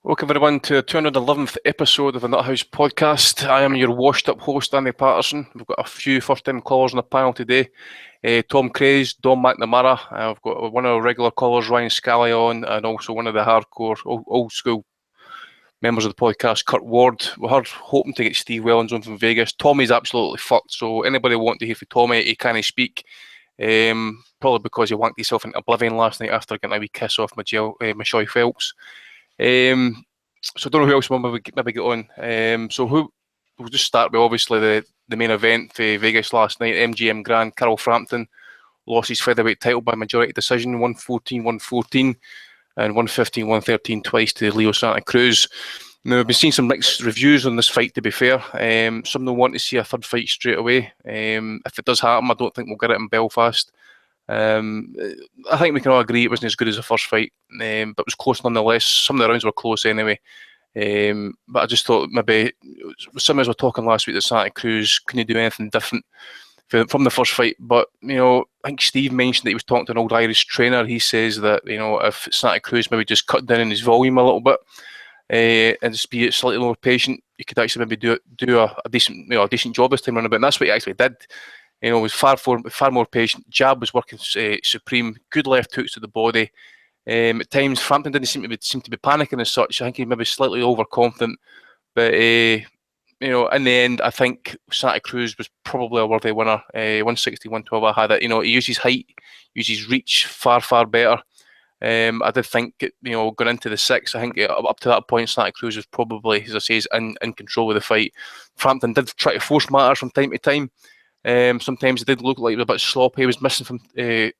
Welcome everyone to the 211th episode of the Nuthouse podcast. I am your washed up host, Andy Patterson. We've got a few first time callers on the panel today. Tom Craze, Dom McNamara. I've got one of our regular callers, Ryan Scally, on, and also one of the hardcore, old school members of the podcast, Kurt Ward. We're hoping to get Steve Wellens on from Vegas. Tommy's absolutely fucked, so anybody wanting to hear from Tommy, he can't speak. Probably because he wanked himself into oblivion last night after getting a wee kiss off Michelle Phelps. So I don't know who else will maybe get on. We'll just start with obviously the main event for Vegas last night. MGM Grand, Carl Frampton lost his featherweight title by majority decision, 114-114 and 115-113 twice to Leo Santa Cruz. Now, we've been seeing some mixed reviews on this fight, to be fair. Some don't want to see a third fight straight away. If it does happen, I don't think we'll get it in Belfast. I think we can all agree it wasn't as good as the first fight, but it was close nonetheless. Some of the rounds were close anyway. But I just thought maybe, some as we were talking last week, that Santa Cruz couldn't do anything different from the first fight. But, I think Steve mentioned that he was talking to an old Irish trainer. He says that, if Santa Cruz maybe just cut down on his volume a little bit, and just be slightly more patient, you could actually maybe do a decent job this time around. And that's what he actually did. Was far more patient. Jab was working supreme. Good left hooks to the body. At times, Frampton didn't seem to be panicking as such. I think he maybe slightly overconfident. But in the end, I think Santa Cruz was probably a worthy winner. 160-112. I had it. He used his height, used his reach far better. I did think, going into the sixth, I think up to that point, Santa Cruz was probably, as I say, in control of the fight. Frampton did try to force matters from time to time. Sometimes it did look like he was a bit sloppy. He was missing from his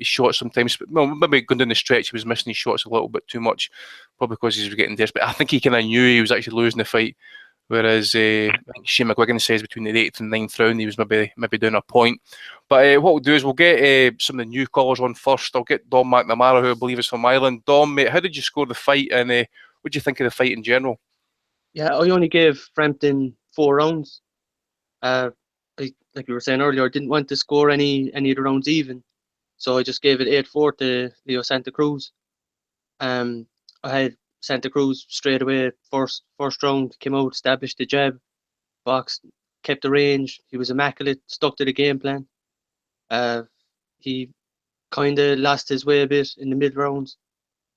shots sometimes. Well, maybe going down the stretch, he was missing his shots a little bit too much, probably because he was getting desperate. I think he kind of knew he was actually losing the fight. Whereas I think Shane McGuigan says between the 8th and 9th round he was maybe down a point. But what we'll do is we'll get some of the new callers on first. I'll get Dom McNamara, who I believe is from Ireland. Dom, mate, how did you score the fight, and what do you think of the fight in general? Yeah, I only gave Frampton 4 rounds. Like we were saying earlier, I didn't want to score any of the rounds even, so I just gave it 8-4 to Leo Santa Cruz. I had Santa Cruz straight away. First round, came out, established the jab, boxed, kept the range. He was immaculate, stuck to the game plan. He kind of lost his way a bit in the mid rounds.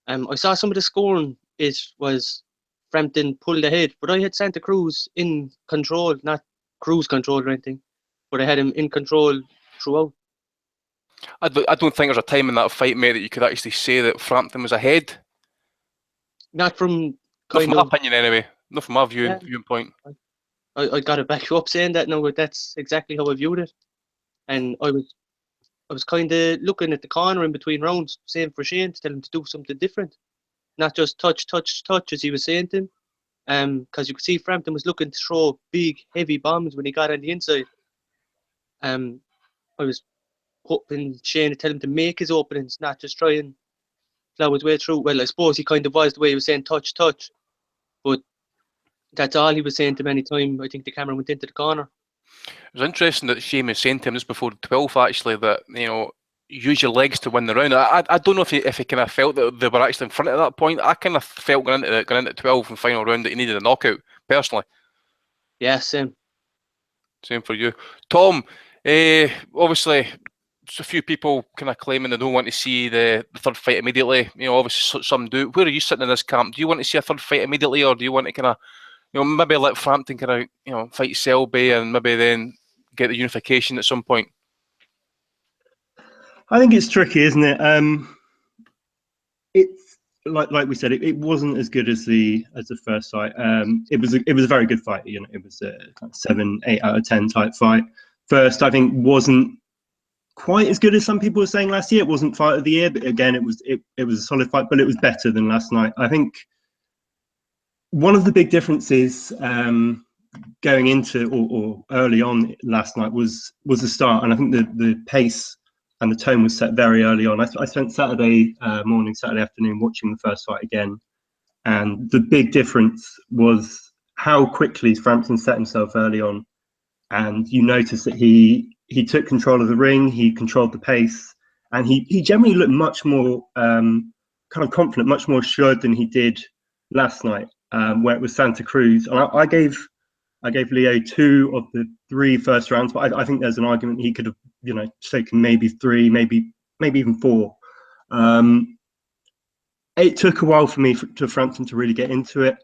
I saw some of the scoring. It was Frampton pulled ahead, but I had Santa Cruz in control, not Cruz control or anything, but I had him in control throughout. I don't think there's a time in that fight, mate, that you could actually say that Frampton was ahead. Not from my opinion, anyway. Not from my viewpoint. I got to back you up saying that. No, that's exactly how I viewed it. And I was kind of looking at the corner in between rounds, saying for Shane to tell him to do something different, not just touch as he was saying to him. Because you could see Frampton was looking to throw big, heavy bombs when he got on the inside. I was hoping Shane to tell him to make his openings, not just try and plough his way through. Well, I suppose he kind of was the way he was saying touch, but that's all he was saying to him any time I think the camera went into the corner. It was interesting that Shane was saying to him just before the 12th, actually, that use your legs to win the round. I don't know if he kind of felt that they were actually in front at that point. I kind of felt going into 12 and final round that he needed a knockout, personally. Yeah, same. Same for you. Tom, obviously, a few people kind of claiming they don't want to see the third fight immediately. Obviously some do. Where are you sitting in this camp? Do you want to see a third fight immediately, or do you want to kind of, maybe let Frampton kind of, fight Selby and maybe then get the unification at some point? I think it's tricky, isn't it? It's like we said, it wasn't as good as the first fight. It was a very good fight. It was a 7, 8 out of 10 type fight. First, I think, wasn't quite as good as some people were saying last year. It wasn't fight of the year, but again, it was a solid fight, but it was better than last night. I think one of the big differences going into or early on last night was the start, and I think the pace and the tone was set very early on. I spent Saturday morning, Saturday afternoon watching the first fight again, and the big difference was how quickly Frampton set himself early on, and you notice that he took control of the ring, he controlled the pace, and he generally looked much more kind of confident, much more assured than he did last night, where it was Santa Cruz, and I gave Leo 2 of the 3 first rounds, but I think there's an argument he could have, taken maybe 3, maybe even 4. It took a while for me to Frampton to really get into it.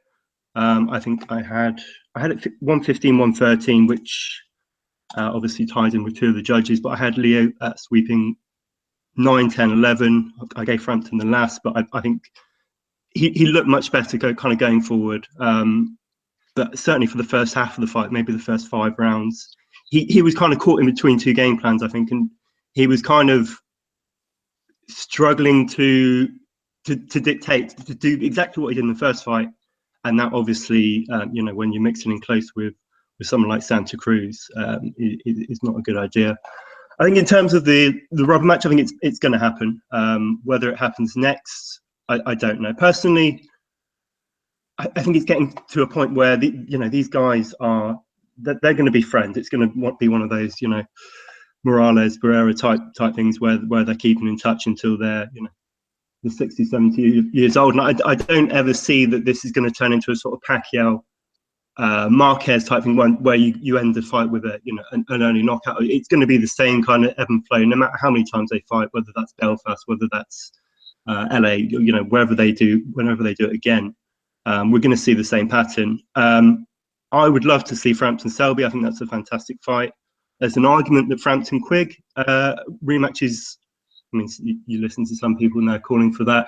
I think I had it 115, 113, which obviously ties in with 2 of the judges, but I had Leo sweeping 9, 10, 11. I gave Frampton the last, but I think he looked much better going forward. But certainly for the first half of the fight, maybe the first 5 rounds, he was kind of caught in between 2 game plans, I think, and he was kind of struggling to dictate, to do exactly what he did in the first fight. And that obviously, when you're mixing in close with someone like Santa Cruz, is not a good idea. I think in terms of the rubber match, I think it's going to happen. Whether it happens next, I don't know. Personally, I think it's getting to a point where these guys they're going to be friends. It's going to be one of those Morales, Barrera type things where they're keeping in touch until they're the 60, 70 years old. And I don't ever see that this is going to turn into a sort of Pacquiao, Marquez type thing where you end the fight with an early knockout. It's going to be the same kind of ebb and flow, no matter how many times they fight, whether that's Belfast, whether that's LA, wherever they do, whenever they do it again. We're going to see the same pattern. I would love to see Frampton-Selby. I think that's a fantastic fight. There's an argument that Frampton-Quigg rematches. I mean, you listen to some people now calling for that.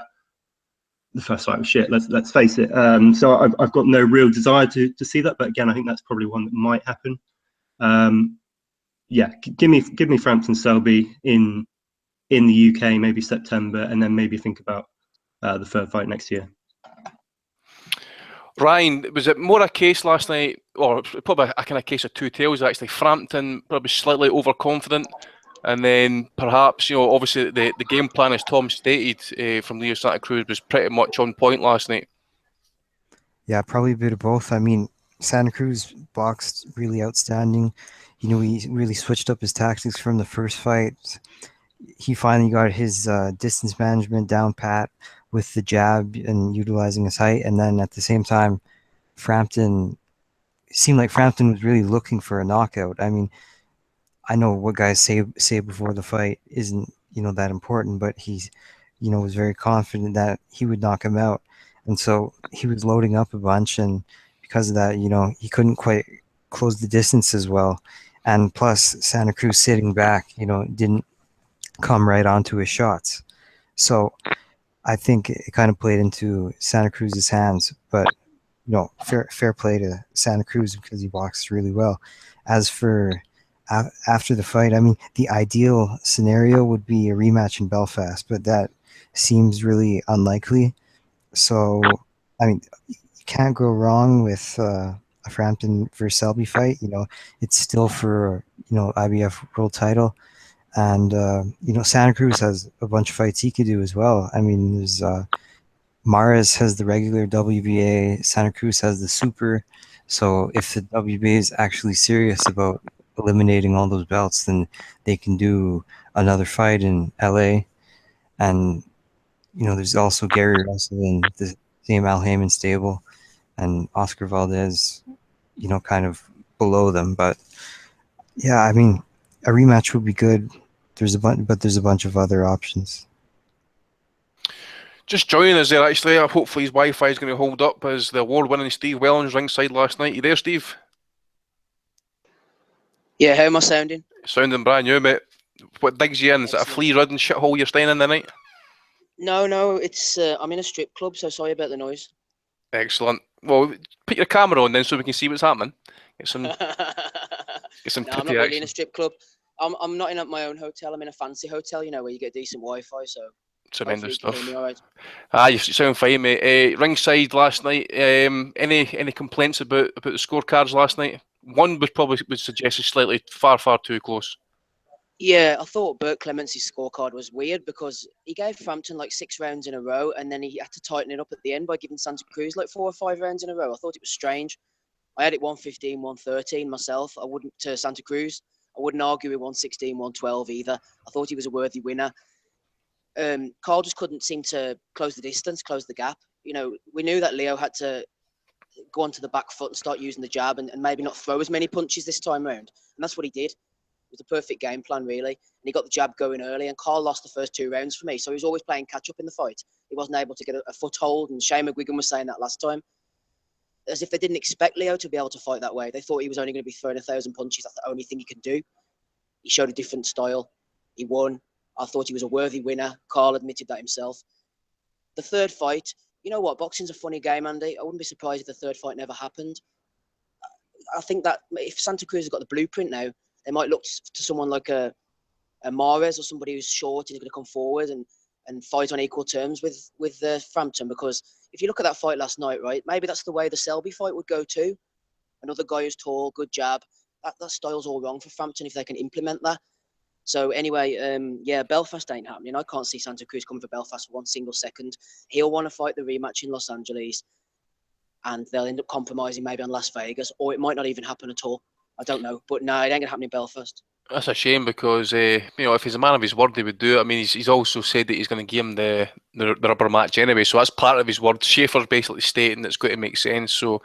The first fight was shit. Let's face it. So I've got no real desire to see that. But again, I think that's probably one that might happen. Give me Frampton-Selby in the UK, maybe September, and then maybe think about the third fight next year. Ryan, was it more a case last night, or probably a kind of case of 2 tails actually? Frampton probably slightly overconfident, and then perhaps, obviously the game plan, as Tom stated, from Leo Santa Cruz was pretty much on point last night. Yeah, probably a bit of both. I mean, Santa Cruz boxed really outstanding. He really switched up his tactics from the first fight. He finally got his distance management down pat with the jab and utilizing his height. And then at the same time, it seemed like Frampton was really looking for a knockout. I mean, I know what guys say before the fight isn't, that important, but he's, was very confident that he would knock him out. And so he was loading up a bunch. And because of that, he couldn't quite close the distance as well. And plus Santa Cruz sitting back, didn't come right onto his shots. So I think it kind of played into Santa Cruz's hands, but fair play to Santa Cruz because he boxed really well. As for after the fight, I mean, the ideal scenario would be a rematch in Belfast, but that seems really unlikely. So, I mean, you can't go wrong with a Frampton versus Selby fight. It's still for IBF world title. And, Santa Cruz has a bunch of fights he could do as well. I mean, there's Mares has the regular WBA, Santa Cruz has the super. So if the WBA is actually serious about eliminating all those belts, then they can do another fight in LA. And, there's also Gary Russell in the same Al Haymon stable, and Oscar Valdez, kind of below them. But, yeah, I mean, a rematch would be good. There's a bunch of other options. Just joining us there, actually. Hopefully his Wi-Fi is going to hold up as the award-winning Steve Wellens ringside last night. You there, Steve? Yeah, how am I sounding? Sounding brand new, mate. What digs you in? Is it a flea-ridden shithole you're staying in tonight? No, it's I'm in a strip club, so sorry about the noise. Excellent. Well, put your camera on then so we can see what's happening. Get some No, I'm not really in a strip club. I'm not in at my own hotel. I'm in a fancy hotel, where you get decent Wi-Fi. So tremendous stuff. All right. You sound fine, mate. Ringside last night. Any complaints about the scorecards last night? One would suggest it's slightly far too close. Yeah, I thought Burt Clemency's scorecard was weird because he gave Frampton like 6 rounds in a row, and then he had to tighten it up at the end by giving Santa Cruz like 4 or 5 rounds in a row. I thought it was strange. I had it 115, 113 myself. I wouldn't to Santa Cruz. I wouldn't argue with 116, 112 either. I thought he was a worthy winner. Carl just couldn't seem to close the distance, close the gap. we knew that Leo had to go onto the back foot and start using the jab and maybe not throw as many punches this time around. And that's what he did. It was the perfect game plan, really. And he got the jab going early, and Carl lost the first 2 rounds for me. So he was always playing catch-up in the fight. He wasn't able to get a foothold, and Shane McGuigan was saying that last time. As if they didn't expect Leo to be able to fight that way. They thought he was only going to be throwing 1,000 punches. That's the only thing he can do. He showed a different style. He won. I thought he was a worthy winner. Carl admitted that himself. The third fight, you know what? Boxing's a funny game, Andy. I wouldn't be surprised if the third fight never happened. I think that if Santa Cruz has got the blueprint now, they might look to someone like a Mares or somebody who's short and is going to come forward and fight on equal terms with Frampton. Because if you look at that fight last night, right, maybe that's the way the Selby fight would go too. Another guy who's tall, good jab. That style's all wrong for Frampton if they can implement that. So anyway, Belfast ain't happening. I can't see Santa Cruz coming for Belfast for 1 single second. He'll want to fight the rematch in Los Angeles, and they'll end up compromising maybe on Las Vegas, or it might not even happen at all. I don't know, but no, it ain't gonna happen in Belfast. That's a shame because if he's a man of his word, he would do it. I mean, he's also said that he's going to give him the rubber match anyway, so that's part of his word. Schaefer's basically stating it's going to make sense. So,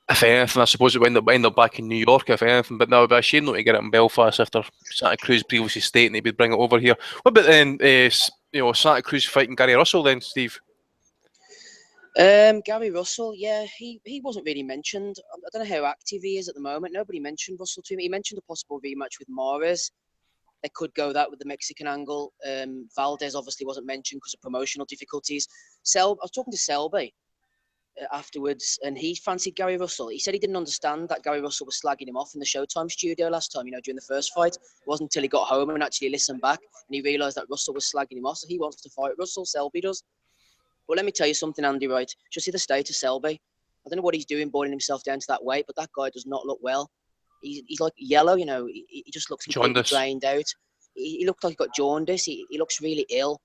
if anything, I suppose it would end up back in New York, if anything. But no, it would be a shame not to get it in Belfast after Santa Cruz previously stating that he'd bring it over here. What about then, Santa Cruz fighting Gary Russell then, Steve? Gary Russell, yeah, he wasn't really mentioned. I don't know how active he is at the moment. Nobody mentioned Russell to me. He mentioned a possible rematch with Mares. They could go that with the Mexican angle. Valdez obviously wasn't mentioned because of promotional difficulties. I was talking to Selby afterwards, and he fancied Gary Russell. He said he didn't understand that Gary Russell was slagging him off in the Showtime studio last time, during the first fight. It wasn't until he got home and actually listened back and he realised that Russell was slagging him off. So he wants to fight Russell, Selby does. But let me tell you something, Andy, right? Just see the state of Selby. I don't know what he's doing, boiling himself down to that weight, but that guy does not look well. He's like yellow, he just looks completely drained out. He looked like he got jaundice. He looks really ill.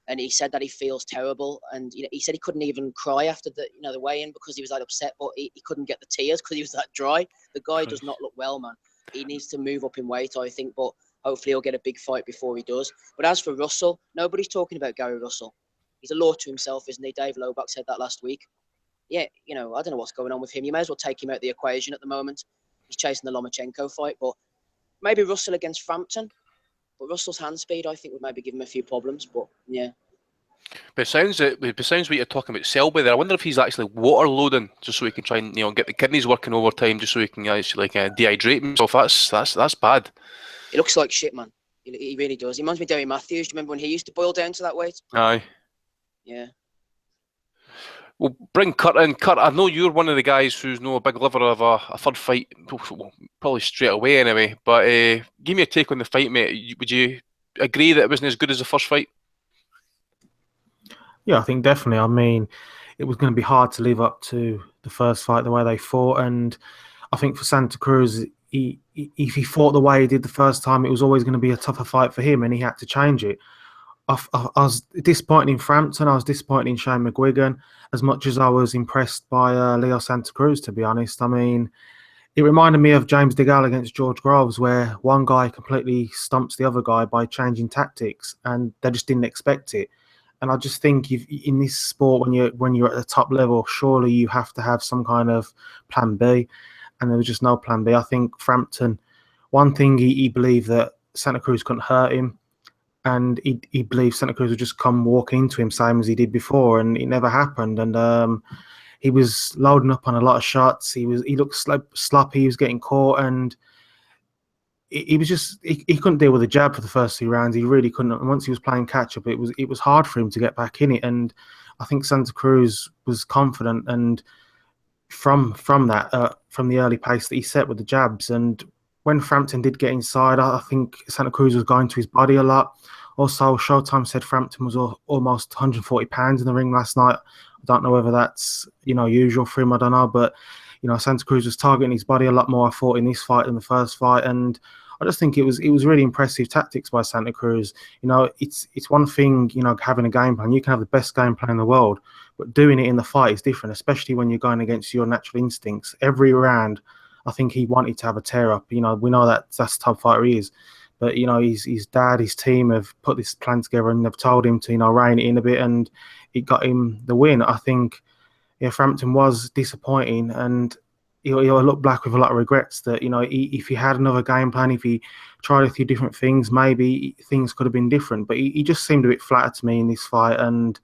And he said that he feels terrible. And he said he couldn't even cry after the weigh-in because he was that upset, but he couldn't get the tears because he was that dry. The guy does not look well, man. He needs to move up in weight, I think, but hopefully he'll get a big fight before he does. But as for Russell, nobody's talking about Gary Russell. He's a law to himself, isn't he? Dave Lobach said that last week. Yeah, I don't know what's going on with him. You may as well take him out of the equation at the moment. He's chasing the Lomachenko fight, but maybe Russell against Frampton. But Russell's hand speed, I think, would maybe give him a few problems. But yeah. But it sounds like you're talking about Selby there. I wonder if he's actually water loading just so he can try and get the kidneys working overtime, just so he can actually dehydrate himself. That's bad. He looks like shit, man. He really does. He reminds me of Derry Matthews. Do you remember when he used to boil down to that weight? Aye. Yeah. We'll bring Kurt in. Kurt, I know you're one of the guys who's a big lover of a third fight, probably straight away anyway. But give me a take on the fight, mate. Would you agree that it wasn't as good as the first fight? Yeah, I think definitely. I mean, it was going to be hard to live up to the first fight, the way they fought. And I think for Santa Cruz, if he fought the way he did the first time, it was always going to be a tougher fight for him, and he had to change it. I was disappointed in Frampton. I was disappointed in Shane McGuigan as much as I was impressed by Leo Santa Cruz, to be honest. I mean, it reminded me of James DeGale against George Groves, where one guy completely stumps the other guy by changing tactics, and they just didn't expect it. And I just think in this sport, when you're at the top level, surely you have to have some kind of plan B, and there was just no plan B. I think Frampton, one thing he believed that Santa Cruz couldn't hurt him, and he believed Santa Cruz would just come walking into him, same as he did before, and it never happened. And he was loading up on a lot of shots. He looked sloppy. He was getting caught, and he couldn't deal with the jab for the first 2 rounds. He really couldn't. And once he was playing catch up, it was hard for him to get back in it. And I think Santa Cruz was confident, and from the early pace that he set with the jabs. And when Frampton did get inside, I think Santa Cruz was going to his body a lot. Also, Showtime said Frampton was almost 140 pounds in the ring last night. I don't know whether that's usual for him. I don't know, but Santa Cruz was targeting his body a lot more, I thought, in this fight than the first fight. And I just think it was really impressive tactics by Santa Cruz. It's one thing, having a game plan. You can have the best game plan in the world, but doing it in the fight is different, especially when you're going against your natural instincts. Every round, I think he wanted to have a tear up. We know that's the type of fighter he is. But, his dad, his team have put this plan together and they've told him to, rein it in a bit, and it got him the win. I think, Frampton was disappointing, and he'll look back with a lot of regrets that, if he had another game plan, if he tried a few different things, maybe things could have been different. But he just seemed a bit flatter to me in this fight, and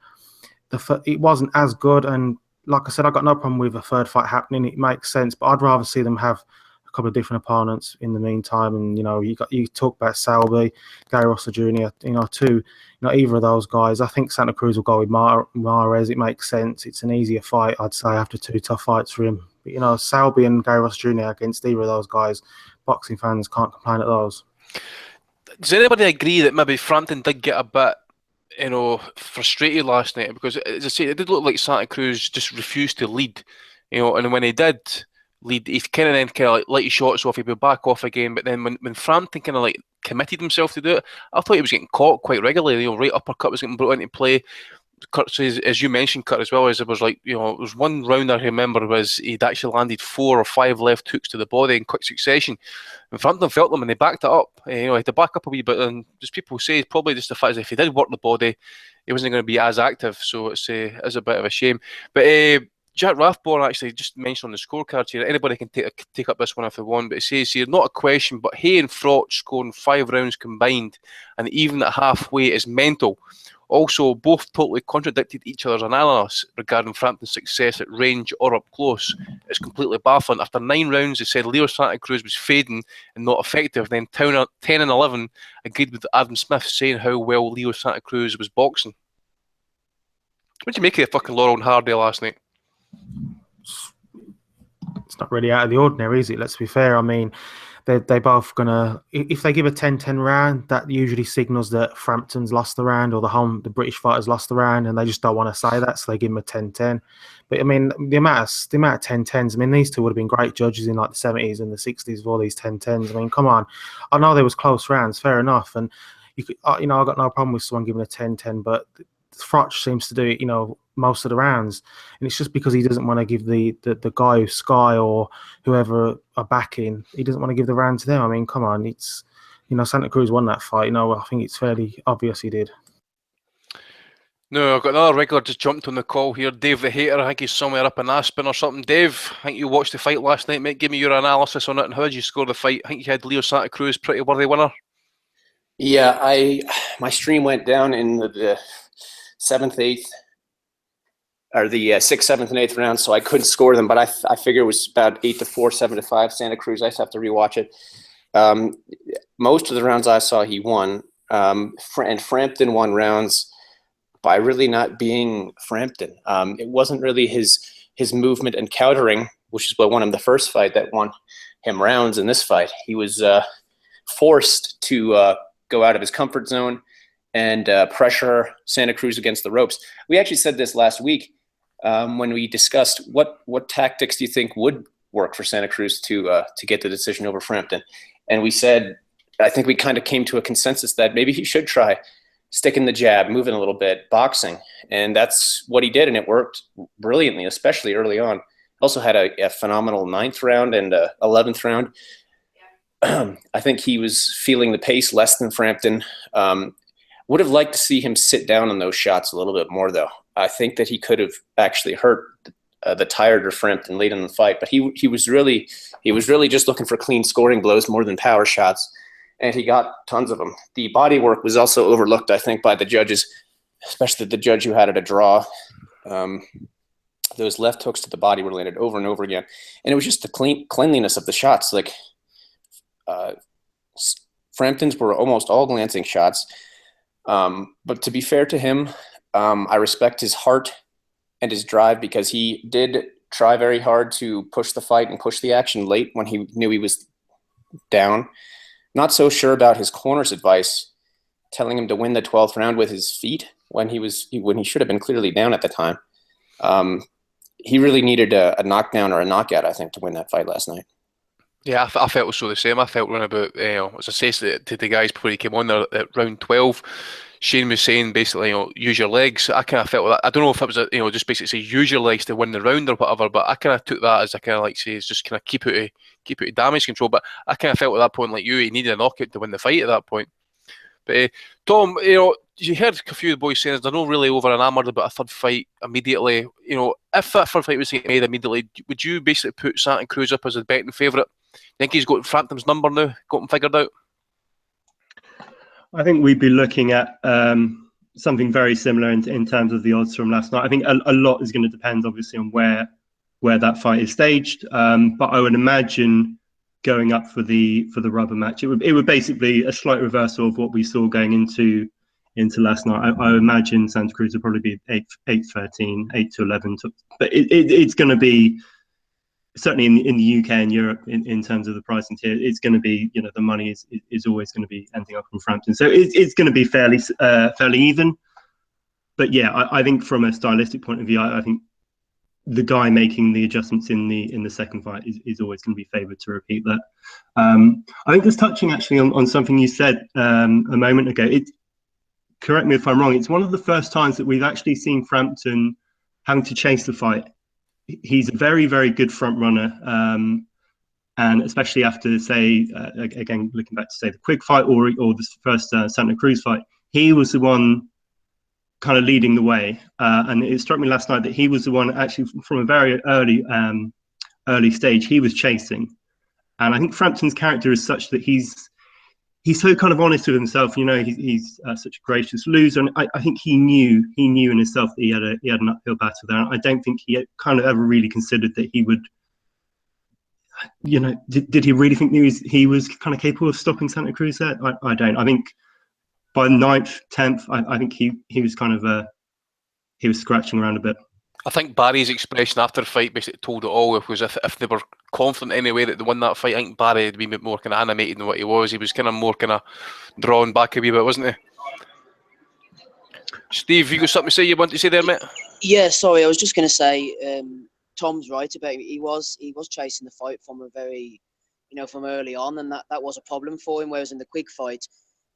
it wasn't as good. And like I said, I got no problem with a third fight happening. It makes sense, but I'd rather see them have a couple of different opponents in the meantime. And you talk about Selby, Gary Russell Jr. Either of those guys. I think Santa Cruz will go with Mares. It makes sense. It's an easier fight, I'd say, after 2 tough fights for him. But Selby and Gary Russell Jr. against either of those guys, boxing fans can't complain at those. Does anybody agree that maybe Frampton did get a bit, frustrated last night? Because, as I say, it did look like Santa Cruz just refused to lead, and when he did lead, he kind of then let his shots off, he'd be back off again. But then when Frampton kind of committed himself to do it, I thought he was getting caught quite regularly. Right uppercut was getting brought into play. Kurt says, as you mentioned, Kurt, as well, as it was there was one round I remember was he'd actually landed 4 or 5 left hooks to the body in quick succession, and Frampton felt them and they backed it up. He had to back up a wee bit, and just people say probably just the fact that if he did work the body, he wasn't going to be as active. So it's a bit of a shame. But Jack Rathbone actually just mentioned on the scorecards here, anybody can take up this one if they want, but it says here, not a question, but Hay and Fraught scoring 5 rounds combined and even at halfway is mental. Also, both totally contradicted each other's analysis regarding Frampton's success at range or up close. It's completely baffling. After 9 rounds, they said Leo Santa Cruz was fading and not effective. Then 10 and 11 agreed with Adam Smith saying how well Leo Santa Cruz was boxing. What did you make of the fucking Laurel and Hardy last night? It's not really out of the ordinary, is it? Let's be fair. I mean, they both gonna, if they give a 10-10 round, that usually signals that Frampton's lost the round or the British fighter's lost the round, and they just don't want to say that, so they give him a 10-10. But I mean, the amount of 10-10s, I mean, these two would have been great judges in like the 70s and the 60s for all these 10-10s. I mean, come on. I know there was close rounds, fair enough, and I got no problem with someone giving a 10-10, but Frotch seems to do it, most of the rounds, and it's just because he doesn't want to give the guy who's Sky or whoever are backing, he doesn't want to give the round to them. I mean, come on, it's Santa Cruz won that fight. I think it's fairly obvious he did. No, I've got another regular just jumped on the call here. Dave the Hater, I think he's somewhere up in Aspen or something. Dave, I think you watched the fight last night, mate. Give me your analysis on it and how did you score the fight? I think you had Leo Santa Cruz pretty worthy winner. Yeah, my stream went down in the 7th, 8th, or the 6th, 7th, and 8th rounds, so I couldn't score them, but I figure it was about 8-4, 7-5 Santa Cruz. I just have to rewatch it. Most of the rounds I saw, he won, and Frampton won rounds by really not being Frampton. It wasn't really his movement and countering, which is what won him the first fight, that won him rounds in this fight. He was forced to go out of his comfort zone and pressure Santa Cruz against the ropes. We actually said this last week when we discussed what tactics do you think would work for Santa Cruz to get the decision over Frampton. And we said, I think we kind of came to a consensus that maybe he should try sticking the jab, moving a little bit, boxing. And that's what he did, and it worked brilliantly, especially early on. Also had a phenomenal 9th round and 11th round. I think he was feeling the pace less than Frampton. Would have liked to see him sit down on those shots a little bit more, though. I think that he could have actually hurt the tireder Frampton late in the fight, but he was really just looking for clean scoring blows more than power shots, and he got tons of them. The body work was also overlooked, I think, by the judges, especially the judge who had it a draw. Those left hooks to the body were landed over and over again, and it was just the cleanliness of the shots. Like Frampton's were almost all glancing shots. But to be fair to him, I respect his heart and his drive, because he did try very hard to push the fight and push the action late when he knew he was down. Not so sure about his corner's advice, telling him to win the 12th round with his feet when he should have been clearly down at the time. He really needed a knockdown or a knockout, I think, to win that fight last night. Yeah, I felt so the same. I felt around about, as I said to the guys before he came on there at round 12, Shane was saying basically, use your legs. I kind of felt that. I don't know if it was, just basically say use your legs to win the round or whatever, but I kind of took that as I kind of like say, it's just kind of keep out of damage control. But I kind of felt at that point like he needed a knockout to win the fight at that point. But Tom, you heard a few of the boys saying they're not really over enamoured about a third fight immediately. If that third fight was made immediately, would you basically put Santa Cruz up as a betting favourite? Think he's got Frampton's number now, got him figured out? I think we'd be looking at something very similar in terms of the odds from last night. I think a lot is going to depend, obviously, on where that fight is staged. But I would imagine going up for the rubber match, it would basically a slight reversal of what we saw going into last night. I imagine Santa Cruz would probably be 8-13, 8-11, but it's going to be. Certainly in the UK and Europe, in terms of the pricing tier, it's going to be, the money is always going to be ending up on Frampton. So it's going to be fairly even. But yeah, I think from a stylistic point of view, I think the guy making the adjustments in the second fight is always going to be favoured to repeat that. I think just touching actually on something you said a moment ago, correct me if I'm wrong, it's one of the first times that we've actually seen Frampton having to chase the fight. He's a very, very good front runner, and especially after, say, again, looking back to, say, the Quick fight or the first Santa Cruz fight, he was the one kind of leading the way. And it struck me last night that he was the one actually from a very early stage, he was chasing. And I think Frampton's character is such that he's so kind of honest with himself. He's such a gracious loser, and I think he knew in himself that he had an uphill battle there. I don't think he kind of ever really considered that he would. Did he really think he was kind of capable of stopping Santa Cruz there? I don't. I think by 9th, 10th, I think he was kind of he was scratching around a bit. I think Barry's expression after the fight basically told it all. It was if they were confident anyway that they won that fight, I think Barry had been a bit more kind of animated than what he was. He was kind of more kind of drawn back a wee bit, wasn't he? Steve, you got something to say? You want to say there, mate? Yeah, sorry, I was just going to say, Tom's right about it. He was chasing the fight from a very, from early on, and that was a problem for him. Whereas in the Quick fight,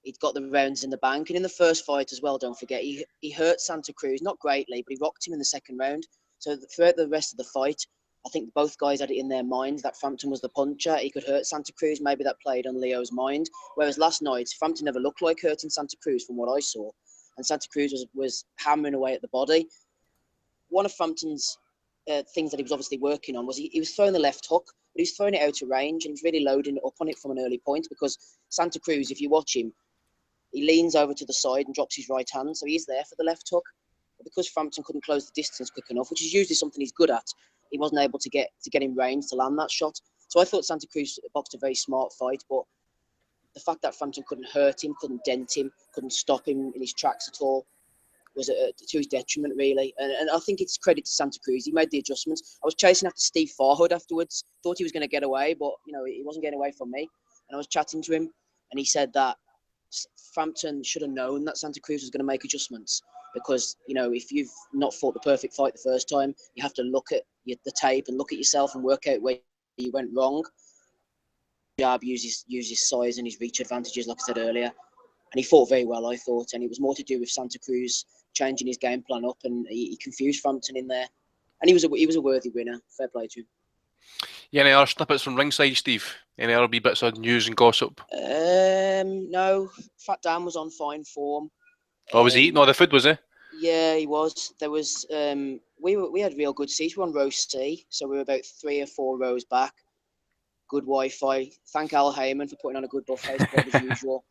he'd got the rounds in the bank, and in the first fight as well, don't forget, he hurt Santa Cruz, not greatly, but he rocked him in the second round. So throughout the rest of the fight, I think both guys had it in their minds that Frampton was the puncher. He could hurt Santa Cruz. Maybe that played on Leo's mind. Whereas last night, Frampton never looked like hurting Santa Cruz from what I saw. And Santa Cruz was hammering away at the body. One of Frampton's things that he was obviously working on was he was throwing the left hook, but he was throwing it out of range, and he was really loading up on it from an early point, because Santa Cruz, if you watch him, he leans over to the side and drops his right hand, so he's there for the left hook. But because Frampton couldn't close the distance quick enough, which is usually something he's good at, he wasn't able to get in range to land that shot. So I thought Santa Cruz boxed a very smart fight, but the fact that Frampton couldn't hurt him, couldn't dent him, couldn't stop him in his tracks at all was to his detriment, really. And I think it's credit to Santa Cruz. He made the adjustments. I was chasing after Steve Farhood afterwards, thought he was going to get away, but he wasn't getting away from me. And I was chatting to him, and he said that Frampton should have known that Santa Cruz was going to make adjustments, because if you've not fought the perfect fight the first time, you have to look at the tape and look at yourself and work out where you went wrong. Jab use his size and his reach advantages, like I said earlier, and he fought very well, I thought, and it was more to do with Santa Cruz changing his game plan up, and he confused Frampton in there, and he was a worthy winner. Fair play to him. Yeah, any other snippets from ringside, Steve? Any other wee bits of news and gossip? No, Fat Dan was on fine form. Oh, was he eating all the food, was he? Yeah, he was. There was we had real good seats. We were on row C, so we were about 3 or 4 rows back. Good Wi-Fi. Thank Al Heyman for putting on a good buffet spread as usual.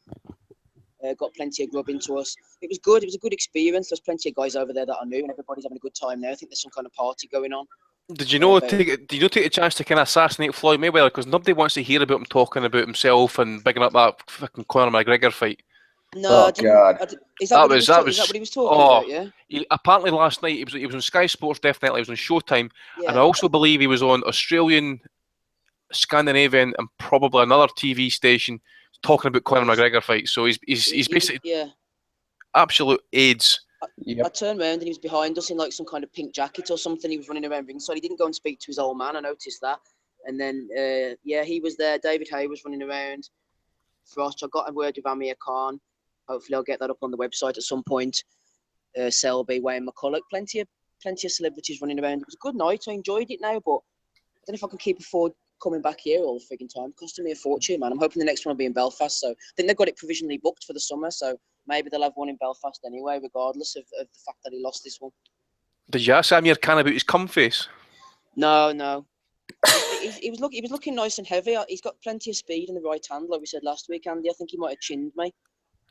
Got plenty of grub into us. It was good. It was a good experience. There's plenty of guys over there that I knew, and everybody's having a good time there. I think there's some kind of party going on. Did you know? Did you take a chance to kind of assassinate Floyd Mayweather? Because nobody wants to hear about him talking about himself and bigging up that fucking Conor McGregor fight. No, I didn't. God. Is that what he was talking about? Yeah. Apparently last night he was on Sky Sports. Definitely, he was on Showtime, Yeah. and I also believe he was on Australian, Scandinavian, and probably another TV station talking about Conor McGregor fight. So he's basically absolute AIDS. I turned around and he was behind us in like some kind of pink jacket or something. He was running around ringside. He didn't go and speak to his old man. I noticed that. And then, yeah, he was there. David Hay was running around. Frost, I got a word with Amir Khan. Hopefully I'll get that up on the website at some point. Selby, Wayne McCulloch, plenty of celebrities running around. It was a good night. I enjoyed it now, but I don't know if I can keep afford coming back here all the frigging time. It costing me a fortune, man. I'm hoping the next one will be in Belfast. So I think they've got it provisionally booked for the summer. So maybe they'll have one in Belfast anyway, regardless of the fact that he lost this one. Did you ask Amir Khan about his cum face? No. He was looking nice and heavy. He's got plenty of speed in the right hand, like we said last week, Andy. I think he might have chinned me.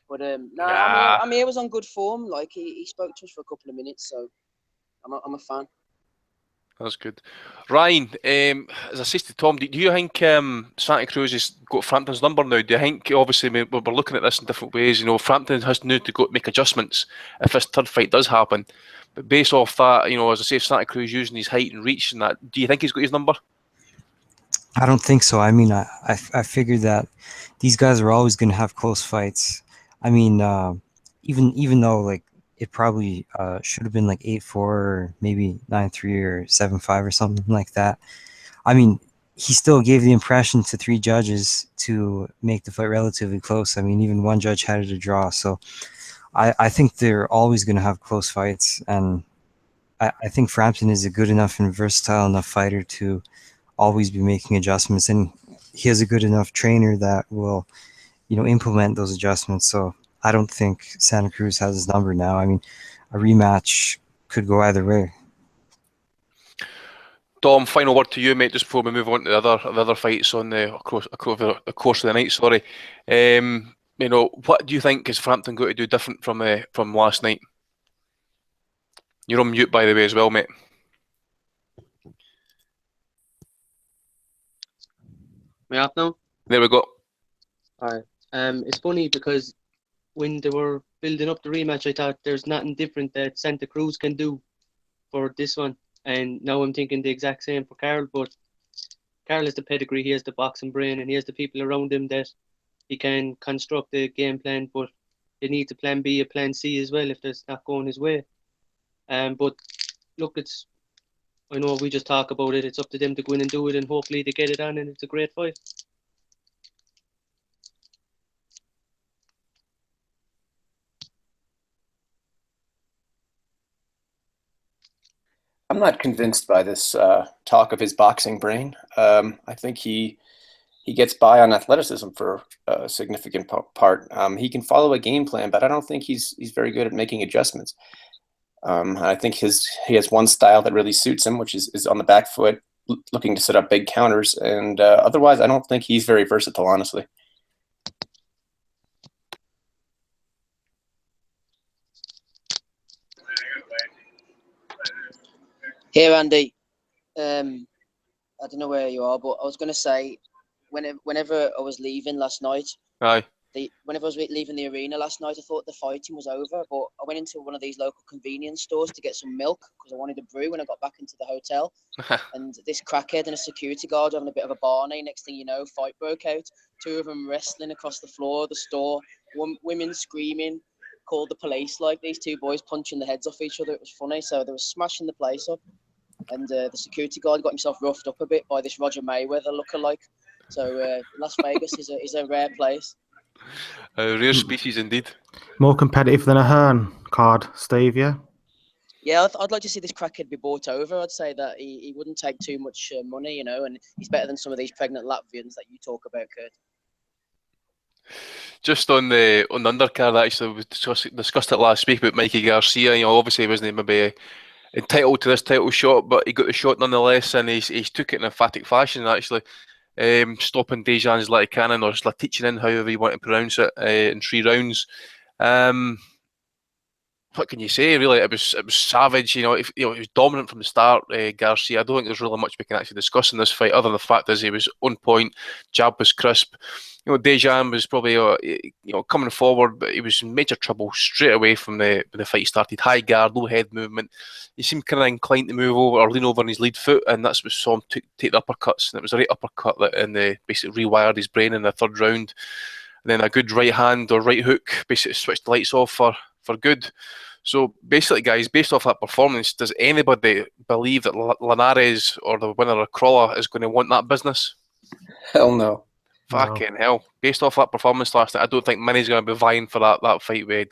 But Amir was on good form. Like he spoke to us for a couple of minutes, so I'm a fan. That's good. Ryan, as I said to Tom, do you think Santa Cruz has got Frampton's number now? Do you think, obviously, we're looking at this in different ways, you know, Frampton has now to go make adjustments if this third fight does happen. But based off that, you know, as I say, if Santa Cruz using his height and reach and that, do you think he's got his number? I don't think so. I mean, I figured that these guys are always going to have close fights. I mean, even though, like, it probably should have been like 8-4 or maybe 9-3 or 7-5 or something like that. I mean, he still gave the impression to 3 judges to make the fight relatively close. I mean, even one judge had it a draw. So I think they're always going to have close fights. And I think Frampton is a good enough and versatile enough fighter to always be making adjustments. And he has a good enough trainer that will, you know, implement those adjustments. So I don't think Santa Cruz has his number now. I mean, a rematch could go either way. Dom, final word to you, mate, just before we move on to the other fights on the course of the night. Sorry, you know, what do you think is Frampton going to do different from last night? You're on mute, by the way, as well, mate. Am I off now? There we go. Alright. It's funny because when they were building up the rematch, I thought there's nothing different that Santa Cruz can do for this one. And now I'm thinking the exact same for Carl, but Carl has the pedigree, he has the boxing brain, and he has the people around him that he can construct the game plan, but he needs a plan B, a plan C as well if that's not going his way. But look, I know we just talk about it, it's up to them to go in and do it, and hopefully they get it on, and it's a great fight. I'm not convinced by this talk of his boxing brain. I think he gets by on athleticism for a significant part. He can follow a game plan, but I don't think he's very good at making adjustments. I think he has one style that really suits him, which is on the back foot, looking to set up big counters. And otherwise, I don't think he's very versatile, honestly. Here, Andy. I don't know where you are, but I was going to say, whenever I was leaving last night, whenever I was leaving the arena last night, I thought the fighting was over, but I went into one of these local convenience stores to get some milk because I wanted a brew when I got back into the hotel. And this crackhead and a security guard having a bit of a Barney. Next thing you know, fight broke out. 2 of them wrestling across the floor of the store. Women screaming, called the police. Like these 2 boys punching the heads off each other. It was funny. So they were smashing the place up. And the security guard got himself roughed up a bit by this Roger Mayweather lookalike. So Las Vegas is a rare place. A rare species indeed. More competitive than a Hearn card, Steve, yeah? Yeah, I'd like to see this crackhead be bought over. I'd say that he wouldn't take too much money, you know, and he's better than some of these pregnant Latvians that you talk about, Kurt. Just on the undercard, actually, we discussed it last week about Mikey Garcia. You know, obviously he wasn't maybe entitled to this title shot, but he got the shot nonetheless, and he's took it in emphatic fashion, actually. Stopping Garcia-Zlaticanin, or Zlaticanin, however you want to pronounce it, in 3 rounds. What can you say? Really, it was savage. You know, it was dominant from the start. Garcia. I don't think there's really much we can actually discuss in this fight, other than the fact is he was on point. Jab was crisp. You know, Dejan was probably coming forward, but he was in major trouble straight away from when the fight started. High guard, low head movement. He seemed kind of inclined to move over or lean over on his lead foot, and that's what saw him take the uppercuts. And it was a right uppercut that basically rewired his brain in the 3rd round. And then a good right hand or right hook basically switched the lights off for good. So basically, guys, based off that performance, does anybody believe that Linares or the winner of Crawler is going to want that business? Hell no. Fucking hell. Based off that performance last night, I don't think Minnie's going to be vying for that fight with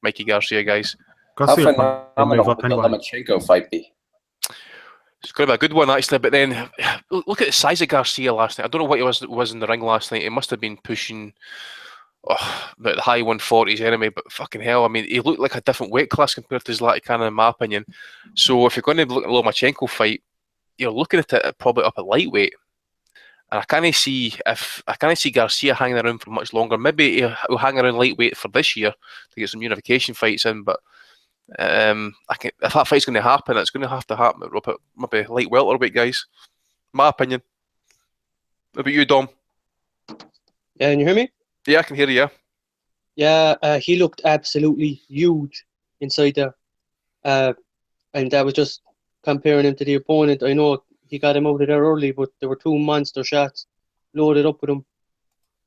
Mikey Garcia, guys. How Garcia phenomenal move up would anyway. the Lomachenko fight be? It's going to be a good one, actually. But then, look at the size of Garcia last night. I don't know what he was in the ring last night. He must have been pushing about the high 140s anyway. But fucking hell, I mean, he looked like a different weight class compared to Zlaticanin, in my opinion. So if you're going to look at the Lomachenko fight, you're looking at it probably up at lightweight. And I can't see Garcia hanging around for much longer. Maybe he'll hang around lightweight for this year to get some unification fights in. But if that fight's going to happen, it's going to happen at maybe light welterweight, guys. My opinion. What about you, Dom? Yeah, can you hear me? Yeah, I can hear you. Yeah, he looked absolutely huge inside there. And I was just comparing him to the opponent. I know he got him out of there early, but there were two monster shots loaded up with him.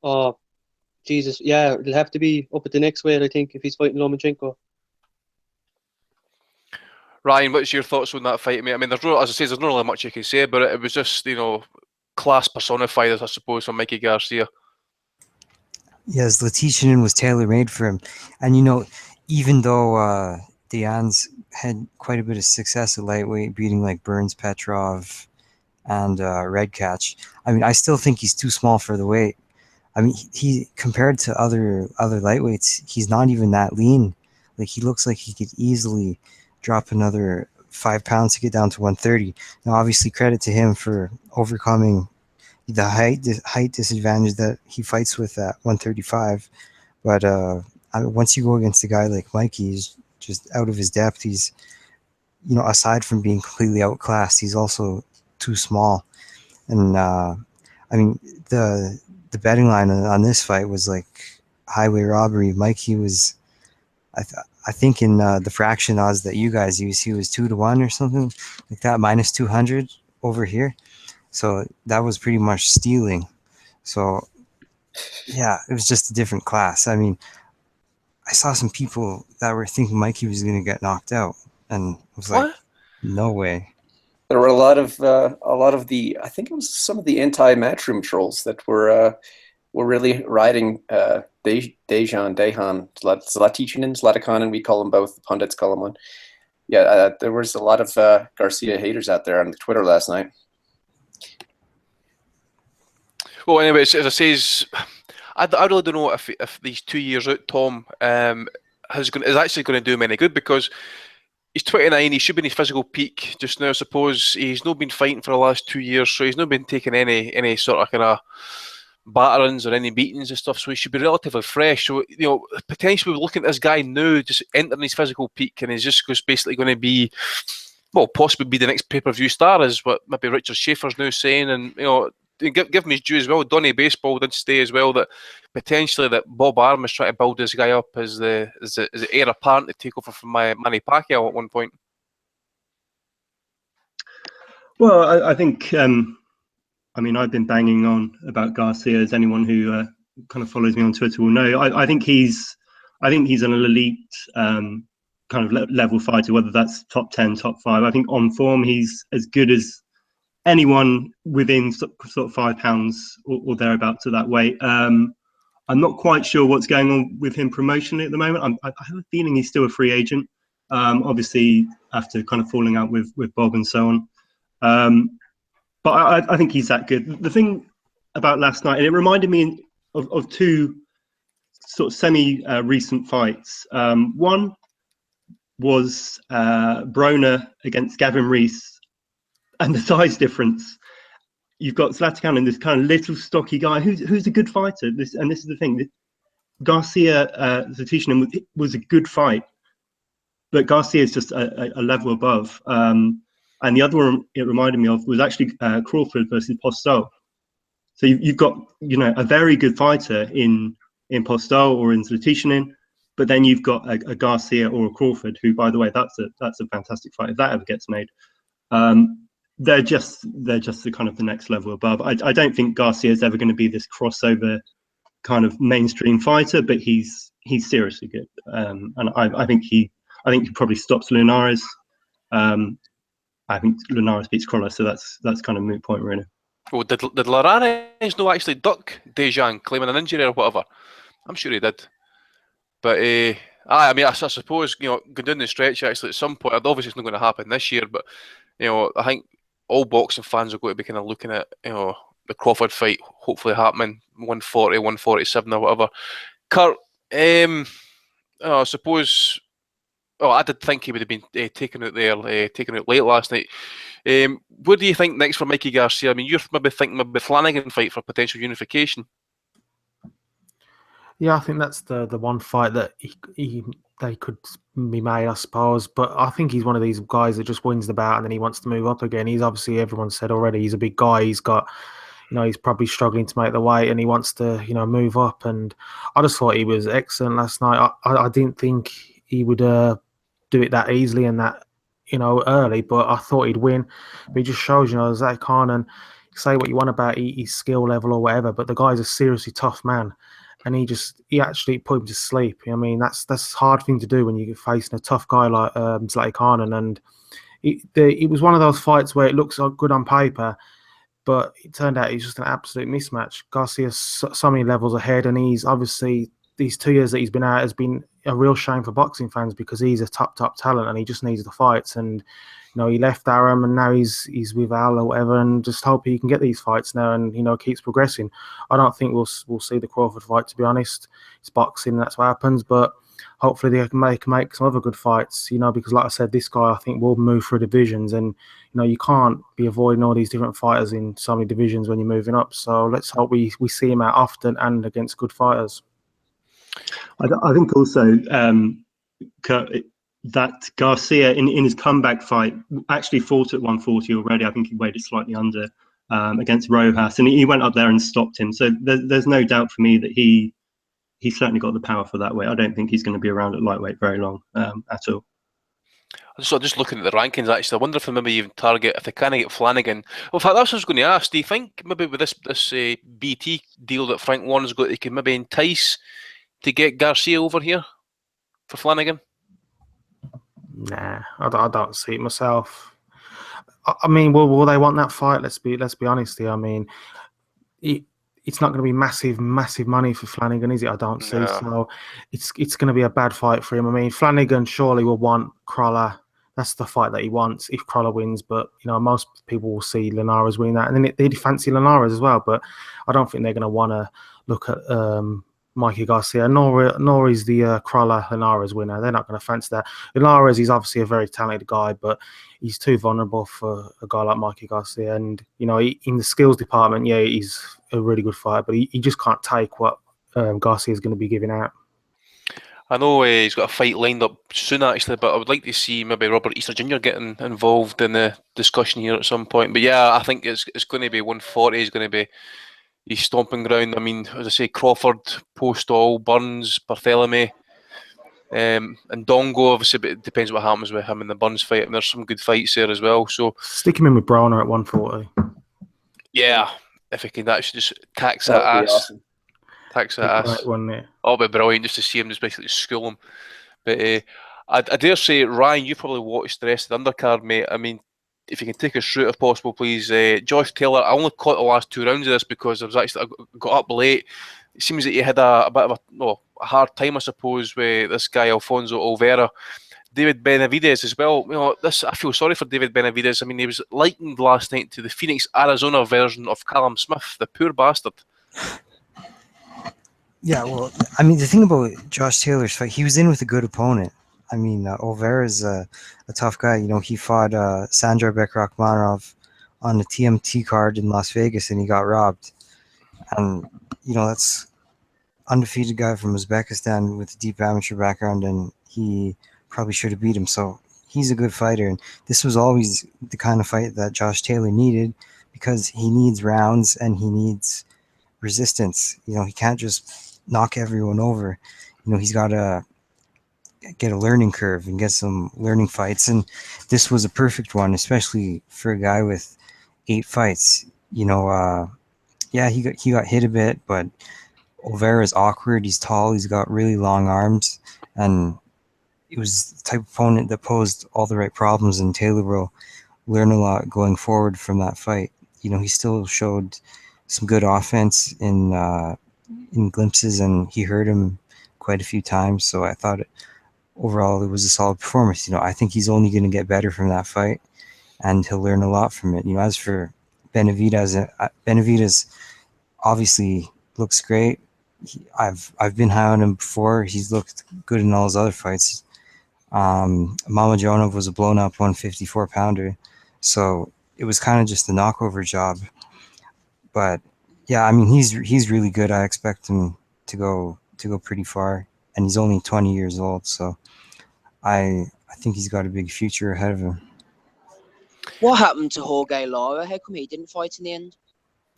Oh, Jesus. Yeah, it'll have to be up at the next weight, I think, if he's fighting Lomachenko. Ryan, what's your thoughts on that fight, mate? I mean, there's no really much you can say about it. It was just, class personified, I suppose, from Mikey Garcia. Yes, Zlaticanin was tailor-made for him. And, even though Dejan's had quite a bit of success at lightweight, beating like Burns, Petrov, and Redcatch, I mean, I still think he's too small for the weight. I mean, he compared to other lightweights, he's not even that lean. Like, he looks like he could easily drop another 5 pounds to get down to 130. Now, obviously, credit to him for overcoming the height disadvantage that he fights with at 135. But once you go against a guy like Mikey, he's just out of his depth. He's, aside from being completely outclassed, he's also too small. And I mean, the betting line on this fight was like highway robbery. Mikey was, I think in the fraction odds that you guys use, he was 2-1 or something like that, minus 200 over here. So that was pretty much stealing. So yeah, it was just a different class. I mean, I saw some people that were thinking Mikey was going to get knocked out, and I was like, no way. There were a lot of the, I think it was some of the anti-matchroom trolls that were really riding Zlaticanin, Zlaticanin, we call them both, the pundits call them one. Yeah, there was a lot of Garcia haters out there on Twitter last night. Well, anyways, as I says, I really don't know if these 2 years out, Tom, is actually going to do him any good, because he's 29. He should be in his physical peak just now. I suppose he's not been fighting for the last 2 years, so he's not been taking any sort of kind of batterings or any beatings and stuff. So he should be relatively fresh. So potentially we're looking at this guy now just entering his physical peak, and he's just basically going to be, well, possibly be the next pay-per-view star, is what maybe Richard Schaefer's now saying. And give him his due as well. Donny Baseball did say as well that potentially that Bob Arum is trying to build this guy up as the heir apparent to take over from Manny Pacquiao at one point. Well, I think, I mean, I've been banging on about Garcia, as anyone who kind of follows me on Twitter will know. I think he's an elite kind of level fighter, whether that's top 10, top 5. I think on form, he's as good as anyone within sort of 5 pounds or thereabouts to that weight. I'm not quite sure what's going on with him promotionally at the moment. I have a feeling he's still a free agent, obviously after kind of falling out with Bob and so on. But I think he's that good. The thing about last night, and it reminded me of two sort of semi-recent fights. One was Broner against Gavin Rees. And the size difference, you've got Zlaticanin, this kind of little stocky guy who's a good fighter. And this is the thing, Garcia-Zlaticanin was a good fight, but Garcia is just a level above. And the other one it reminded me of was actually Crawford versus Postol. So you've got a very good fighter in Postol or in Zlaticanin, but then you've got a Garcia or a Crawford, who, by the way, that's a fantastic fight if that ever gets made. They're just the kind of the next level above. I don't think Garcia is ever going to be this crossover kind of mainstream fighter, but he's seriously good. And I think I think he probably stops Linares. I think Linares beats Crawler, so that's kind of moot point, really. Oh, did Linares no actually duck Dejan claiming an injury or whatever? I'm sure he did. But I mean, I suppose, you know, going down the stretch actually at some point, obviously it's not going to happen this year, but you know, I think all boxing fans are going to be kind of looking at, you know, the Crawford fight hopefully happening 140, 147 or whatever. Kurt, I suppose. Oh, I did think he would have been taken out late last night. What do you think next for Mikey Garcia? I mean, you're maybe thinking maybe Flanagan fight for potential unification. Yeah, I think that's the one fight that they could be made, I suppose. But I think he's one of these guys that just wins the bout and then he wants to move up again. He's obviously, everyone said already, he's a big guy. He's got, you know, he's probably struggling to make the weight and he wants to, you know, move up. And I just thought he was excellent last night. I didn't think he would do it that easily and that, you know, early, but I thought he'd win. But he just shows, you know, Zlaticanin, say what you want about his skill level or whatever, but the guy's a seriously tough man. And he actually put him to sleep. I mean, that's a hard thing to do when you're facing a tough guy like Zlaticanin. And it was one of those fights where it looks good on paper, but it turned out he's just an absolute mismatch. Garcia's so many levels ahead, and he's obviously, these 2 years that he's been out has been a real shame for boxing fans because he's a top talent and he just needs the fights. And you know, he left Aram and now he's with Al or whatever, and just hope he can get these fights now and, you know, keeps progressing. I don't think we'll see the Crawford fight, to be honest. It's boxing, that's what happens, but hopefully they can make some other good fights, you know, because like I said, this guy I think will move through divisions, and you know, you can't be avoiding all these different fighters in so many divisions when you're moving up. So let's hope we see him out often and against good fighters. I think also that Garcia in his comeback fight actually fought at 140 already. I think he weighed it slightly under against Rojas, and he went up there and stopped him. So there's no doubt for me that he certainly got the power for that weight. I don't think he's going to be around at lightweight very long at all. So just looking at the rankings, actually, I wonder if they maybe even target, if they kind of get Flanagan. Well, in fact, that's what I was going to ask. Do you think maybe with this BT deal that Frank Warren's got, he can maybe entice to get Garcia over here for Flanagan? Nah, I don't see it myself. I mean, will they want that fight? Let's be honest here. I mean, it's not going to be massive money for Flanagan, is it? I don't see. So it's going to be a bad fight for him. I mean, Flanagan surely will want Crawler. That's the fight that he wants if Crawler wins. But you know, most people will see Linares winning that, and then they fancy Linares as well. But I don't think they're going to want to look at Mikey Garcia, nor is the Crawler Linares winner. They're not going to fancy that. Linares, he's obviously a very talented guy, but he's too vulnerable for a guy like Mikey Garcia. And, you know, in the skills department, yeah, he's a really good fighter, but he just can't take what Garcia is going to be giving out. I know he's got a fight lined up soon, actually, but I would like to see maybe Robert Easter Jr. getting involved in the discussion here at some point. But yeah, I think it's going to be 140. Is going to be his stomping ground. I mean, as I say, Crawford, Postall, Burns, Barthélemy, and Dongo. Obviously, but it depends what happens with him in the Burns fight. And there's some good fights there as well. So stick him in with Browner at 140. Yeah, if he can actually just tax that ass. Awesome. Tax that ass. Oh, it'd be brilliant just to see him just basically school him. But I dare say, Ryan, you probably watched the rest of the undercard, mate. I mean, if you can take us through it if possible, please. Josh Taylor, I only caught the last 2 rounds of this because I got up late. It seems that he had a bit of a hard time, I suppose, with this guy Alfonso Olveira. David Benavidez as well. You know, I feel sorry for David Benavidez. I mean, he was likened last night to the Phoenix, Arizona version of Callum Smith, the poor bastard. Yeah, well, I mean, the thing about Josh Taylor's fight, he was in with a good opponent. I mean, Olveira's a tough guy. You know, he fought Sandor Bekrakmanov on the TMT card in Las Vegas, and he got robbed. And, you know, that's undefeated guy from Uzbekistan with a deep amateur background, and he probably should have beat him. So he's a good fighter, and this was always the kind of fight that Josh Taylor needed because he needs rounds and he needs resistance. You know, he can't just knock everyone over. You know, he's got to get a learning curve and get some learning fights, and this was a perfect one, especially for a guy with 8 fights. You know, yeah, he got hit a bit, but Olveira's awkward. He's tall. He's got really long arms, and it was the type of opponent that posed all the right problems, and Taylor will learn a lot going forward from that fight. You know, he still showed some good offense in glimpses, and he hurt him quite a few times. So I thought overall it was a solid performance. You know, I think he's only going to get better from that fight, and he'll learn a lot from it. You know, as for Benavidez, Benavidez obviously looks great. I've been high on him before. He's looked good in all his other fights. Mamajonov was a blown up 154 pounder, so it was kind of just a knockover job. But yeah, I mean, he's really good. I expect him to go pretty far, and he's only 20 years old, so I think he's got a big future ahead of him. What happened to Jorge Lara? How come he didn't fight in the end?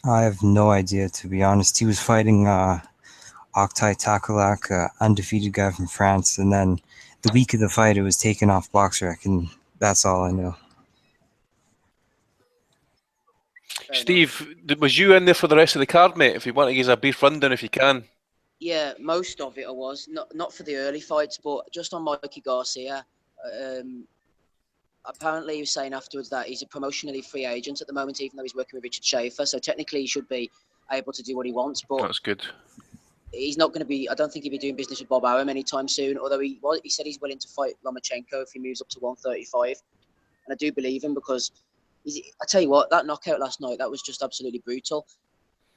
I have no idea, to be honest. He was fighting Oktay Takalak, undefeated guy from France, and then the week of the fight, it was taken off BoxRec, and that's all I know. Steve, was you in there for the rest of the card, mate? If you want to give us a brief rundown, if you can. Yeah, most of it I was. Not for the early fights, but just on Mikey Garcia. Apparently, he was saying afterwards that he's a promotionally free agent at the moment, even though he's working with Richard Schaefer. So technically, he should be able to do what he wants. But that's good. He's not going to be. I don't think he'll be doing business with Bob Arum anytime soon. Although he said he's willing to fight Lomachenko if he moves up to 135, and I do believe him because I tell you what, that knockout last night, that was just absolutely brutal.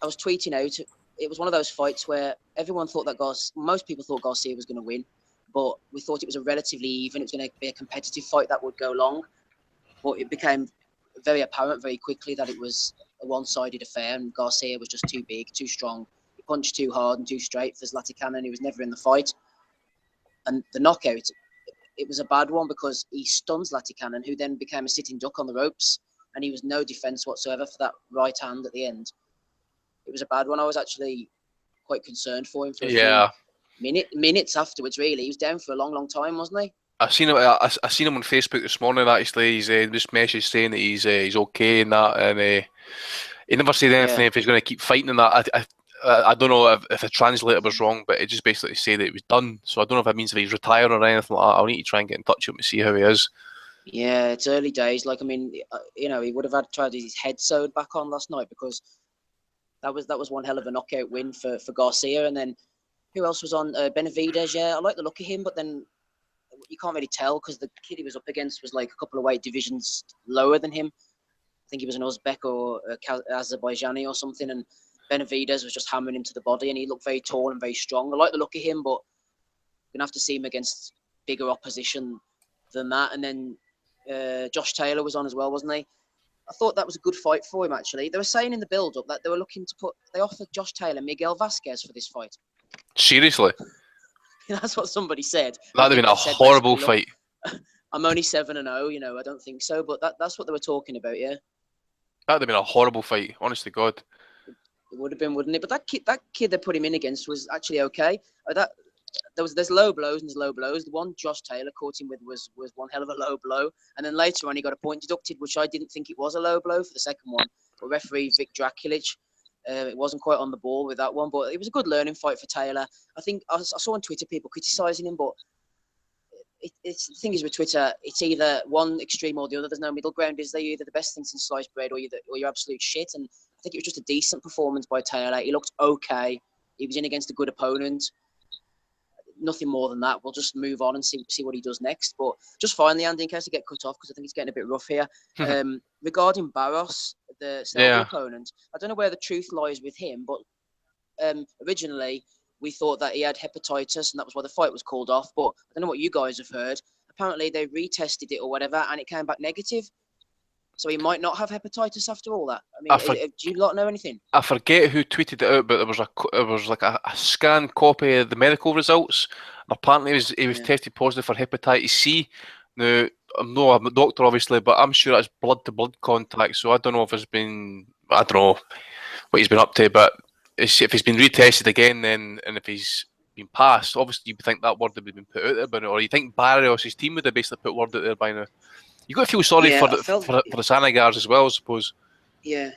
I was tweeting out. It was one of those fights where everyone thought that most people thought Garcia was going to win. But we thought it was a relatively even. It was going to be a competitive fight that would go long. But it became very apparent very quickly that it was a one-sided affair, and Garcia was just too big, too strong. He punched too hard and too straight for Zlaticanin. He was never in the fight. And the knockout, it was a bad one because he stunned Zlaticanin, who then became a sitting duck on the ropes, and he was no defence whatsoever for that right hand at the end. It was a bad one. I was actually quite concerned for him for a few minutes afterwards. Really, he was down for a long time, wasn't he? I seen him on Facebook this morning. Actually, he's just messaged saying that he's okay and that, and he never said anything if he's going to keep fighting and that. I don't know if the translator was wrong, but it just basically said that it was done. So I don't know if that means if he's retired or anything like that. I'll need to try and get in touch with him to see how he is. Yeah, it's early days. Like, I mean, you know, he would have had to try his head sewed back on last night because that was one hell of a knockout win for Garcia. And then who else was on? Benavidez. Yeah, I like the look of him, but then you can't really tell because the kid he was up against was like a couple of weight divisions lower than him. I think he was an Uzbek or Azerbaijani or something, and Benavidez was just hammering him to the body, and he looked very tall and very strong. I like the look of him, but we're going to have to see him against bigger opposition than that. And then Josh Taylor was on as well, wasn't he? I thought that was a good fight for him, actually. They were saying in the build-up that they were looking to they offered Josh Taylor Miguel Vasquez for this fight. Seriously? That's what somebody said. That'd have been a horrible fight. I'm only 7-0, you know, I don't think so. But that's what they were talking about, yeah. That'd have been a horrible fight, honest to God. It would have been, wouldn't it? But that kid they put him in against was actually okay. There's low blows and there's low blows. The one Josh Taylor caught him with was one hell of a low blow. And then later on he got a point deducted, which I didn't think it was a low blow for the second one. But referee Vic Drakulic, it wasn't quite on the ball with that one. But it was a good learning fight for Taylor. I think I saw on Twitter people criticising him, but the thing is with Twitter, it's either one extreme or the other. There's no middle ground, is there? You're either the best thing since sliced bread or you're absolute shit. And I think it was just a decent performance by Taylor. He looked okay. He was in against a good opponent. Nothing more than that. We'll just move on and see what he does next. But just finally, Andy, in case I get cut off, because I think it's getting a bit rough here. Regarding Barros, the Selby opponent, I don't know where the truth lies with him, but originally we thought that he had hepatitis and that was why the fight was called off. But I don't know what you guys have heard. Apparently they retested it or whatever and it came back negative. So he might not have hepatitis after all that. I mean, do you not know anything? I forget who tweeted it out, but there was like a scanned copy of the medical results. Apparently, he was tested positive for hepatitis C. Now, I'm not a doctor, obviously, but I'm sure that's blood-to-blood contact. So I don't know if I don't know what he's been up to, but if he's been retested again, then and if he's been passed, obviously you would think that word would have been put out there by now, or you think Barrios' team would have basically put word out there by now. You got to feel sorry for the Sanagars as well, I suppose. Yeah,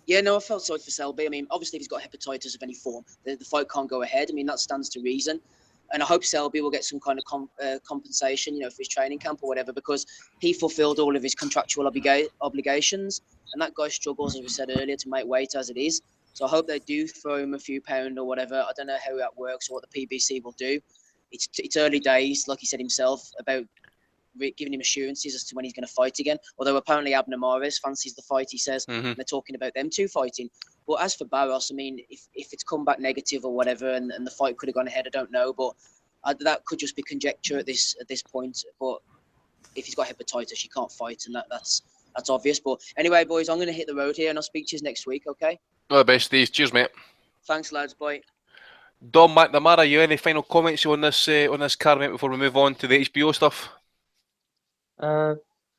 no, I felt sorry for Selby. I mean, obviously, if he's got hepatitis of any form, the fight can't go ahead. I mean, that stands to reason. And I hope Selby will get some kind of compensation, for his training camp or whatever, because he fulfilled all of his contractual obligations. And that guy struggles, as we said earlier, to make weight as it is. So I hope they do throw him a few pounds or whatever. I don't know how that works or what the PBC will do. It's early days, like he said himself, about giving him assurances as to when he's going to fight again. Although apparently Abner Mares fancies the fight, he says. They're talking about them two fighting. But as for Barros, I mean, if it's come back negative or whatever, and the fight could have gone ahead, I don't know. But that could just be conjecture at this point. But if he's got hepatitis, he can't fight, and that's obvious. But anyway, boys, I'm going to hit the road here, and I'll speak to you next week, okay? All the best, Steve. Cheers, mate. Thanks, lads. Bye. Dom McNamara, you any final comments on this card, mate, before we move on to the HBO stuff?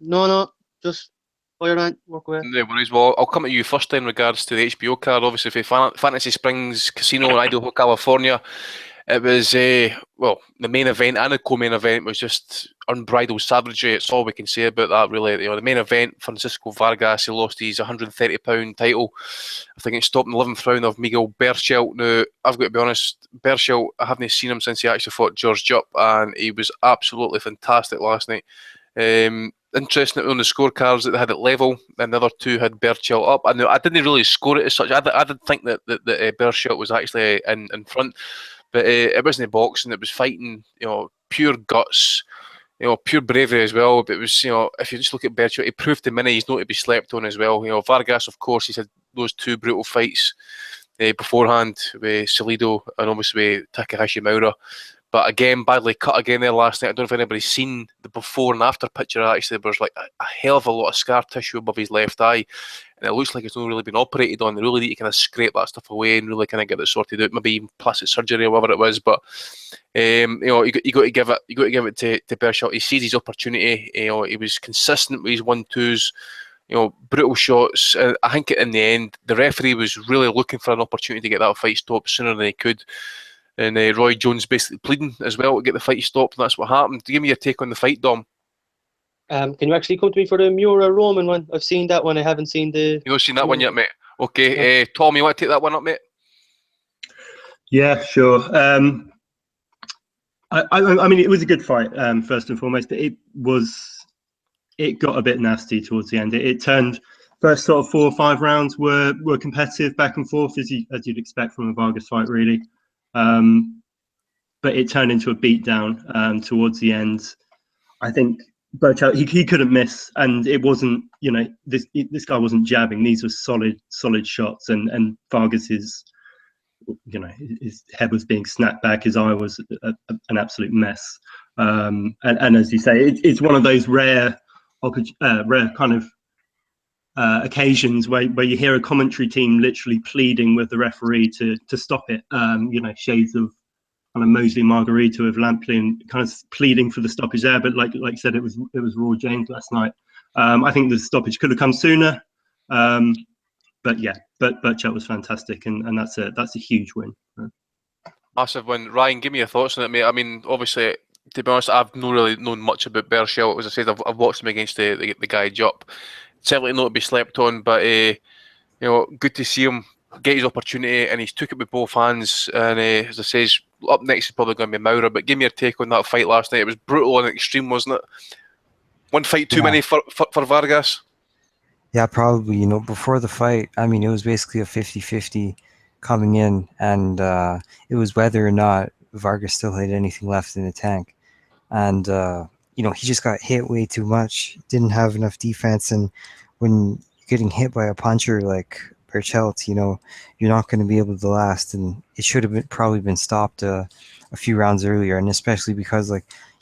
No, just fire on, work away. No worries. Well, I'll come to you first in regards to the HBO card. Obviously, for Fantasy Springs Casino in Idaho, California, it was the main event and the co-main event was just unbridled savagery. It's all we can say about that, really. The main event, Francisco Vargas, he lost his £130 title. I think it stopped in the 11th round of Miguel Berchelt. Now, I've got to be honest, Berchelt, I haven't seen him since he actually fought George Jupp, and he was absolutely fantastic last night. Interesting on the scorecards that they had it level, and the other two had Berchelt up. I didn't really score it as such. I did think that Berchelt was actually in front, but it wasn't boxing. It was fighting, pure guts, pure bravery as well. But it was, if you just look at Berchelt, he proved to many he's not to be slept on as well. Vargas, of course, he's had those two brutal fights beforehand with Salido and obviously with Takahashi Miura. But again, badly cut again there last night. I don't know if anybody's seen the before and after picture. Actually, there was like a hell of a lot of scar tissue above his left eye, and it looks like it's not really been operated on. They really need to kind of scrape that stuff away and really kind of get it sorted out. Maybe even plastic surgery or whatever it was. But you got to give it to Berchelt. He sees his opportunity. He was consistent with his 1-2s. Brutal shots. I think in the end, the referee was really looking for an opportunity to get that fight stopped sooner than he could. And Roy Jones basically pleading as well to get the fight stopped, and that's what happened. Give me your take on the fight, Dom. Can you actually come to me for the Miura Roman one? I've seen that one. I haven't seen the... You've not seen that one yet, mate? Okay. Yeah. Tom, you want to take that one up, mate? Yeah, sure. I mean, it was a good fight, first and foremost. It got a bit nasty towards the end. It turned... First sort of 4 or 5 rounds were competitive back and forth, as you'd expect from a Vargas fight, really. But it turned into a beatdown towards the end. I think Berchelt, he couldn't miss, and it wasn't, this guy wasn't jabbing. These were solid shots, and Vargas's, his head was being snapped back. His eye was an absolute mess. And as you say, it's one of those rare kind of occasions where you hear a commentary team literally pleading with the referee to stop it. Shades of kind of Mosley Margarito of Lampley, and kind of pleading for the stoppage there. But like I said, it was Raw James last night. I think the stoppage could have come sooner. But Berchelt was fantastic, and that's a huge win. Massive win. Ryan, give me your thoughts on it, mate. I mean, obviously, to be honest, I've not really known much about Berchelt. As I said, I've watched him against the guy Jupp. Certainly not to be slept on, but good to see him get his opportunity, and he's took it with both hands. And as I say, up next is probably going to be Miura. But give me your take on that fight last night. It was brutal and extreme, wasn't it? One fight too many for Vargas. Yeah, probably. Before the fight, I mean, it was basically a 50-50 coming in, and it was whether or not Vargas still had anything left in the tank. And he just got hit way too much, didn't have enough defense, and when you're getting hit by a puncher like Berchelt, you're not going to be able to last, and it should have probably been stopped a few rounds earlier, and especially because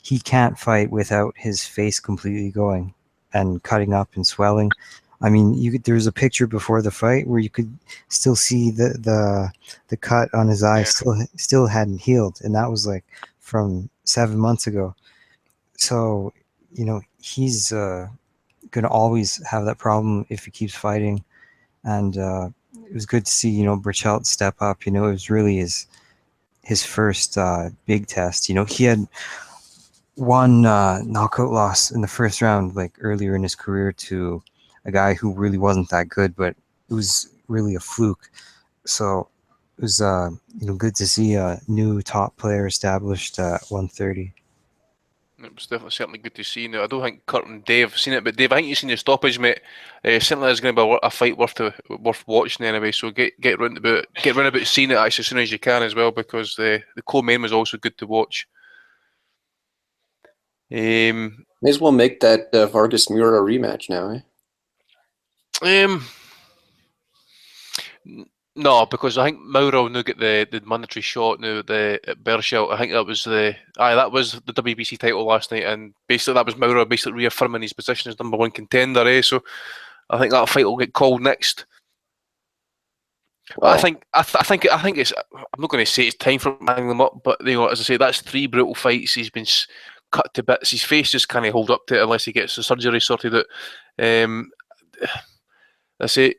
he can't fight without his face completely going and cutting up and swelling. I mean, there was a picture before the fight where you could still see the cut on his eye still hadn't healed, and that was from 7 months ago. So, he's going to always have that problem if he keeps fighting. And it was good to see, Berchelt step up. It was really his first big test. He had one knockout loss in the first round, earlier in his career, to a guy who really wasn't that good, but it was really a fluke. So it was good to see a new top player established at 130. It was definitely certainly good to see. Now, I don't think Kurt and Dave have seen it, but Dave, I think you've seen the stoppage, mate. Certainly, it's going to be a fight worth watching anyway. So get round about seeing it actually as soon as you can as well, because the co-main was also good to watch. May as well make that Vargas Mura rematch now, eh? No, because I think Mauro will now get the mandatory shot now at Berchelt. I think that was the WBC title last night, and basically that was Mauro basically reaffirming his position as number one contender. So I think that fight will get called next. Wow. I think it's. I'm not going to say it's time for him to hang them up, but as I say, that's 3 brutal fights. He's been cut to bits. His face just can't hold up to it unless he gets the surgery sorted out. I say,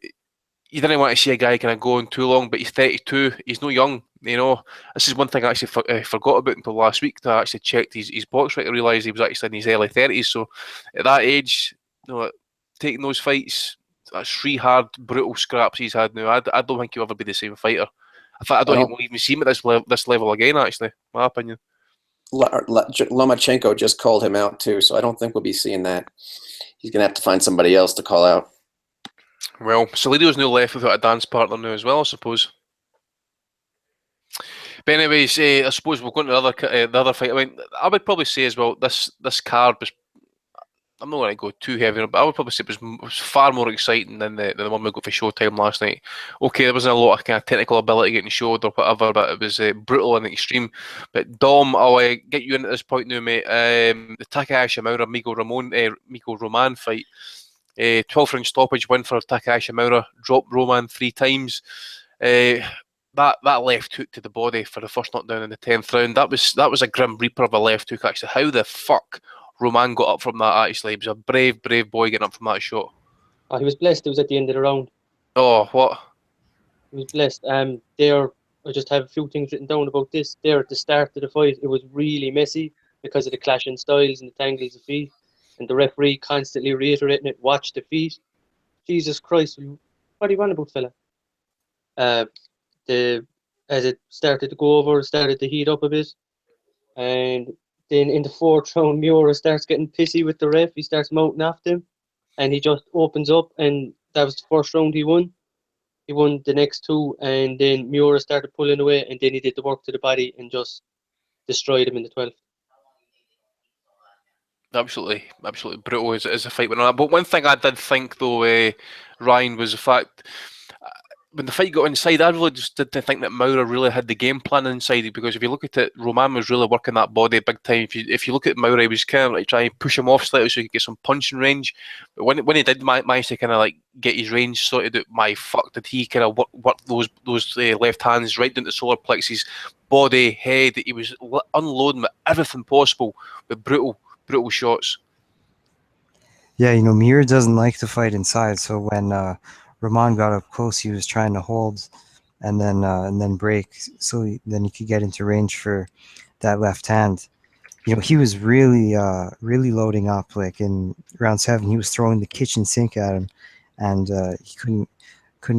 you didn't want to see a guy kind of going too long, but he's 32. He's not young. This is one thing I actually forgot about until last week. I actually checked his box rate. I realised he was actually in his early 30s. So at that age, taking those fights, that's 3 hard, brutal scraps he's had now. I don't think he'll ever be the same fighter. In fact, I don't think we'll even see him at this level again, actually, my opinion. Lomachenko just called him out too, so I don't think we'll be seeing that. He's going to have to find somebody else to call out. Well, Salido's now left without a dance partner now as well, I suppose. But anyways, I suppose we'll go into the other fight. I mean, I would probably say as well, this card was, I'm not going to go too heavy on it, but I would probably say it was far more exciting than the one we got for Showtime last night. Okay, there wasn't a lot of kind of technical ability getting showed or whatever, but it was brutal and extreme. But Dom, I'll get you into this point now, mate. The Takahashi Maura Miko Roman fight. 12-round stoppage win for Takahashi Maura. Dropped Roman 3 times. That left hook to the body for the first knockdown in the 10th round. That was a grim reaper of a left hook, actually. How the fuck Roman got up from that, actually? He was a brave boy getting up from that shot. Oh, he was blessed. It was at the end of the round. Oh, what? He was blessed. I just have a few things written down about this. There at the start of the fight, it was really messy because of the clashing styles and the tangles of feet. And the referee constantly reiterating it, watch the feet. Jesus Christ, what are you on about, fella? As it started to go over, it started to heat up a bit. And then in the 4th round, Miura starts getting pissy with the ref. He starts mounting after him. And he just opens up, and that was the 1st round he won. He won the next 2, and then Miura started pulling away, and then he did the work to the body and just destroyed him in the 12th. Absolutely brutal as a fight went on. But one thing I did think, though, Ryan, was the fact when the fight got inside, I really just didn't think that Maura really had the game plan inside, because if you look at it, Roman was really working that body big time. If you look at Maura, he was kind of like trying to push him off slightly so he could get some punching range. But when he did manage to kind of like get his range sorted out, my fuck, did he kind of work those left hands right down the solar plexus, body, head. He was unloading with everything possible with brutal shots. Yeah, Mir doesn't like to fight inside, so when Roman got up close, he was trying to hold and then break, so then he could get into range for that left hand. He was really loading up. Like in round 7, he was throwing the kitchen sink at him, and he couldn't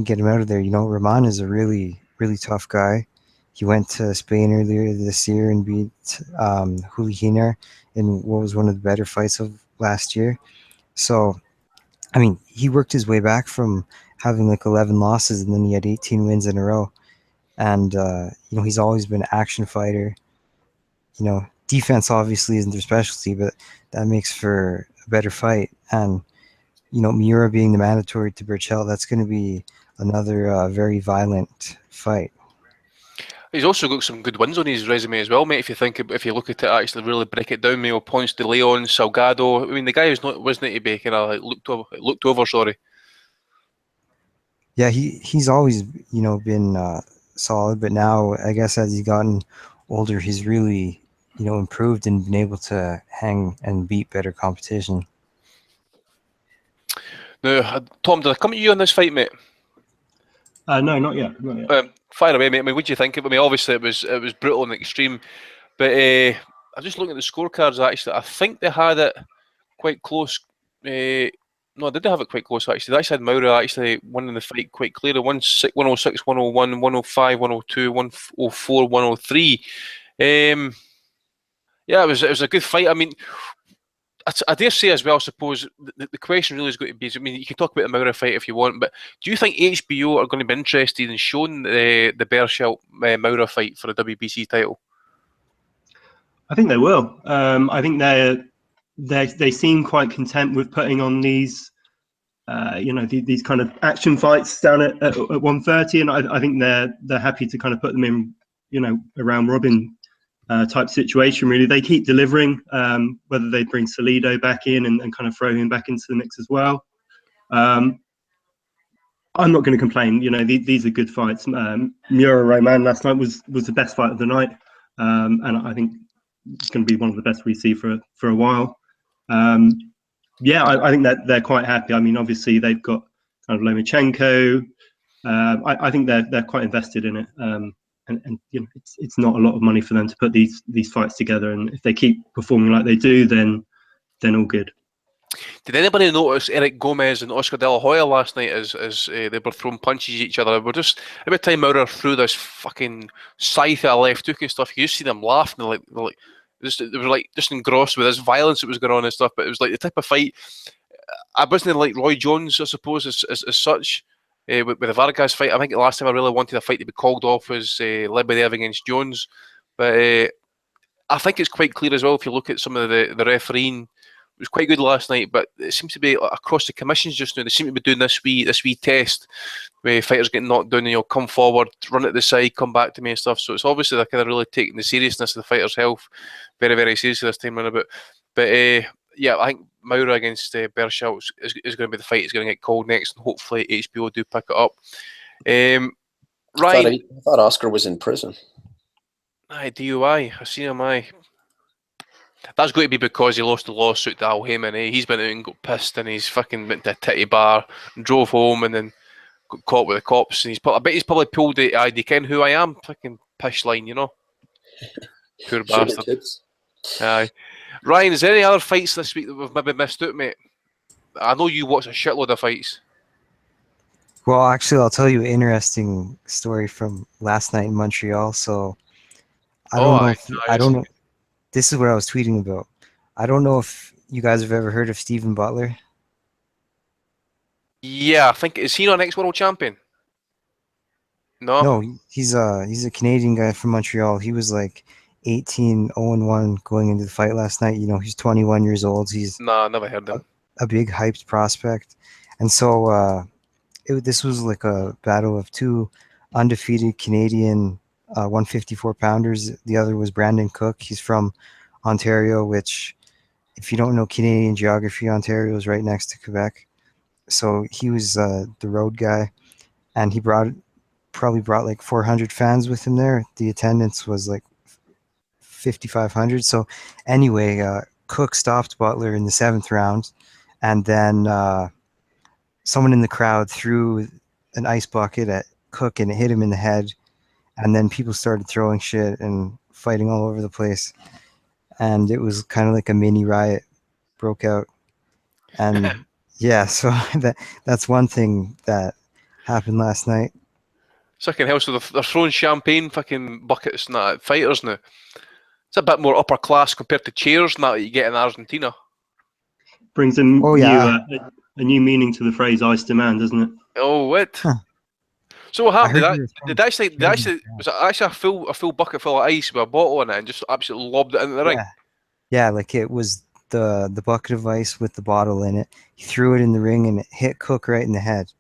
get him out of there. Roman is a really tough guy. He went to Spain earlier this year and beat Hulihiner in what was one of the better fights of last year. So, I mean, he worked his way back from having like 11 losses, and then he had 18 wins in a row. And, he's always been an action fighter. Defense obviously isn't their specialty, but that makes for a better fight. And, Miura being the mandatory to Berchelt, that's going to be another very violent fight. He's also got some good wins on his resume as well, mate. If you look at it, actually really break it down, Ponce de Leon, Salgado. I mean, the guy wasn't to be kind of like looked over. Sorry. Yeah, he's always been solid, but now I guess as he's gotten older, he's really improved and been able to hang and beat better competition. Now, Tom, did I come to you on this fight, mate? No, not yet. Fire away, mate. I mean, what do you think of it? I mean, obviously it was brutal and extreme, but I'm just looking at the scorecards. Actually, I think they had it quite close. No, they did have it quite close actually. They actually had Maura actually winning the fight quite clearly. 106, 101, 105, 102, 104, 103. Yeah, it was a good fight. I mean, I dare say as well, I suppose, the question really is going to be, I mean, you can talk about the Maura fight if you want, but do you think HBO are going to be interested in showing the Berchelt Maura fight for the WBC title? I think they will. I think they seem quite content with putting on these, these kind of action fights down at 130, and I think they're happy to kind of put them in, a round robin type situation. Really, they keep delivering. Whether they bring Salido back in and kind of throw him back into the mix as well. I'm not going to complain. These are good fights. Miura Roman last night was the best fight of the night, and I think it's going to be one of the best we see for a while. I think that they're quite happy. I mean, obviously they've got kind of Lomachenko. I think they're quite invested in it, and it's not a lot of money for them to put these fights together. And if they keep performing like they do, then all good. Did anybody notice Eric Gomez and Oscar De La Hoya last night as they were throwing punches at each other? We're just every time Maura threw this fucking scythe at a left hook and stuff, you just see them laughing. They were like just engrossed with this violence that was going on and stuff. But it was like the type of fight. I wasn't like Roy Jones, I suppose, as such. With the Vargas fight, I think the last time I really wanted a fight to be called off was Lebedev against Jones. But I think it's quite clear as well if you look at some of the refereeing. It was quite good last night, but it seems to be across the commissions just now. They seem to be doing this wee test where fighters get knocked down and you'll come forward, run at the side, come back to me and stuff. So it's obviously they're kind of really taking the seriousness of the fighter's health very, very seriously this time around. But I think Maura against Berchelt is going to be the fight that's going to get called next, and hopefully HBO do pick it up. Ryan, I thought Oscar was in prison. Aye, DUI. I seen him. Aye. That's going to be because he lost the lawsuit to Al Heyman. He's been out and got pissed, and he's fucking went to a titty bar, and drove home, and then got caught with the cops. And I bet he's probably pulled the "I do ken who I am" fucking pish line, Poor bastard. Aye. Ryan, is there any other fights this week that we've maybe missed out, mate? I know you watch a shitload of fights. Well, actually, I'll tell you an interesting story from last night in Montreal. So I don't know. This is what I was tweeting about. I don't know if you guys have ever heard of Stephen Butler. Yeah, I think is he not an ex-world champion? No, he's a Canadian guy from Montreal. He was like 18-0-1 going into the fight last night. He's 21 years old. He's never heard of him. A big hyped prospect, and so this was like a battle of two undefeated Canadian 154 pounders. The other was Brandon Cook. He's from Ontario, which, if you don't know Canadian geography, Ontario is right next to Quebec. So he was the road guy, and he probably brought like 400 fans with him there. The attendance was like 5,500. So anyway, Cook stopped Butler in the 7th round, and then someone in the crowd threw an ice bucket at Cook, and it hit him in the head. And then people started throwing shit and fighting all over the place. And it was kind of like a mini riot broke out. And yeah, so that's one thing that happened last night. Second hell, so they're throwing champagne fucking buckets and that at fighters now. It's a bit more upper class compared to chairs and that you get in Argentina. Brings a new meaning to the phrase "ice demand," doesn't it? Oh, what? Huh. So what happened? Did actually was it actually a full bucket full of ice with a bottle in it and just absolutely lobbed it into the ring? Yeah, like it was the bucket of ice with the bottle in it. He threw it in the ring and it hit Cook right in the head.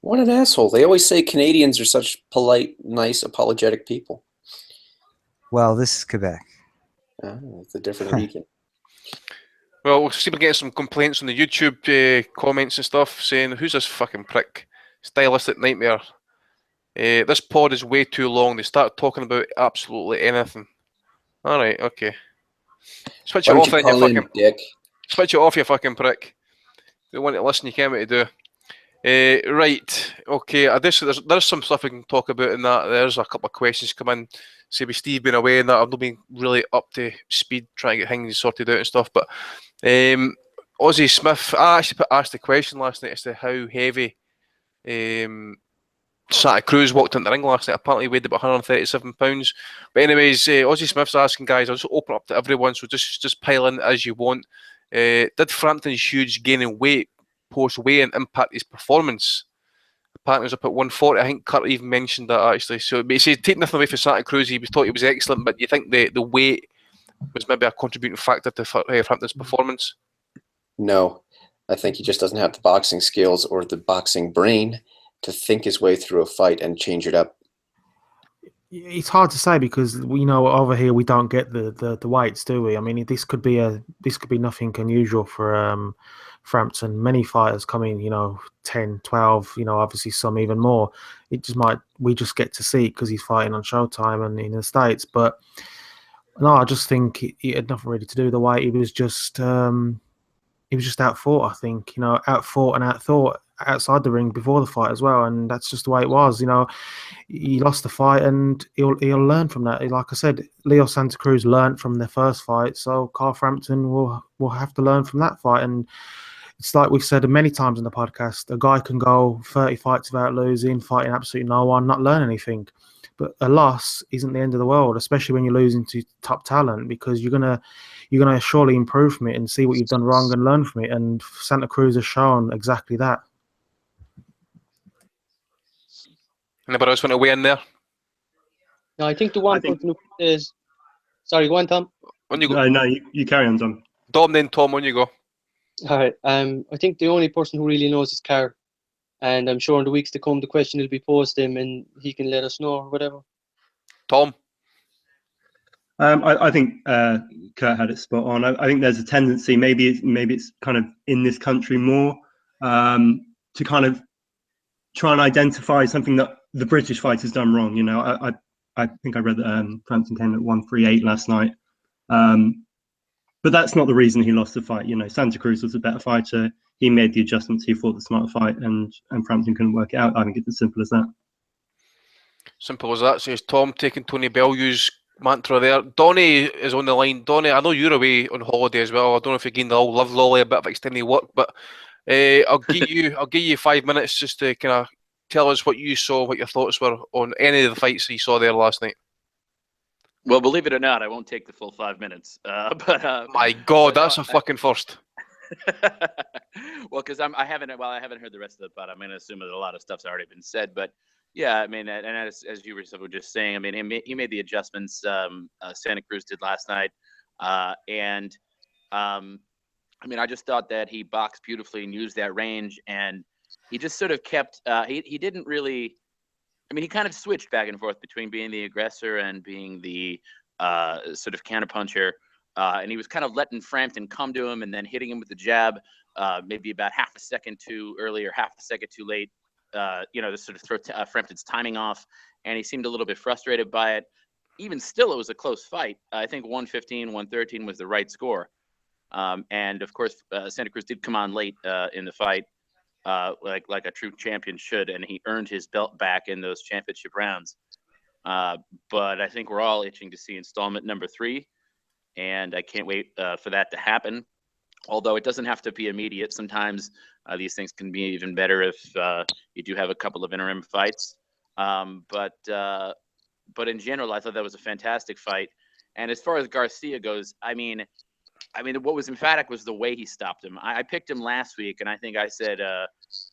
What an asshole. They always say Canadians are such polite, nice, apologetic people. Well, this is Quebec. It's a different region. Well, we'll see if we get some complaints on the YouTube comments and stuff saying, who's this fucking prick? Stylistic nightmare. This pod is way too long. They start talking about absolutely anything. All right, okay. Switch it off, then, you fucking dick. Switch it off, you fucking prick. Don't want to listen, you can't what to do. Right, okay. There's some stuff we can talk about in that. There's a couple of questions come in. Say with Steve being away and that, I've not been really up to speed trying to get things sorted out and stuff. But Ozzie Smith. I actually asked the question last night as to how heavy Santa Cruz walked into the ring last night. Apparently, he weighed about 137 pounds. But anyways, Ozzie Smith's asking, guys, I'll just open up to everyone, so just pile in as you want. Did Frampton's huge gain in weight post weigh-in impact his performance? Apparently, he was up at 140. I think Kurt even mentioned that actually. So, but he said, take nothing away from Santa Cruz. He thought he was excellent, but you think the weight was maybe a contributing factor to Frampton's performance? No, I think he just doesn't have the boxing skills or the boxing brain to think his way through a fight and change it up. It's hard to say because over here we don't get the weights, do we? I mean, this could be nothing unusual for Frampton. Many fighters come in, 10, 12, obviously some even more. We just get to see it because he's fighting on Showtime and in the States. But no, I just think he had nothing really to do with the weight. He was just outfought, I think, outfought and outthought outside the ring before the fight as well, and that's just the way it was. He lost the fight, and he'll learn from that. Like I said, Leo Santa Cruz learned from their first fight, so Carl Frampton will have to learn from that fight. And it's like we've said many times in the podcast, a guy can go 30 fights without losing, fighting absolutely no one, not learn anything. But a loss isn't the end of the world, especially when you're losing to top talent, because you're gonna surely improve from it and see what you've done wrong and learn from it. And Santa Cruz has shown exactly that. Anybody else want to weigh in there? No, I think the one person who is... Sorry, go on, Tom. On you go. No, you carry on, Tom. Dom, then Tom, on you go. All right. I think the only person who really knows is Carl. And I'm sure in the weeks to come, the question will be posed to him and he can let us know or whatever. Tom? I think Kurt had it spot on. I think there's a tendency, maybe it's kind of in this country more, to kind of try and identify something that the British fighter's done wrong. I think I read that Frampton came at 138 last night. But that's not the reason he lost the fight. Santa Cruz was a better fighter. He made the adjustments. He fought the smarter fight, and Frampton couldn't work it out. I think it's as simple as that. Simple as that, says Tom, taking Tony Bellew's mantra there. Donnie is on the line. Donnie, I know you're away on holiday as well. I don't know if you're getting the old love lolly, a bit of extended work, but I'll give you 5 minutes just to kind of tell us what you saw, what your thoughts were on any of the fights that you saw there last night. Well, believe it or not, I won't take the full 5 minutes. My God, that's a fucking first. Well, because I haven't heard the rest of it, but I'm going to assume that a lot of stuff's already been said. But yeah, I mean, and as you were just saying, I mean, he made the adjustments Santa Cruz did last night, and I mean, I just thought that he boxed beautifully and used that range, and he just sort of kept. He didn't really. I mean, he kind of switched back and forth between being the aggressor and being the sort of counterpuncher. And he was kind of letting Frampton come to him and then hitting him with the jab, maybe about half a second too early or half a second too late, to sort of throw Frampton's timing off. And he seemed a little bit frustrated by it. Even still, it was a close fight. I think 115, 113 was the right score. And of course, Santa Cruz did come on late in the fight, like a true champion should, and he earned his belt back in those championship rounds. But I think we're all itching to see installment number 3. And I can't wait for that to happen. Although it doesn't have to be immediate. Sometimes these things can be even better if you do have a couple of interim fights. But in general, I thought that was a fantastic fight. And as far as Garcia goes, I mean, what was emphatic was the way he stopped him. I picked him last week, and I think I said,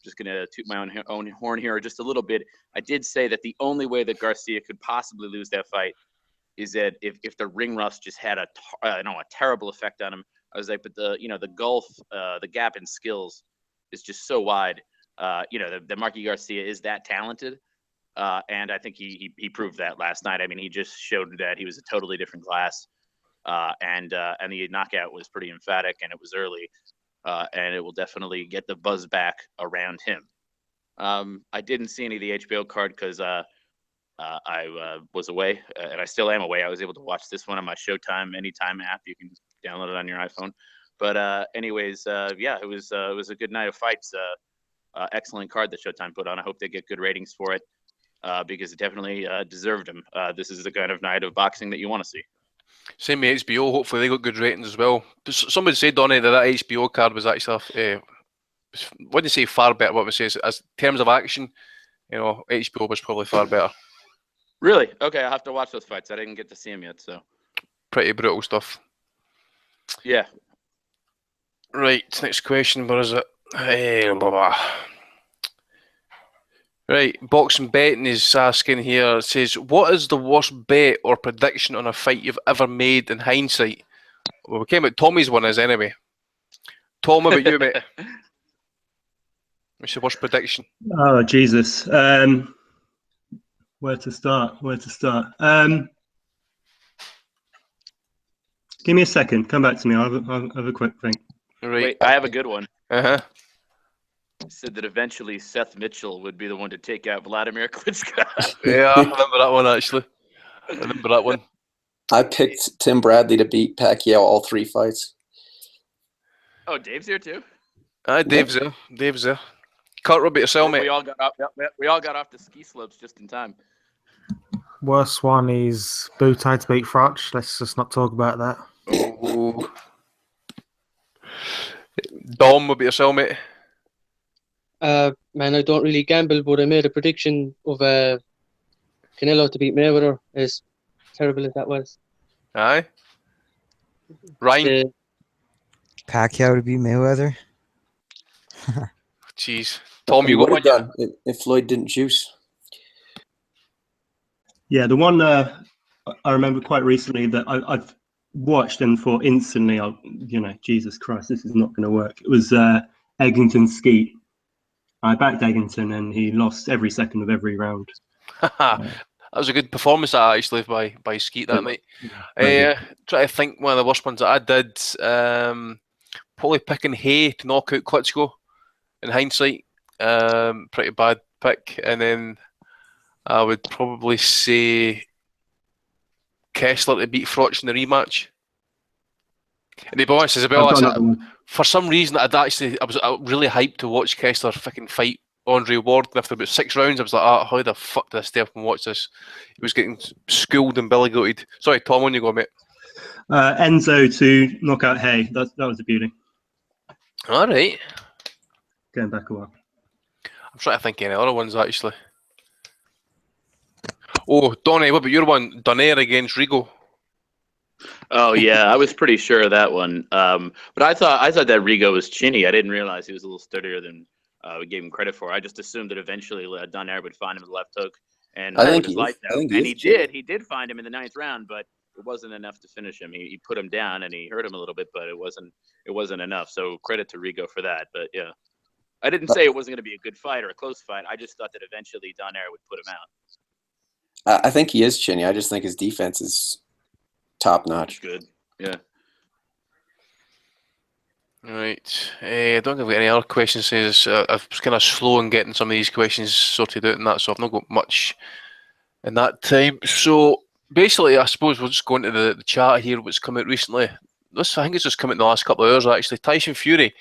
just going to toot my own horn here just a little bit. I did say that the only way that Garcia could possibly lose that fight is that if the ring rust just had a terrible effect on him. I was like, but the gulf, the gap in skills is just so wide. The Mikey Garcia is that talented, and I think he proved that last night. I mean, he just showed that he was a totally different class, and the knockout was pretty emphatic, and it was early, and it will definitely get the buzz back around him. I didn't see any of the HBO card because I was away, and I still am away. I was able to watch this one on my Showtime Anytime app. You can download it on your iPhone. But anyways, it was a good night of fights. Excellent card that Showtime put on. I hope they get good ratings for it because it definitely deserved them. This is the kind of night of boxing that you want to see. Same with HBO. Hopefully they got good ratings as well. Somebody said, Donny, that HBO card was actually, wouldn't say far better, what we say, as terms of action, HBO was probably far better. Really? Okay, I'll have to watch those fights. I didn't get to see them yet, so. Pretty brutal stuff. Yeah. Right, next question. Where is it? Right, Boxing Betting is asking here. It says, what is the worst bet or prediction on a fight you've ever made in hindsight? Well, we came at Tommy's one is anyway. Tom, what about you, mate? What's your worst prediction? Oh, Jesus. Where to start? Give me a second. Come back to me. I'll have a quick think. Right. Wait, I have a good one. Uh-huh. Said that eventually Seth Mitchell would be the one to take out Vladimir Klitschko. Yeah, I remember that one, actually. I remember that one. I picked Tim Bradley to beat Pacquiao all 3 fights. Oh, Dave's here too? Aye, Dave's there. Kurt, what about yourself, mate? We all got off the ski slopes just in time. Worst one is Boutai to beat Frotch. Let's just not talk about that. Oh. Dom, what about yourself, mate? Man, I don't really gamble, but I made a prediction of Canelo to beat Mayweather, as terrible as that was. Aye. Ryan? Pacquiao to beat Mayweather. Jeez. Tom, He you would got have done if Floyd didn't juice. Yeah, the one I remember quite recently that I've watched and thought instantly, Jesus Christ, this is not going to work. It was Eggington Skeet. I backed Eggington and he lost every second of every round. That was a good performance, actually, by Skeet that night. Try to think one of the worst ones that I did. Probably picking Hay to knock out Klitschko in hindsight. Pretty bad pick. And then I would probably say Kessler to beat Frotch in the rematch. And to be honest, Isabel, for some reason, I was really hyped to watch Kessler fucking fight Andre Ward. And after about 6 rounds, I was like, how the fuck did I stay up and watch this? He was getting schooled and belly-goated. Sorry, Tom, on you go, mate. Enzo to knock out Hay. That was a beauty. All right. Going back a while. I'm trying to think of any other ones, actually. Oh, Donny, what about your one? Donaire against Rigo. Oh yeah, I was pretty sure of that one. But I thought that Rigo was chinny. I didn't realize he was a little sturdier than we gave him credit for. I just assumed that eventually Donaire would find him with the left hook and hold his lights out. And he did. He did find him in the 9th round, but it wasn't enough to finish him. He put him down and he hurt him a little bit, but it wasn't enough. So credit to Rigo for that. But yeah, I didn't say it wasn't going to be a good fight or a close fight. I just thought that eventually Donaire would put him out. I think he is chinny. I just think his defense is top notch. Good. Yeah. Right. I don't think I've got any other questions. I was kind of slow in getting some of these questions sorted out and that, so I've not got much in that time. So basically, I suppose we'll just go into the chat here, what's come out recently. I think it's just come out in the last couple of hours, actually. Tyson Fury.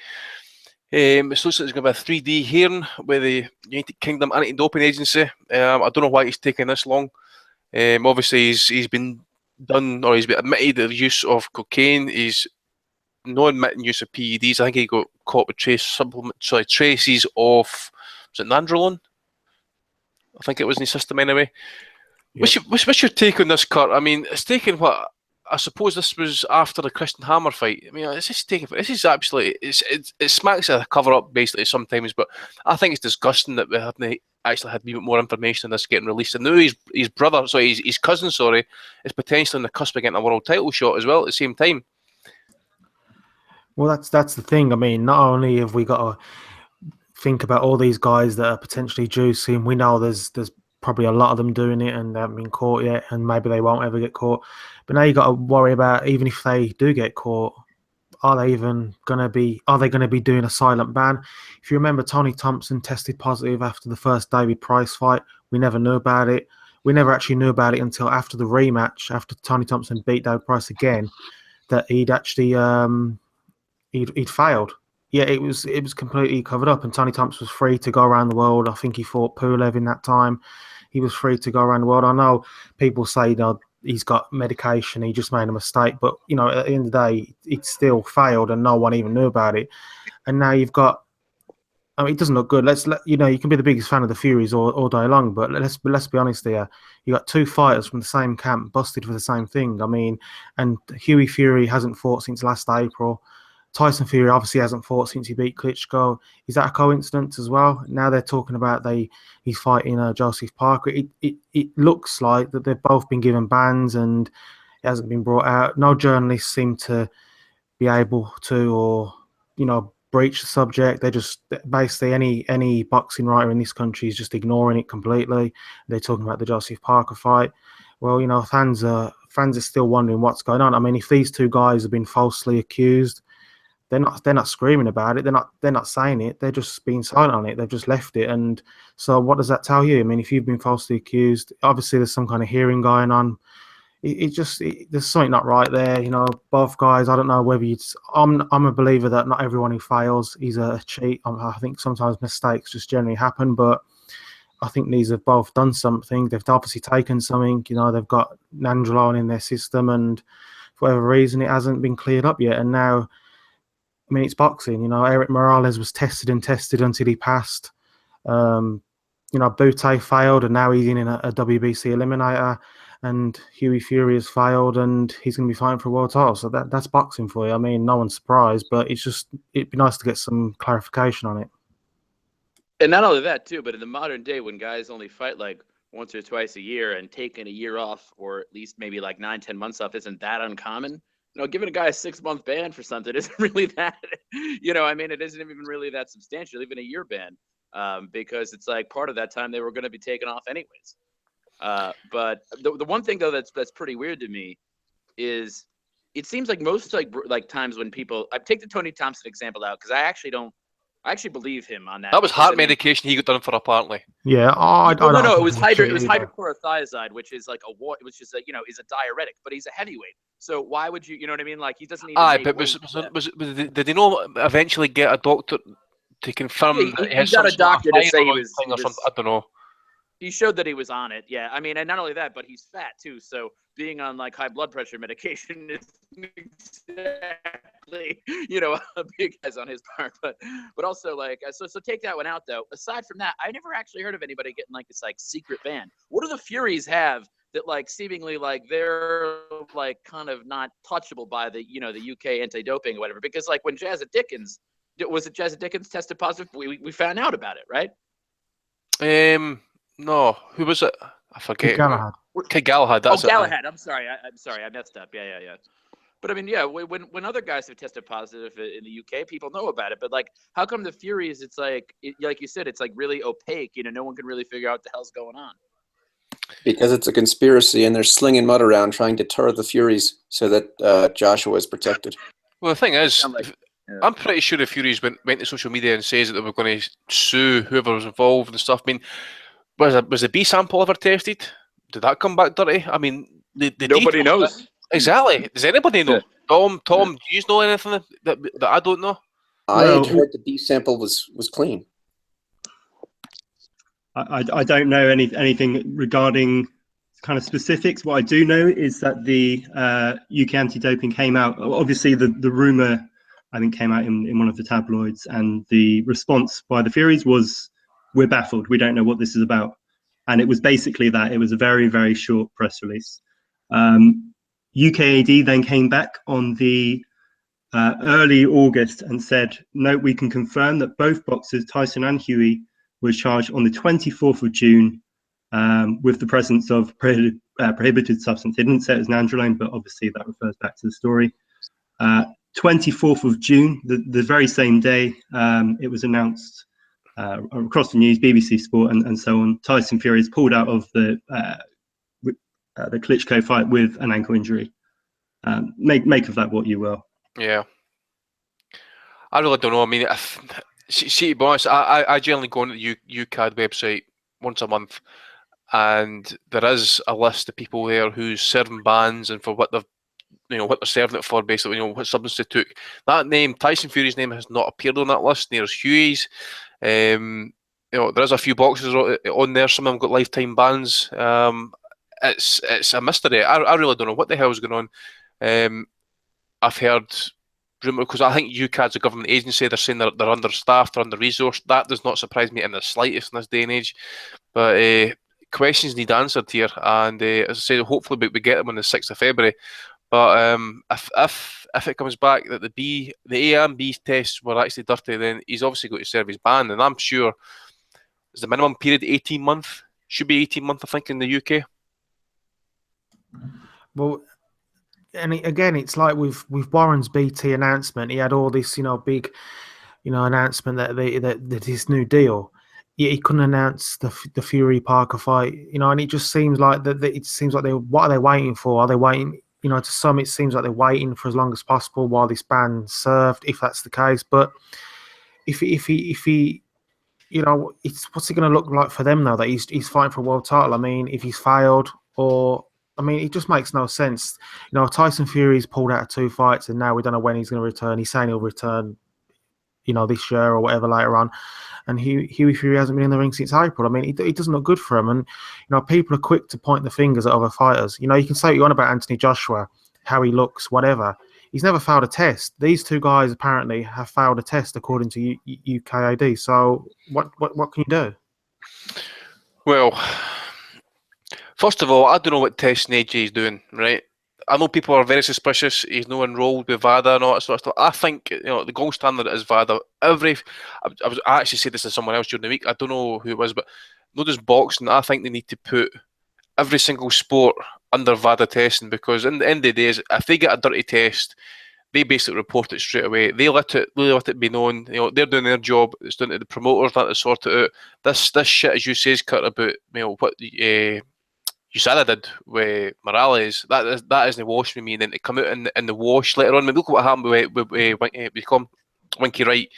It looks like there's going to be a 3D hearing with the United Kingdom Anti-Doping Agency. I don't know why it's taking this long. Obviously, he's been done, or he's been admitted the use of cocaine. He's not admitting use of PEDs. I think he got caught with traces of, was it nandrolone? I think it was in his system anyway. Yep. What's your take on this, Kurt? I mean, it's taken what? I suppose this was after the Christian Hammer fight. I mean, this is absolutely, it smacks of a cover-up basically sometimes, but I think it's disgusting that we haven't actually had a bit more information on this getting released. And now his cousin, is potentially on the cusp of getting a world title shot as well at the same time. Well, that's the thing. I mean, not only have we got to think about all these guys that are potentially juicing, we know there's probably a lot of them doing it and they haven't been caught yet, and maybe they won't ever get caught. But now you got to worry about, even if they do get caught, are they going to be doing a silent ban? If you remember, Tony Thompson tested positive after the first David Price fight. We never knew about it. We never actually knew about it until after the rematch, after Tony Thompson beat David Price again, that he'd actually he'd failed. Yeah, it was completely covered up, and Tony Thompson was free to go around the world. I think he fought Pulev in that time. He was free to go around the world. I know people say he's got medication, he just made a mistake. But, you know, at the end of the day, it still failed and no one even knew about it. And now you've got, I mean, it doesn't look good. You know, you can be the biggest fan of the Furies all day long, but let's be honest here. You got two fighters from the same camp busted for the same thing. I mean, and Hughie Fury hasn't fought since last April. Tyson Fury obviously hasn't fought since he beat Klitschko. Is that a coincidence as well? Now they're talking about he's fighting Joseph Parker. It looks like that they've both been given bans and it hasn't been brought out. No journalists seem to be able to, or, you know, breach the subject. They just basically any boxing writer in this country is just ignoring it completely. They're talking about the Joseph Parker fight. Well, you know, fans are still wondering what's going on. I mean, if these two guys have been falsely accused, they're not screaming about it. They're not saying it. They're just being silent on it. They've just left it. And so, what does that tell you? I mean, if you've been falsely accused, obviously there's some kind of hearing going on. There's something not right there. You know, both guys. I don't know whether I'm a believer that not everyone who fails is a cheat. I think sometimes mistakes just generally happen, but I think these have both done something. They've obviously taken something. You know, they've got nandrolone in their system, and for whatever reason, it hasn't been cleared up yet. And now, I mean, it's boxing. You know, Eric Morales was tested until he passed. You know, Butte failed, and now he's in a WBC eliminator. And Hughie Fury has failed, and he's going to be fighting for a world title. So that's boxing for you. I mean, no one's surprised, but it'd be nice to get some clarification on it. And not only that, too, but in the modern day, when guys only fight like once or twice a year, and taking a year off, or at least maybe like 9-10 months off, isn't that uncommon. You know, giving a guy a 6-month ban for something isn't really that, you know, I mean, it isn't even really that substantial, even a year ban, because it's like part of that time they were going to be taken off anyways. But the one thing though that's pretty weird to me is it seems like most like times when people, I take the Tony Thompson example out because I actually believe him on that. That was heart medication he got done for, apparently. Yeah. No, it was hydrochlorothiazide, which is like which is you know, is a diuretic, but he's a heavyweight. So why would you know what I mean? Like, he doesn't need. Did they not eventually get a doctor to confirm? Yeah, he got a doctor to say he was or something. I don't know. He showed that he was on it. Yeah, I mean, and not only that, but he's fat too. So being on like high blood pressure medication is exactly, you know, a big guys on his part. But also like, so take that one out though. Aside from that, I never actually heard of anybody getting like this like secret ban. What do the Furies have that like seemingly like they're like kind of not touchable by the, you know, the UK anti-doping or whatever? Because like when Jazza-Dickens tested positive, we found out about it, right? No, who was it? I forget. Galahad. Galahad. That's it. Galahad. I'm sorry. I messed up. Yeah. But I mean, yeah, when other guys have tested positive in the UK, people know about it. But like, how come the Furies? It's like, like you said, it's like really opaque. You know, no one can really figure out what the hell's going on. Because it's a conspiracy, and they're slinging mud around trying to deter the Furies so that Joshua is protected. Well, the thing is, I'm pretty sure the Furies went to social media and says that they were going to sue whoever was involved and stuff. I mean, was the B sample ever tested? Did that come back dirty? I mean, nobody knows. Exactly. Does anybody know? Tom, do you know anything that I don't know? I had heard the B sample was clean. I don't know anything regarding kind of specifics. What I do know is that the UK anti-doping came out. Obviously, the rumor, I think, came out in one of the tabloids, and the response by the Furies was, "We're baffled. We don't know what this is about." And it was basically that. It was a very, very short press release. UKAD then came back on the early August and said, "No, we can confirm that both boxers, Tyson and Hughie, was charged on the 24th of June with the presence of prohibited substance." They didn't say it was nandrolone, but obviously that refers back to the story. 24th of June, the very same day, it was announced across the news, BBC Sport and so on, Tyson Fury has pulled out of the Klitschko fight with an ankle injury. Make of that what you will. Yeah. I really don't know. I mean, see, to be honest, I generally go on the UCAD website once a month, and there is a list of people there who's serving bans and for what they've, what they're serving it for, basically, what substance they took. That name, Tyson Fury's name, has not appeared on that list. There's Hughie's. There is a few boxes on there. Some of them got lifetime bans. it's a mystery. I really don't know what the hell's going on. I've heard rumour, because I think UCAD's a government agency. They're saying they're understaffed, they're under-resourced. That does not surprise me in the slightest in this day and age. But questions need answered here, and as I say, hopefully we get them on the 6th of February. But if it comes back that the A and B tests were actually dirty, then he's obviously got to serve his ban, and I'm sure is the minimum period 18 months. Should be 18 months, I think, in the UK. Well, and again, it's like with Warren's BT announcement, he had all this, big, announcement that this new deal. Yet he couldn't announce the Fury Parker fight, and it just seems like that. It seems like what are they waiting for? Are they waiting? To some, it seems like they're waiting for as long as possible while this ban's served, if that's the case. But if he what's it going to look like for them now that he's fighting for a world title? I mean, if he's failed, it just makes no sense. Tyson Fury's pulled out of 2 fights, and now we don't know when he's going to return. He's saying he'll return, this year or whatever later on. And Hughie Fury hasn't been in the ring since April. I mean, it doesn't look good for him. And, people are quick to point the fingers at other fighters. You can say what you want about Anthony Joshua, how he looks, whatever. He's never failed a test. These 2 guys apparently have failed a test according to UKAD. So what can you do? Well, first of all, I don't know what testing AJ is doing, right? I know people are very suspicious. He's not enrolled with VADA and all that sort of stuff. I think the gold standard is VADA. I actually said this to someone else during the week. I don't know who it was, but not just boxing. I think they need to put every single sport under VADA testing, because in the end of the day, if they get a dirty test, they basically report it straight away. They let it be known. They're doing their job. It's down to the promoters not to sort it out. This shit, as you say, is cut about what USADA did with Morales. That isn't wash with me, and then to come out in the wash later on. I mean, look what happened with Winky Wright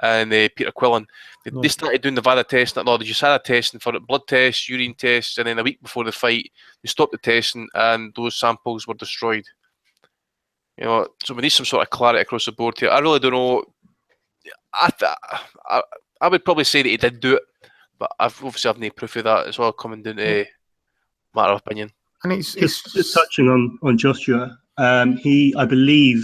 and Peter Quillen. They started doing the VADA test, the USADA testing for blood tests, urine tests, and then a week before the fight, they stopped the testing, and those samples were destroyed. So we need some sort of clarity across the board here. I really don't know. I would probably say that he did do it, but I've obviously no proof of that. It's all coming down to matter of opinion. And it's just touching on Joshua. I believe,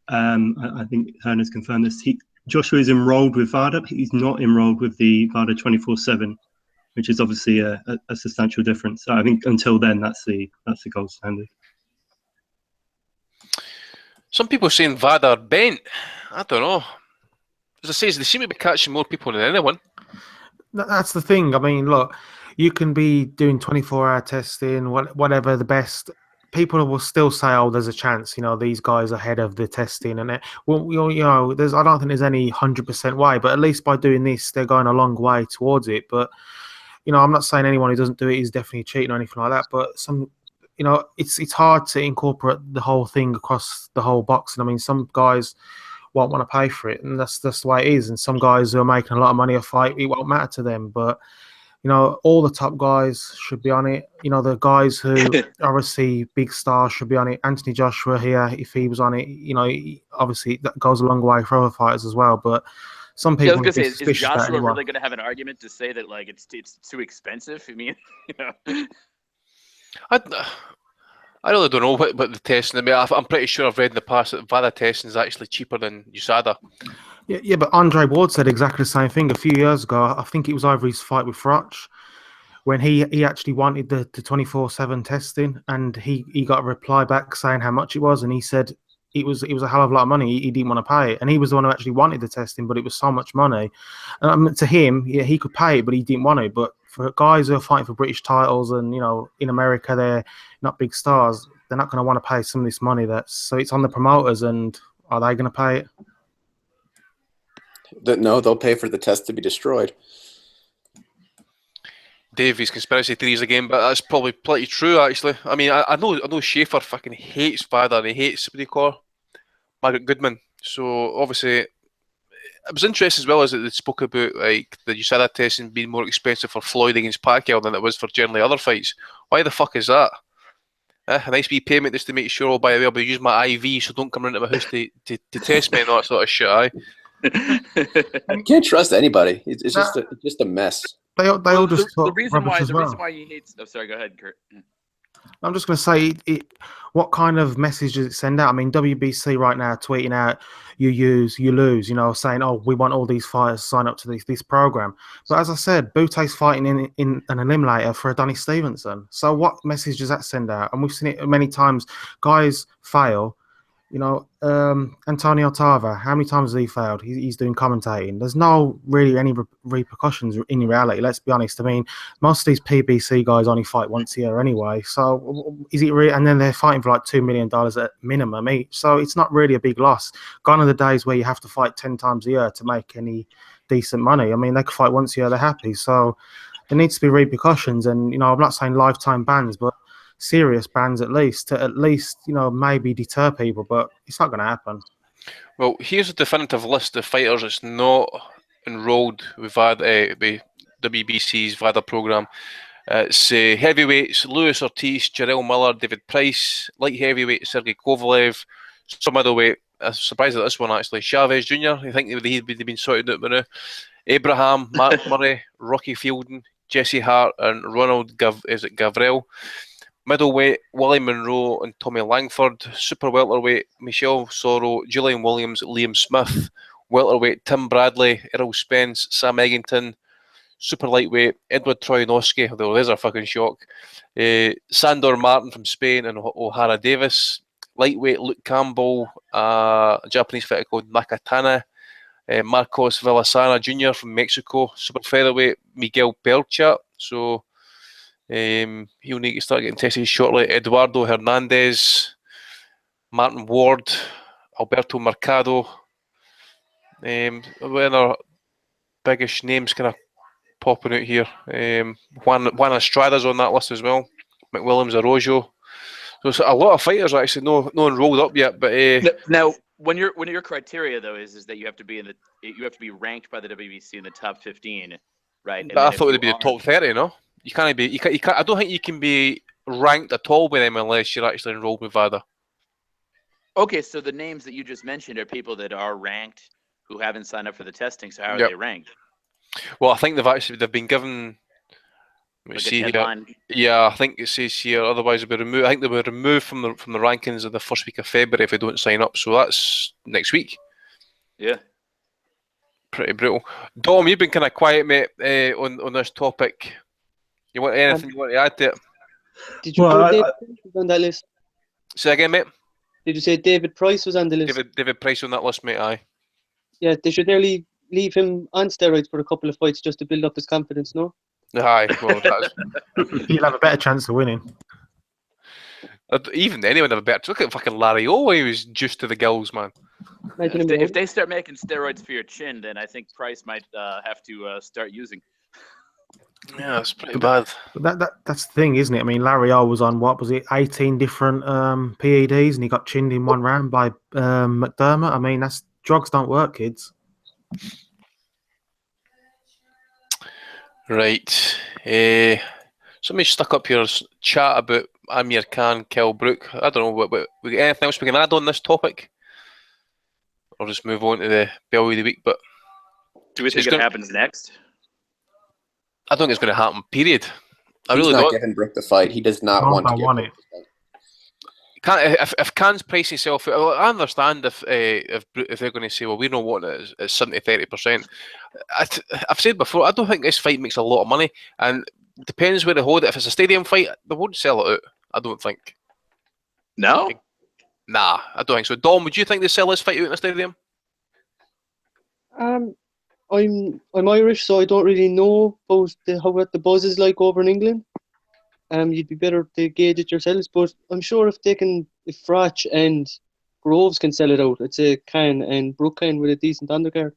I think Herner's confirmed this. Joshua is enrolled with VADA, but he's not enrolled with the VADA 24/7, which is obviously a substantial difference. So I think until then, that's the gold standard. Some people are saying VADA are bent. I don't know. As I say, they seem to be catching more people than anyone. That's the thing. I mean, look. You can be doing 24-hour testing, whatever the best. People will still say, "Oh, there's a chance." These guys are ahead of the testing, and I don't think there's any 100% way, but at least by doing this, they're going a long way towards it. But I'm not saying anyone who doesn't do it is definitely cheating or anything like that. But it's hard to incorporate the whole thing across the whole boxing. I mean, some guys won't want to pay for it, and that's the way it is. And some guys who are making a lot of money a fight, it won't matter to them, but. All the top guys should be on it. The guys who obviously big stars should be on it. Anthony Joshua here, if he was on it, obviously that goes a long way for other fighters as well. But some people. I was gonna say, is Joshua really going to have an argument to say that it's too expensive? I mean, I really don't know what the testing. I mean, I'm pretty sure I've read in the past that VADA testing is actually cheaper than USADA. Yeah, but Andre Ward said exactly the same thing a few years ago. I think it was over his fight with Froch, when he actually wanted the 24/7 testing, and he got a reply back saying how much it was, and he said it was a hell of a lot of money. He didn't want to pay it, and he was the one who actually wanted the testing, but it was so much money. And to him, yeah, he could pay it, but he didn't want it. But for guys who are fighting for British titles, and in America they're not big stars, they're not going to want to pay some of this money. So it's on the promoters, and are they going to pay it? No, they'll pay for the test to be destroyed. Davey's conspiracy theories again, but that's probably pretty true, actually. I mean, I know Schaefer fucking hates VADA, and he hates, what do you call her? Margaret Goodman. So, obviously, it was interesting as well as they spoke about the USADA testing being more expensive for Floyd against Pacquiao than it was for generally other fights. Why the fuck is that? A nice wee payment just to make sure, oh, by the way, I'll be using my IV, so don't come around to my house to test me and all that sort of shit, aye? You can't trust anybody. It's just a mess. They all just the reason why he hates. Oh, sorry. Go ahead, Kurt. I'm just going to say, what kind of message does it send out? I mean, WBC right now tweeting out, you use, you lose, saying, oh, we want all these fighters to sign up to this program. But as I said, Butte's fighting in an eliminator for Adonis Stevenson. So what message does that send out? And we've seen it many times. Guys fail. Antonio Tarver, how many times has he failed? He's doing commentating. There's no really any repercussions in reality. Let's be honest. I mean, most of these PBC guys only fight once a year anyway. So is it really? And then they're fighting for like $2 million at minimum each. So it's not really a big loss. Gone are the days where you have to fight 10 times a year to make any decent money. I mean, they could fight once a year, they're happy. So there needs to be repercussions. And I'm not saying lifetime bans, but serious bans at least to maybe deter people, but it's not going to happen. Well, here's a definitive list of fighters that's not enrolled with WBC's VADA program. It's heavyweights: Luis Ortiz, Jarrell Miller, David Price; light heavyweight: Sergey Kovalev; some middleweight, I'm surprised at this one actually, Chavez Jr. I think they've been sorted out by now. Abraham, Mark Murray, Rocky Fielding, Jesse Hart, and Ronald Gavril. Middleweight: William Monroe and Tommy Langford. Super welterweight: Michelle Sorrow, Julian Williams, Liam Smith. Welterweight: Tim Bradley, Errol Spence, Sam Eggington. Super lightweight: Edward Trojanowski, although there's a fucking shock. Sandor Martin from Spain and O'Hara Davis. Lightweight: Luke Campbell, a Japanese fighter called Nakatana. Marcos Villasana Jr. from Mexico. Super featherweight: Miguel Belchat. So he'll need to start getting tested shortly. Eduardo Hernandez, Martin Ward, Alberto Mercado. One of our biggest names kind of popping out here. Juan Estrada's on that list as well. McWilliams Arroyo. So it's a lot of fighters actually no one rolled up yet. But now, when your criteria though is that you have to be ranked by the WBC in the top 15, right? And I thought it'd be the top 30. No. You can't be. You can't. I don't think you can be ranked at all with them unless you're actually enrolled with VADA. Okay, so the names that you just mentioned are people that are ranked who haven't signed up for the testing. So how are they ranked? Well, I think they've been given. Let me see here. Yeah, I think it says here. Otherwise, they'll be removed. I think they were removed from the rankings of the first week of February if they don't sign up. So that's next week. Yeah. Pretty brutal. Dom, you've been kind of quiet, mate, on this topic. You want anything you want to add to it? Did you put David Price on that list? Say again, mate. Did you say David Price was on the list? David Price on that list, mate. Aye. Yeah, they should nearly leave him on steroids for a couple of fights just to build up his confidence. No. Aye. Well, he'll have a better chance of winning. Even anyone have a better. Look at fucking Larry O. He was just to the gills, man. If they start making steroids for your chin, then I think Price might have to start using. Yeah, it's pretty bad. But that's the thing, isn't it? I mean, Larry O was on, what was it, 18 different PEDs, and he got chinned in one round by McDermott. I mean, drugs don't work, kids. Right. Somebody stuck up here chat about Amir Khan, kill Brook. I don't know what we got anything else we can add on this topic, or just move on to the Belly of the Week. But do we think it happens next? I don't think it's going to happen. Period. He's not giving Brook the fight. He does not want to give it. If Khan's pricing himself, I understand if they're going to say, well, we don't want it at 70-30%. I've said before, I don't think this fight makes a lot of money, and depends where they hold it. If it's a stadium fight, they won't sell it out. I don't think. No. Nah, I don't think so. Dom, would you think they sell this fight out in a stadium? I'm Irish, so I don't really know about what the buzz is like over in England. You'd be better to gauge it yourselves, but I'm sure if Frach and Groves can sell it out, it's a Khan and Brook can with a decent undercard.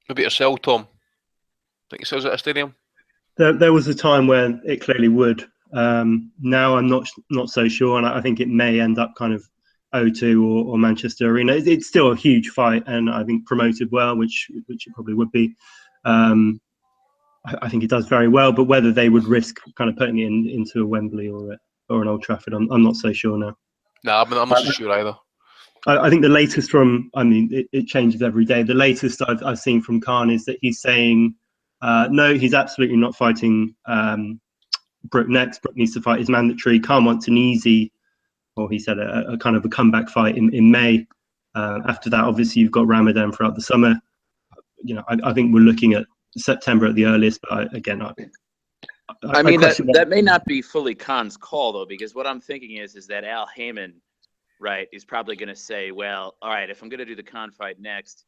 Maybe to sell, Tom. Think it sells at a stadium? There was a time when it clearly would. Now I'm not so sure, and I think it may end up kind of O2 or Manchester Arena. It's still a huge fight, and I think promoted well, which it probably would be. I think it does very well, but whether they would risk kind of putting it into a Wembley or an Old Trafford, I'm not so sure now. No, I'm not so sure either. I think the latest from, I mean, it changes every day. The latest I've seen from Khan is that he's saying, no, he's absolutely not fighting Brook next. Brook needs to fight his mandatory. Khan wants an easy, or he said a kind of a comeback fight in May. After that, obviously, you've got Ramadan throughout the summer. I think we're looking at September at the earliest. But again, I mean, that may not be fully Khan's call, though, because what I'm thinking is that Al Heyman, right, is probably going to say, well, all right, if I'm going to do the Khan fight next,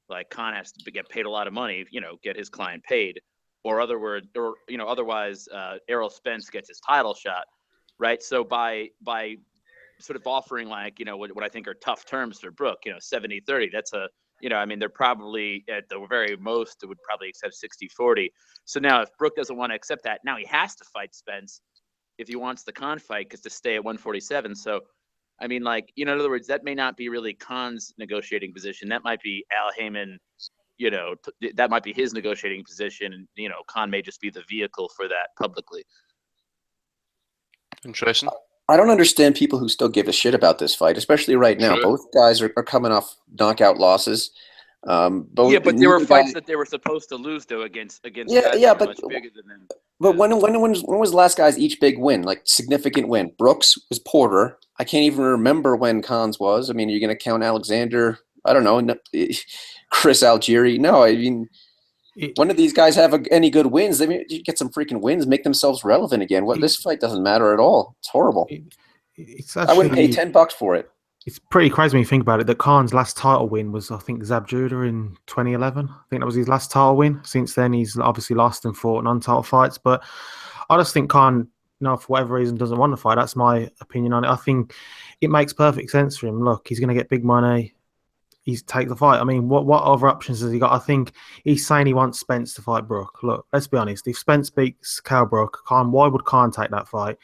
like Khan has to get paid a lot of money, get his client paid, or otherwise Errol Spence gets his title shot, right? So by sort of offering what I think are tough terms for Brook, 70-30, that's they're probably at the very most, it would probably accept 60-40. So now if Brook doesn't want to accept that, now he has to fight Spence if he wants the Khan fight, because to stay at 147. So, I mean, in other words, that may not be really Khan's negotiating position. That might be Al Heyman, that might be his negotiating position. And, Khan may just be the vehicle for that publicly. Interesting. I don't understand people who still give a shit about this fight, especially right now. Sure. Both guys are coming off knockout losses. But there were fights that they were supposed to lose, though, against guys but much bigger than them. But when was the last guy's each big win, significant win? Brooks was Porter. I can't even remember when Khan's was. I mean, are you going to count Alexander? I don't know. Chris Algieri? No, I mean, one of these guys have any good wins. They get some freaking wins, make themselves relevant again. This fight doesn't matter at all. It's horrible. I wouldn't pay $10 for it. It's pretty crazy when you think about it that Khan's last title win was, I think, Zab Judah in 2011. I think that was his last title win. Since then, he's obviously lost and fought non-title fights. But I just think Khan, for whatever reason, doesn't want to fight. That's my opinion on it. I think it makes perfect sense for him. Look, he's going to get big money. He's take the fight. I mean, what other options has he got? I think he's saying he wants Spence to fight Brook. Look, let's be honest. If Spence beats Cal Brook, why would Khan take that fight?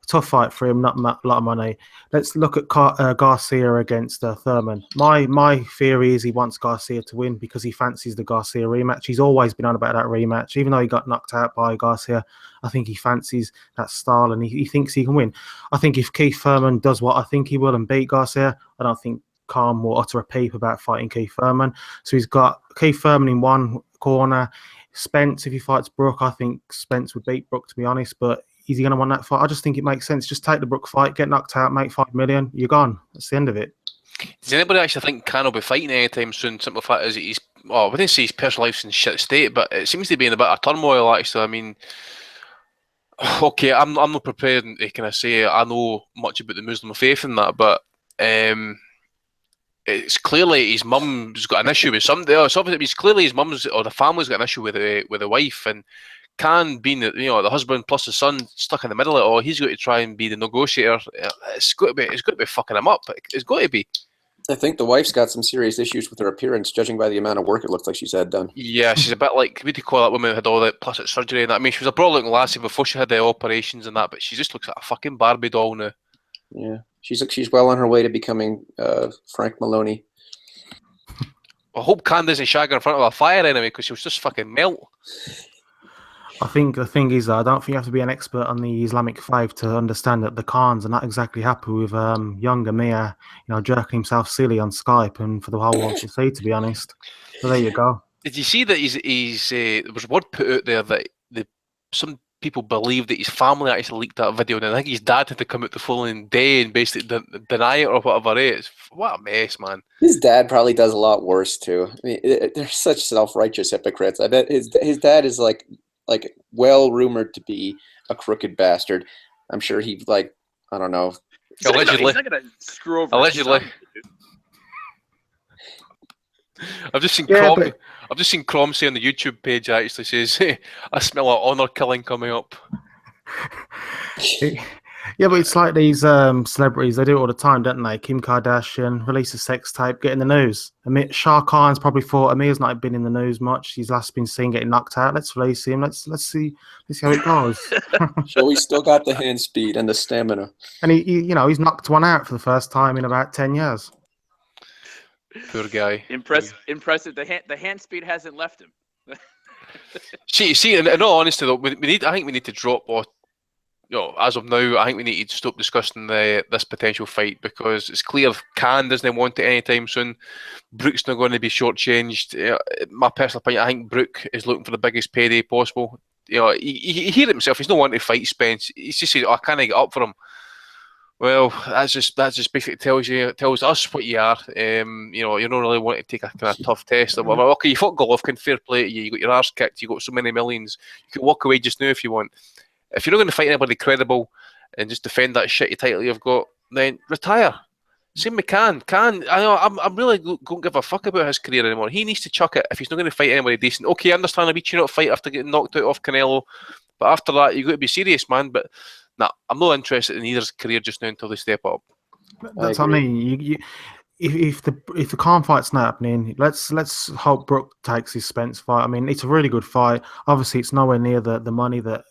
Tough fight for him, not a lot of money. Let's look at Garcia against Thurman. My theory is he wants Garcia to win because he fancies the Garcia rematch. He's always been on about that rematch. Even though he got knocked out by Garcia, I think he fancies that style and he thinks he can win. I think if Keith Thurman does what I think he will and beat Garcia, I don't think Khan will utter a peep about fighting Keith Thurman. So he's got Keith Thurman in one corner. Spence, if he fights Brook, I think Spence would beat Brook, to be honest, but is he going to want that fight? I just think it makes sense. Just take the Brook fight, get knocked out, make $5 million. You're gone. That's the end of it. Does anybody actually think Khan will be fighting anytime soon? Simple fact is he's, I wouldn't say his personal life's in shit state, but it seems to be in a bit of turmoil, actually. I mean, okay, I'm not prepared to kind of say I know much about the Muslim faith and that, but it's clearly his mum's got an issue with somebody else. Obviously, it's clearly his mum's or the family's got an issue with the wife, and Khan being the husband plus the son stuck in the middle of it all, he's got to try and be the negotiator. It's got to be fucking him up. It's got to be. I think the wife's got some serious issues with her appearance, judging by the amount of work it looks like she's had done. Yeah, she's a bit like, what do you call that woman who had all the plastic surgery and that? I mean, she was a broad looking lassie before she had the operations and that, but she just looks like a fucking Barbie doll now. Yeah, she's well on her way to becoming Frank Maloney. I hope Khan doesn't shag her in front of a fire anyway, because she'll just fucking melt. I think the thing is, I don't think you have to be an expert on the Islamic faith to understand that the Khans are not exactly happy with young Amir, jerking himself silly on Skype and for the whole world to see, to be honest. So there you go. Did you see that there was word put out there that some people believe that his family actually leaked that video, and I think his dad had to come out the following day and basically deny it or whatever it is. What a mess, man. His dad probably does a lot worse too. I mean, they're such self-righteous hypocrites. I bet his dad is like well rumored to be a crooked bastard. I'm sure he I don't know. Allegedly. He's not gonna screw over. Allegedly. I've just seen Crom say on the YouTube page actually says, "Hey, I smell an honour killing coming up." Yeah, but it's like these celebrities, they do it all the time, don't they? Kim Kardashian, release a sex tape, get in the news. Shah Khan's probably thought Amir's not been in the news much. He's last been seen getting knocked out. Let's release him. Let's see how it goes. So he's still got the hand speed and the stamina. And he's knocked one out for the first time in about 10 years. Poor guy. Impressive. The hand speed hasn't left him. see, in all honesty though, I think we need to drop as of now, I think we need to stop discussing this potential fight, because it's clear Khan doesn't want it anytime soon. Brook's not going to be shortchanged. My personal opinion, I think Brook is looking for the biggest payday possible. he heard it himself. He's not wanting to fight Spence. He's just saying, "Oh, I can't get up for him." Well, that's just basically tells us what you are. You don't really want to take a kind of tough test or whatever. Okay, you fought Golovkin, fair play to you. You got your arse kicked. You got so many millions. You can walk away just now if you want. If you're not going to fight anybody credible and just defend that shitty title you've got, then retire. Same with Khan. I'm really don't give a fuck about his career anymore. He needs to chuck it if he's not going to fight anybody decent. Okay, I understand a wee tune-up fight after getting knocked out off Canelo, but after that, you've got to be serious, man. But nah, I'm not interested in either's career just now until they step up. That's what I mean. If the Khan fight's not happening, let's hope Brook takes his Spence fight. I mean, it's a really good fight. Obviously, it's nowhere near the money that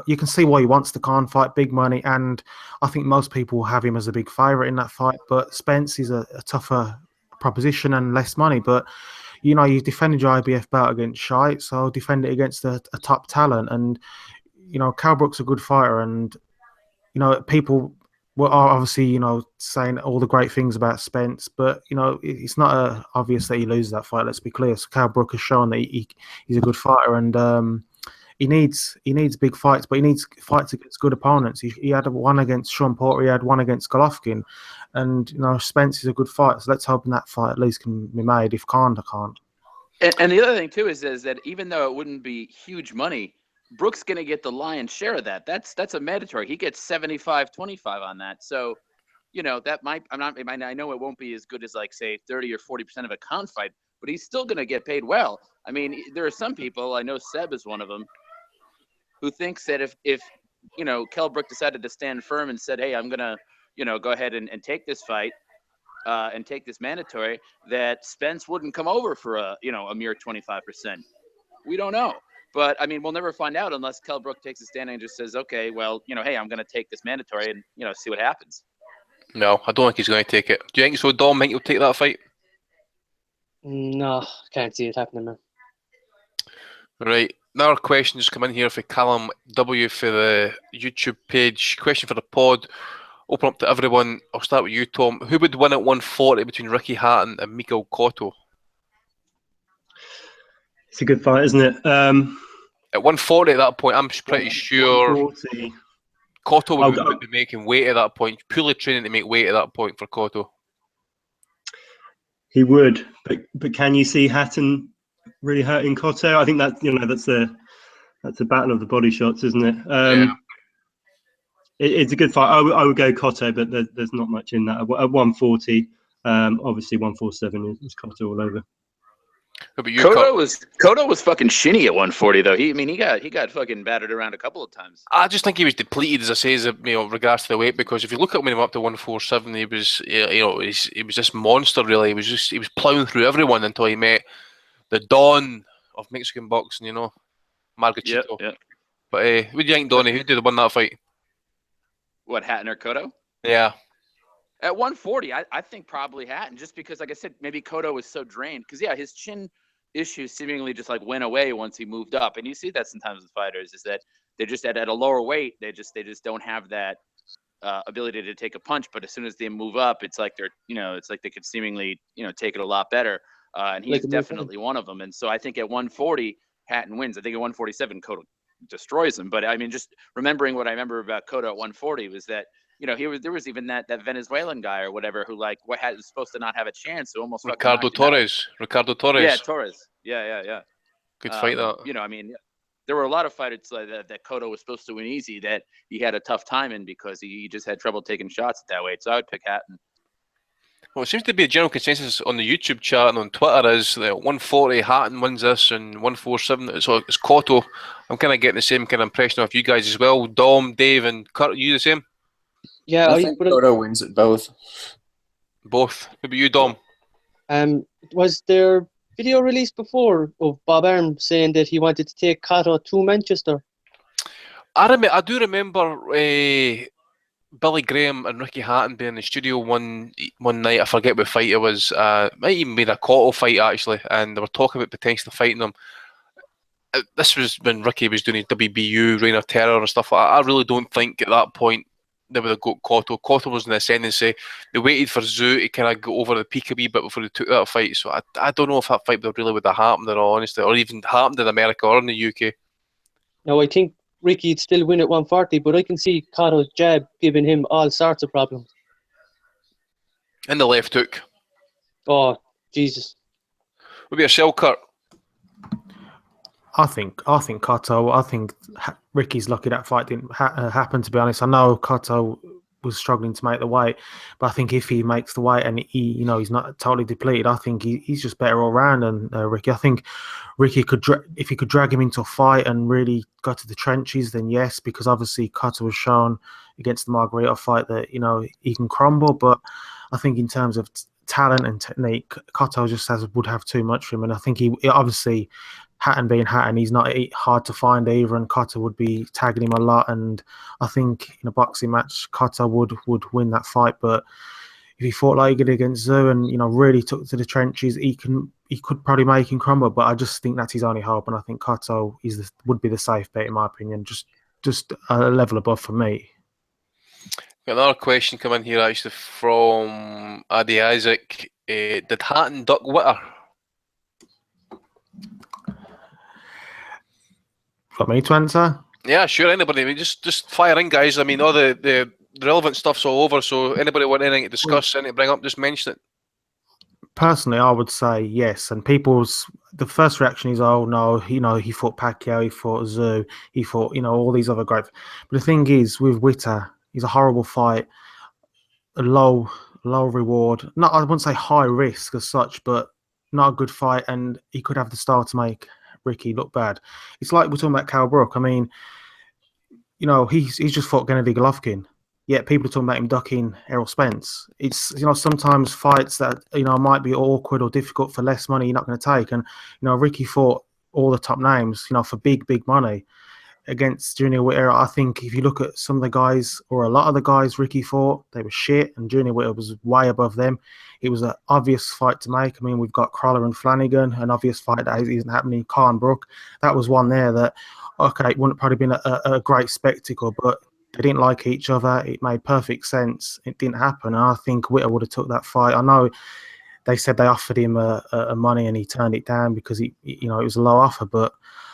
you can see why he wants the Khan fight, big money, and I think most people have him as a big favourite in that fight. But Spence is a tougher proposition and less money. But you defended your IBF bout against Shite, so defend it against a top talent. And Cal Brook's a good fighter, and people are obviously saying all the great things about Spence, but it's not obvious that he loses that fight. Let's be clear. So Cal Brook has shown that he's a good fighter, and he needs big fights, but he needs fights against good opponents. He had one against Sean Porter, he had one against Golovkin, and Spence is a good fighter. So let's hope that fight at least can be made. If can't, I can't. And the other thing too is that even though it wouldn't be huge money, Brook's going to get the lion's share of that. That's a mandatory. He gets 75-25 on that. So, that might. I know it won't be as good as like say 30 or 40% of a Khan fight, but he's still going to get paid well. I mean, there are some people, I know Seb is one of them, who thinks that if Kell Brook decided to stand firm and said, hey, I'm going to go ahead and take this fight and take this mandatory, that Spence wouldn't come over for a mere 25%. We don't know. But, I mean, we'll never find out unless Kell Brook takes a stand and just says, okay, well, hey, I'm going to take this mandatory and, see what happens. No, I don't think he's going to take it. Do you think so, Dom? Think he'll take that fight? No, can't see it happening, man. Right. Another question just come in here for Callum W for the YouTube page. Question for the pod. Open up to everyone. I'll start with you, Tom. Who would win at 140 between Ricky Hatton and Miguel Cotto? It's a good fight, isn't it? At 140 at that point, I'm pretty sure 140. Cotto would be making weight at that point, purely training to make weight at that point for Cotto. He would, but can you see Hatton really hurting Cotto? I think that's a battle of the body shots, isn't it? Yeah. It's a good fight. I would go Cotto, but there's not much in that. At 140, obviously 147 is Cotto all over. Cotto was fucking shinny at 140 though. He got fucking battered around a couple of times. I just think he was depleted, as I say, in regards to the weight, because if you look at when he went up to 147, he was he was this monster really. He was plowing through everyone until he met the Don of Mexican boxing, Margachito. Yeah. But what do you think, Donnie? Who did win that fight? What, Hatton or Cotto? Yeah. At 140, I think probably Hatton, just because, like I said, maybe Cotto was so drained. Because, yeah, his chin issues seemingly just, went away once he moved up. And you see that sometimes with fighters, is that they're just at a lower weight. They just don't have that ability to take a punch. But as soon as they move up, it's like they're, it's like they could seemingly, take it a lot better. And he's definitely one of them. And so I think at 140, Hatton wins. I think at 147, Cotto destroys him. But, I mean, just remembering what I remember about Cotto at 140 was that, there was even that Venezuelan guy or whatever who was supposed to not have a chance, so almost Ricardo Torres. Yeah, Torres. Yeah. Good fight that. There were a lot of fighters that Cotto was supposed to win easy that he had a tough time in because he just had trouble taking shots at that weight. So I would pick Hatton. Well, it seems to be a general consensus on the YouTube chat and on Twitter is that 140 Hatton wins this and 147 so it's Cotto. I'm kind of getting the same kind of impression of you guys as well. Dom, Dave, and Kurt, are you the same? Yeah, I think Cotto wins at both. Both. Maybe you, Dom. Was there video released before of Bob Arm saying that he wanted to take Cotto to Manchester? I do remember Billy Graham and Ricky Hatton being in the studio one night. I forget what fight it was. Might even be a Cotto fight actually, and they were talking about potentially fighting them. This was when Ricky was doing his WBU, Reign of Terror and stuff. I really don't think at that point they would have got Cotto. Cotto was in the ascendancy. They waited for Zoo to kind of go over the peak a wee bit before they took that fight. So I don't know if that fight really would have happened at all, honestly, or even happened in America or in the UK. Now, I think Ricky'd still win at 140, but I can see Cotto's jab giving him all sorts of problems. In the left hook. Oh, Jesus. What about yourself, Kurt? I think Cotto. I think Ricky's lucky that fight didn't happen. To be honest, I know Cotto was struggling to make the weight, but I think if he makes the weight and he's not totally depleted, I think he's just better all round than Ricky. I think Ricky could, if he could drag him into a fight and really go to the trenches, then yes, because obviously Cotto was shown against the Margarita fight that he can crumble. But I think in terms of talent and technique, Cotto just would have too much for him, and I think he obviously. Hatton being Hatton, he's not hard to find either, and Cotto would be tagging him a lot. And I think in a boxing match, Cotto would win that fight. But if he fought like he did against Zoo and really took to the trenches, he could probably make him crumble. But I just think that's his only hope, and I think Cotto would be the safe bet in my opinion. Just a level above for me. Got another question coming here actually from Adi Isaac. Did Hatton duck Witter? For me to answer? Yeah, sure. Anybody. I mean, just fire in, guys. I mean, all the relevant stuff's all over. So anybody want anything to discuss, anything to bring up, just mention it. Personally, I would say yes. And the first reaction is, oh no, he fought Pacquiao, he fought Zoo, he fought all these other great. But the thing is, with Witter, he's a horrible fight, a low reward. Not, I wouldn't say high risk as such, but not a good fight, and he could have the style to make Ricky look bad. It's like we're talking about Carl Brook. I mean, he's just fought Gennady Golovkin. Yet people are talking about him ducking Errol Spence. It's sometimes fights that might be awkward or difficult for less money you're not going to take. And Ricky fought all the top names for big money against Junior Witter. I think if you look at some of the guys or a lot of the guys Ricky fought, they were shit, and Junior Witter was way above them. It was an obvious fight to make. I mean, we've got Crawler and Flanagan, an obvious fight that isn't happening. Carl and Brook, that was one there that, okay, it wouldn't probably been a great spectacle, but they didn't like each other. It made perfect sense. It didn't happen, and I think Witter would have took that fight. I know they said they offered him a money and he turned it down because it was a low offer, but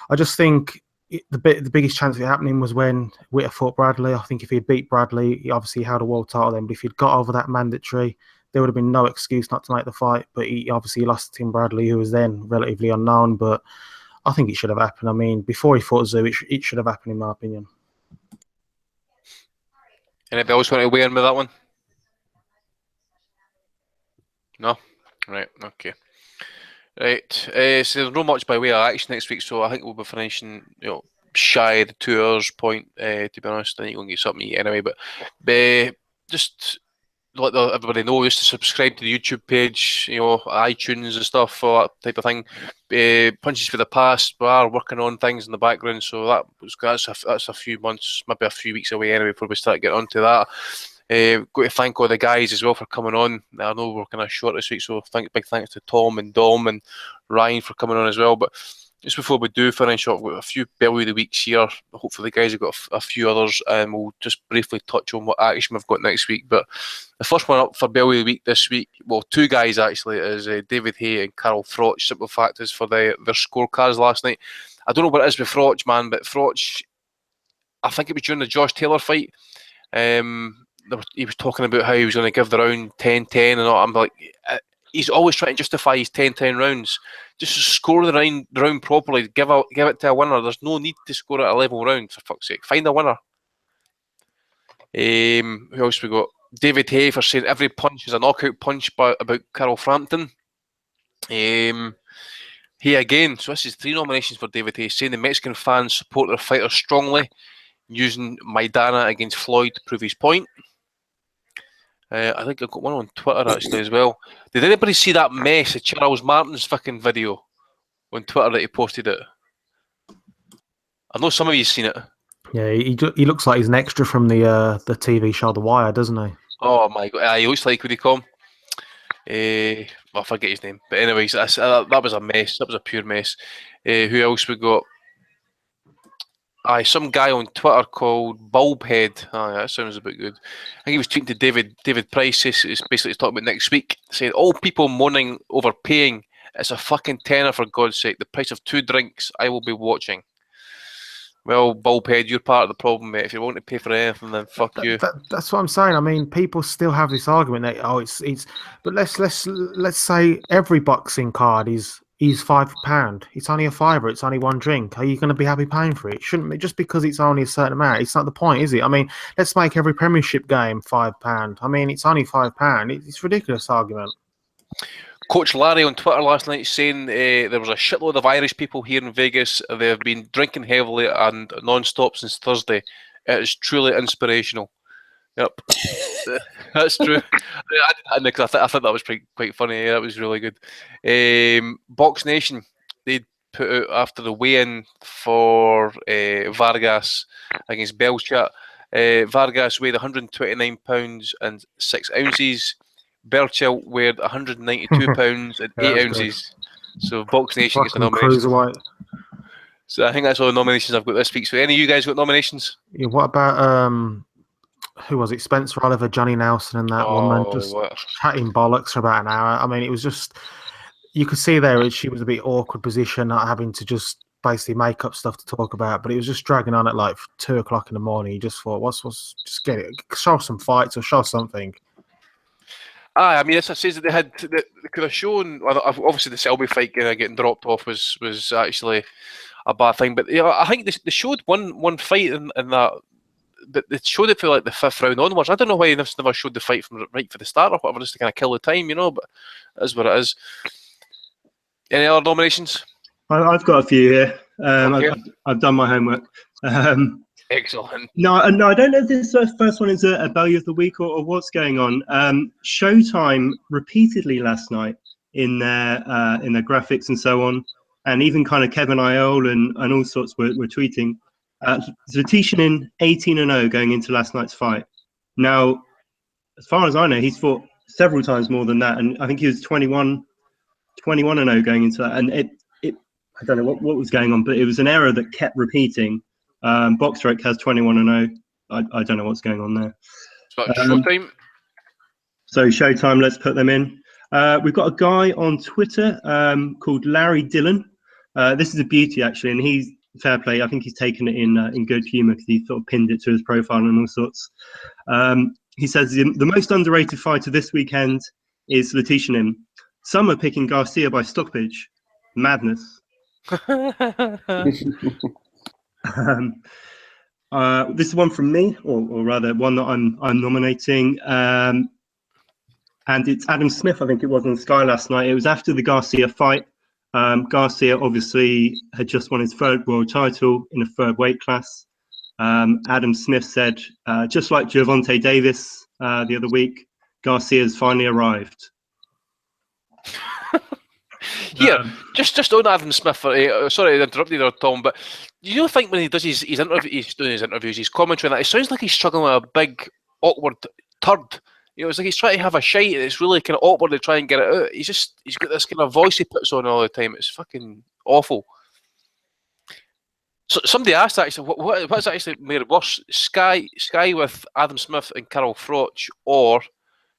I just think the biggest chance of it happening was when Witter fought Bradley. I think if he beat Bradley, he obviously held a world title then, but if he'd got over that mandatory, there would have been no excuse not to make the fight. But he obviously lost to Tim Bradley, who was then relatively unknown, but I think it should have happened. I mean, before he fought Zoo, it should have happened in my opinion. Anybody else want to weigh in with that one? No? Right, okay. Right, so there's not much by way of action next week, so I think we'll be finishing, shy of the 2 hours point, to be honest. I think we'll get something to eat anyway, but just let everybody know, just to subscribe to the YouTube page, iTunes and stuff, all that type of thing. Punches for the Past, we are working on things in the background, so that's a few months, maybe a few weeks away anyway before we start getting onto that. Got to thank all the guys as well for coming on. I know we're kind of short this week, so big thanks to Tom and Dom and Ryan for coming on as well. But just before we do finish up with a few Belly of the Weeks here, hopefully the guys have got a few others, and we'll just briefly touch on what action we've got next week. But the first one up for Belly of the Week this week, well, two guys actually, is David Hay and Carl Frampton. Simple fact is for their scorecards last night. I don't know what it is with Frampton, man, but Frampton, I think it was during the Josh Taylor fight. He was talking about how he was going to give the round 10-10 and all. I'm like, he's always trying to justify his 10-10 rounds. Just score the round properly. Give it to a winner. There's no need to score at a level round, for fuck's sake. Find a winner. Who else we got? David Hay for saying every punch is a knockout punch about Carl Frampton. Hay again. So this is 3 nominations for David Hay, saying the Mexican fans support their fighters strongly, using Maidana against Floyd to prove his point. I think I've got one on Twitter actually as well. Did anybody see that mess of Charles Martin's fucking video on Twitter that he posted it? I know some of you've seen it. Yeah, he looks like he's an extra from the TV show The Wire, doesn't he? Oh my god, he looks like, what do you call him? I forget his name. But anyways, that was a mess. That was a pure mess. Who else we got? Some guy on Twitter called Bulbhead. That sounds a bit good. I think he was tweeting to David Price. He's basically talking about next week, saying all people mourning over paying. It's a fucking tenner, for God's sake. The price of 2 drinks. I will be watching. Well, Bullped, you're part of the problem, mate. If you want to pay for anything, then fuck you. That's what I'm saying. I mean, people still have this argument that it's. But let's say every boxing card is £5. It's only a fiver. It's only one drink. Are you going to be happy paying for it? Shouldn't be, just because it's only a certain amount. It's not the point, is it? I mean, let's make every Premiership game £5. I mean, it's only £5. It's a ridiculous argument. Coach Larry on Twitter last night saying there was a shitload of Irish people here in Vegas. They have been drinking heavily and non-stop since Thursday. It is truly inspirational. Yep, that's true. I thought that was quite funny. Yeah, that was really good. Box Nation, they put out after the weigh-in for Vargas against Belchat. Vargas weighed 129 pounds and 6 ounces. Belchat weighed 192 pounds and 8 ounces. So Box Nation gets a nomination. So I think that's all the nominations I've got this week. So any of you guys got nominations? Yeah, what about who was it? Spencer Oliver, Johnny Nelson, and that woman just chatting bollocks for about an hour. I mean, it was just, you could see there she was a bit awkward position, not having to just basically make up stuff to talk about. But it was just dragging on at like 2 o'clock in the morning. You just thought, what's just get it, show some fights or show something. I mean, as I says that they could have shown. Obviously, the Selby fight getting dropped off was actually a bad thing. But I think they showed one fight in that. They showed it for like the 5th round onwards. I don't know why they never showed the fight from right for the start or whatever, just to kind of kill the time, But it is what it is. Any other nominations? I've got a few here. Okay. I've done my homework. Excellent. No, I don't know if this first one is a value of the week or what's going on. Showtime repeatedly last night in their graphics and so on, and even kind of Kevin Iole and all sorts were tweeting. Zlaticanin 18-0 going into last night's fight. Now, as far as I know, he's fought several times more than that, and I think he was 21-0 going into that. And I don't know what was going on, but it was an error that kept repeating. Boxrec has 21-0. I don't know what's going on there. Showtime. So Showtime, let's put them in. We've got a guy on Twitter called Larry Dillon. This is a beauty actually, and he's fair play. I think he's taken it in good humour because he sort of pinned it to his profile and all sorts. He says the most underrated fighter this weekend is Zlaticanin. Some are picking Garcia by stoppage. Madness. This is one from me, or rather one that I'm nominating, and it's Adam Smith. I think it was on Sky last night. It was after the Garcia fight. Garcia obviously had just won his 3rd world title in a 3rd weight class. Adam Smith said, just like Gervonta Davis the other week, Garcia's finally arrived. Here, just on Adam Smith. Sorry, I interrupted there, Tom, but you think when he does his interviews, his commentary, that it sounds like he's struggling with a big, awkward turd. It's like he's trying to have a shite, and it's really kind of awkward to try and get it out. He's got this kind of voice he puts on all the time. It's fucking awful. So somebody asked actually, what's actually made it worse? Sky with Adam Smith and Carl Froch, or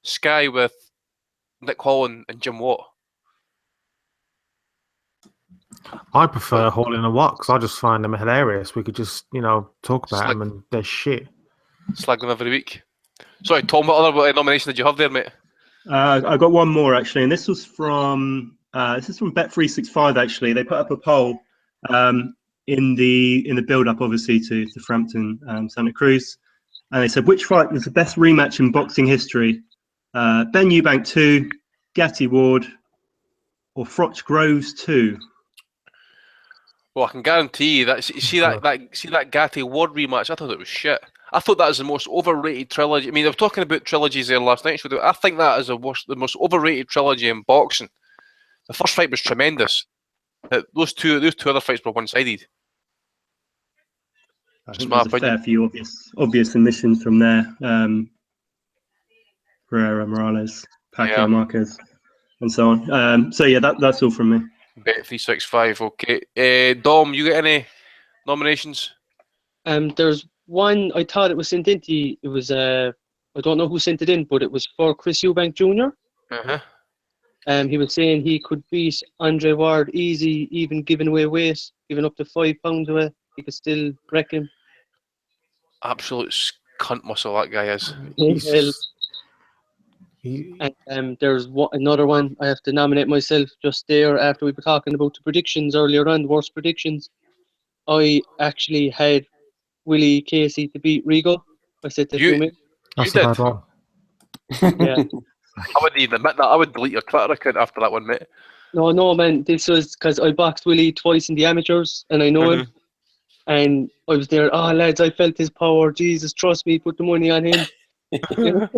Sky with Nick Holland and Jim Watt? I prefer Hall in a Watt because I just find them hilarious. We could just, talk about them and they're shit. Slag them every week. Sorry, Tom, what other nomination did you have there, mate? I got one more actually, and this was from Bet365. Actually, they put up a poll in the build-up, obviously, to Frampton Santa Cruz, and they said which fight was the best rematch in boxing history: Ben Eubank 2, Gatti Ward, or Froch Groves 2. Well, I can guarantee you that. See that Gatti Ward rematch. I thought it was shit. I thought that was the most overrated trilogy. I mean, they were talking about trilogies there last night. So I think that is the most overrated trilogy in boxing. The first fight was tremendous. Those two other fights were one-sided. I think there's a fair few obvious submissions from there. Pereira, Morales, Pacquiao, Marquez, and so on. So yeah, that's all from me. Bet365. Okay. Dom, you got any nominations? There's one. I thought it was sent in. It was I don't know who sent it in, but it was for Chris Eubank Jr. He was saying he could beat Andre Ward easy, even giving away weight, giving up to 5 pounds away. he could still wreck him. Absolute cunt muscle that guy is. Well, and there's another one I have to nominate myself just there after we were talking about the predictions earlier on, the worst predictions. I actually had Willie Casey to beat Regal. I said that You- to me. That's You a did. bad one. Yeah. I wouldn't even admit that. I would delete your Twitter account after that one, mate. No, man. This was because I boxed Willie twice in the amateurs, and I know him. And I was there. Oh, lads, I felt his power. Jesus, trust me. Put the money on him. You know?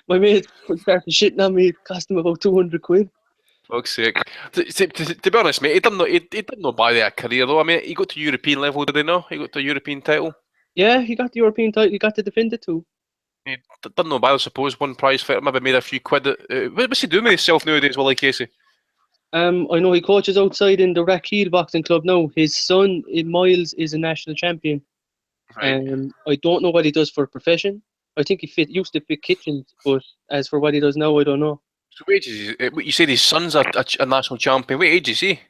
My mate started shitting on me. It cost him about 200 quid. Fuck's sake. To be honest, mate, he didn't know by their career though. I mean, he got to European level, did he not? He got to European title. Yeah, he got the European title. He got to defend it too. He didn't know by, I suppose. One prize fighter, maybe made a few quid. What's he doing with himself nowadays, Willie Casey? I know he coaches outside in the Rackhill Boxing Club now. His son, Miles, is a national champion. Right. I don't know what he does for a profession. I think he used to fit kitchens, but as for what he does now, I don't know. So what age is he? You said his son's a national champion. What age is he?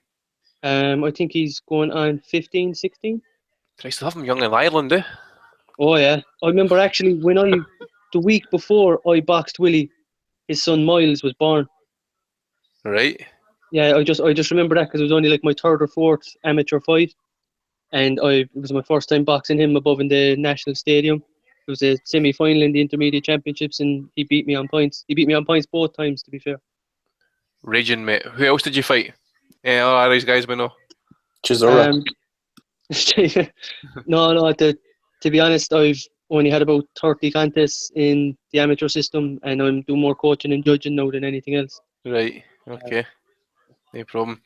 I think he's going on 15, 16. Christ, they have him young in Ireland, eh? Oh yeah, I remember actually the week before I boxed Willie, his son Miles was born. Right. Yeah, I just remember that because it was only like my third or fourth amateur fight, and it was my first time boxing him above in the national stadium. It was a semi-final in the intermediate championships, and he beat me on points. He beat me on points both times, to be fair. Raging, mate. Who else did you fight? Yeah, all these guys we know. Chisora. No. To be honest, I've only had about 30 contests in the amateur system, and I'm doing more coaching and judging now than anything else. Right. Okay. No problem.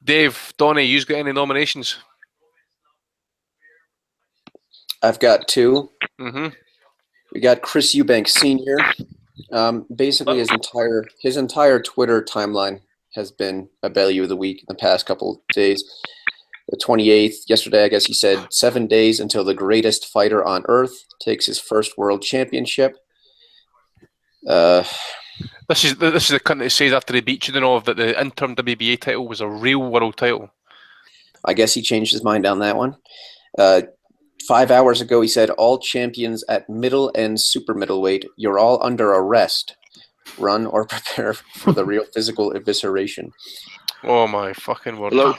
Dave, Donnie, you got any nominations? I've got two. Mm-hmm. We got Chris Eubank Sr. Basically, his entire Twitter timeline has been a value of the week in the past couple of days. The 28th, yesterday, I guess he said 7 days until the greatest fighter on earth takes his first world championship. This is the cunt that says after he beat you, that the interim WBA title was a real world title. I guess he changed his mind on that one. 5 hours ago, he said, all champions at middle and super middleweight, you're all under arrest. Run or prepare for the real physical evisceration. Oh my fucking word. Hello?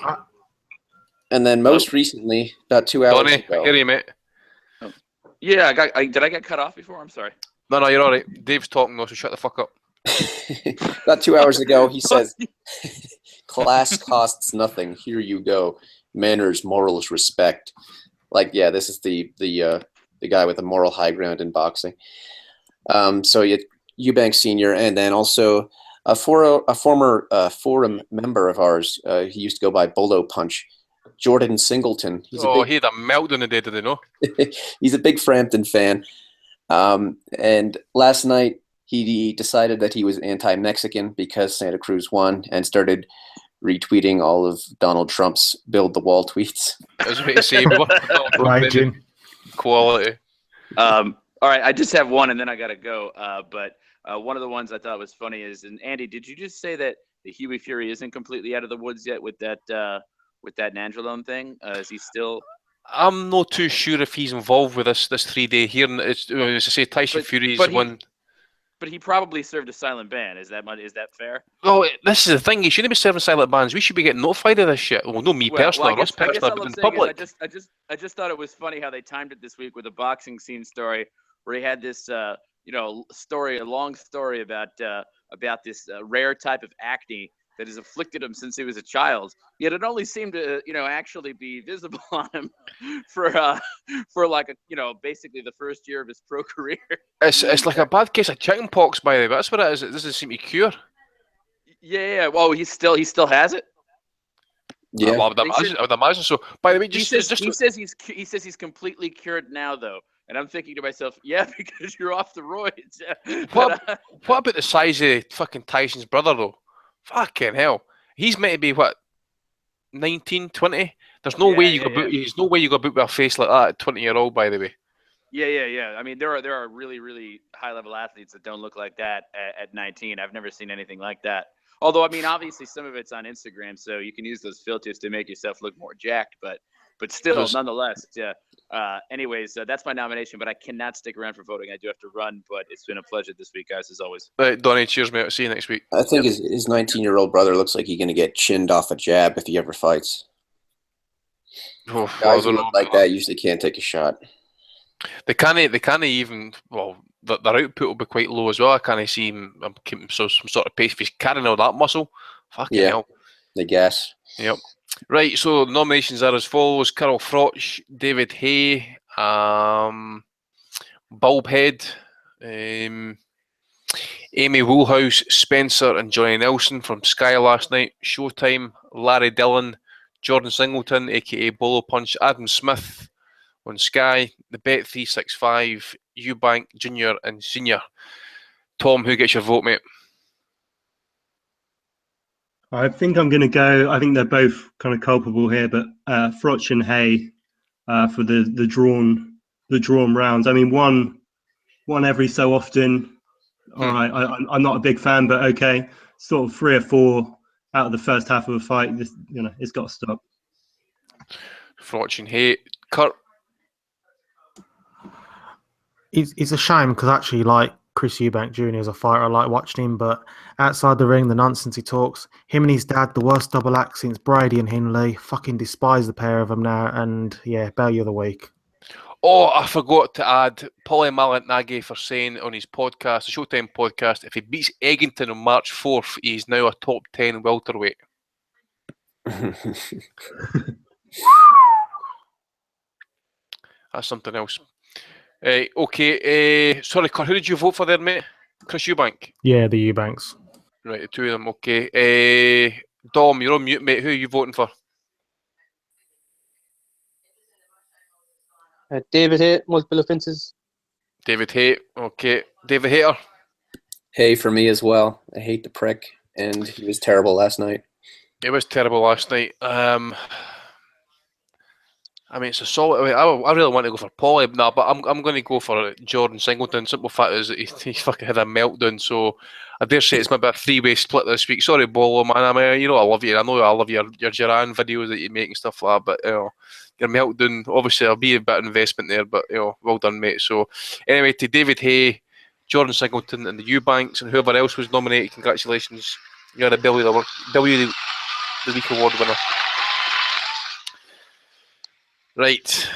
And then most recently, about 2 hours Donnie, ago. I hear you, mate. Yeah, did I get cut off before? I'm sorry. No, you're all right. Dave's talking though, so shut the fuck up. About 2 hours ago, he says, class costs nothing. Here you go. Manners, morals, respect. Like, yeah, this is the guy with the moral high ground in boxing. So Eubank Sr. and then also a former forum member of ours. He used to go by Bolo Punch. Jordan Singleton. He had a meltdown the day, did he know? He's a big Frampton fan. And last night he decided that he was anti-Mexican because Santa Cruz won and started retweeting all of Donald Trump's build the wall tweets. I was waiting to say Right, Jim. Quality. All right, I just have one and then I gotta go. But one of the ones I thought was funny is, and Andy, did you just say that the Huey Fury isn't completely out of the woods yet with that Nandrolone thing? Is he still? I'm not too sure if he's involved with this 3-day hearing. It's as I say, Tyson Fury's one. But he probably served a silent ban. Is that fair? Oh, this is the thing. He shouldn't be serving silent bans. We should be getting notified of this shit. Well, not me personally, or us personally, but in public. I just thought it was funny how they timed it this week with a boxing scene story where he had this, a long story about this rare type of acne that has afflicted him since he was a child. Yet it only seemed to, actually be visible on him for like basically the first year of his pro career. It's like a bad case of chicken pox, by the way. That's what it is. It doesn't seem to cure. Yeah. Well, he still has it. Yeah, well, I would imagine so. By the way, he says he's completely cured now, though. And I'm thinking to myself, yeah, because you're off the roids. What about the size of fucking Tyson's brother, though? Fucking hell. He's meant to be, 19, 20? There's no way you go boot with a face like that at 20-year-old, by the way. Yeah. I mean, there are really, really high-level athletes that don't look like that at 19. I've never seen anything like that. Although, I mean, obviously some of it's on Instagram, so you can use those filters to make yourself look more jacked. But but still, Does- nonetheless, yeah. Anyways, that's my nomination, but I cannot stick around for voting. I do have to run, but it's been a pleasure this week, guys, as always. Right, Donnie, cheers, mate. I'll see you next week. I think his 19-year-old brother looks like he's going to get chinned off a jab if he ever fights. Oh, Guys who look like that usually can't take a shot. They can't even. Well, their output will be quite low as well. I can't see him keeping some sort of pace. If he's carrying all that muscle, fucking hell. The gas. Yep. Right. So the nominations are as follows: Carl Frampton, David Hay, Bulbhead, Amy Woolhouse, Spencer, and Johnny Nelson from Sky last night. Showtime: Larry Dillon, Jordan Singleton, aka Bolo Punch, Adam Smith on Sky, the Bet 365, Eubank Junior and Senior. Tom, who gets your vote, mate? I think I'm going to go. I think they're both kind of culpable here, but Frotch and Hay for the drawn rounds. I mean, one every so often. All right, I'm not a big fan, but okay. Sort of 3 or 4 out of the first half of a fight. It's got to stop. Frotch and Hay. Kurt. It's a shame because actually, like Chris Eubank Jr. as a fighter, I like watching him, but outside the ring, the nonsense he talks, him and his dad, the worst double act since Brady and Hindley, fucking despise the pair of them now, and yeah, Belly of the Week. Oh, I forgot to add Paulie Malignaggi for saying on his podcast, the Showtime podcast, if he beats Eggington on March 4th, he's now a top 10 welterweight. That's something else. Okay, sorry, Kurt, who did you vote for there, mate? Chris Eubank? Yeah, the Eubanks. Right, the two of them, okay. Dom, you're on mute, mate. Who are you voting for? David Hay, multiple offences. David Hay, okay. David Hayter? Hay for me as well. I hate the prick, and he was terrible last night. It was terrible last night. I mean, it's a solid. I really want to go for Paulie, but I'm going to go for Jordan Singleton. Simple fact is that he fucking had a meltdown. So I dare say it's maybe a 3-way split this week. Sorry, Bolo, man. I mean, I love you. I know I love your Duran videos that you make and stuff like that. But your meltdown, obviously, there'll be a bit of investment there. But well done, mate. So anyway, to David Hay, Jordan Singleton, and the Eubanks, and whoever else was nominated, congratulations. You're a W the Week award winner. Right,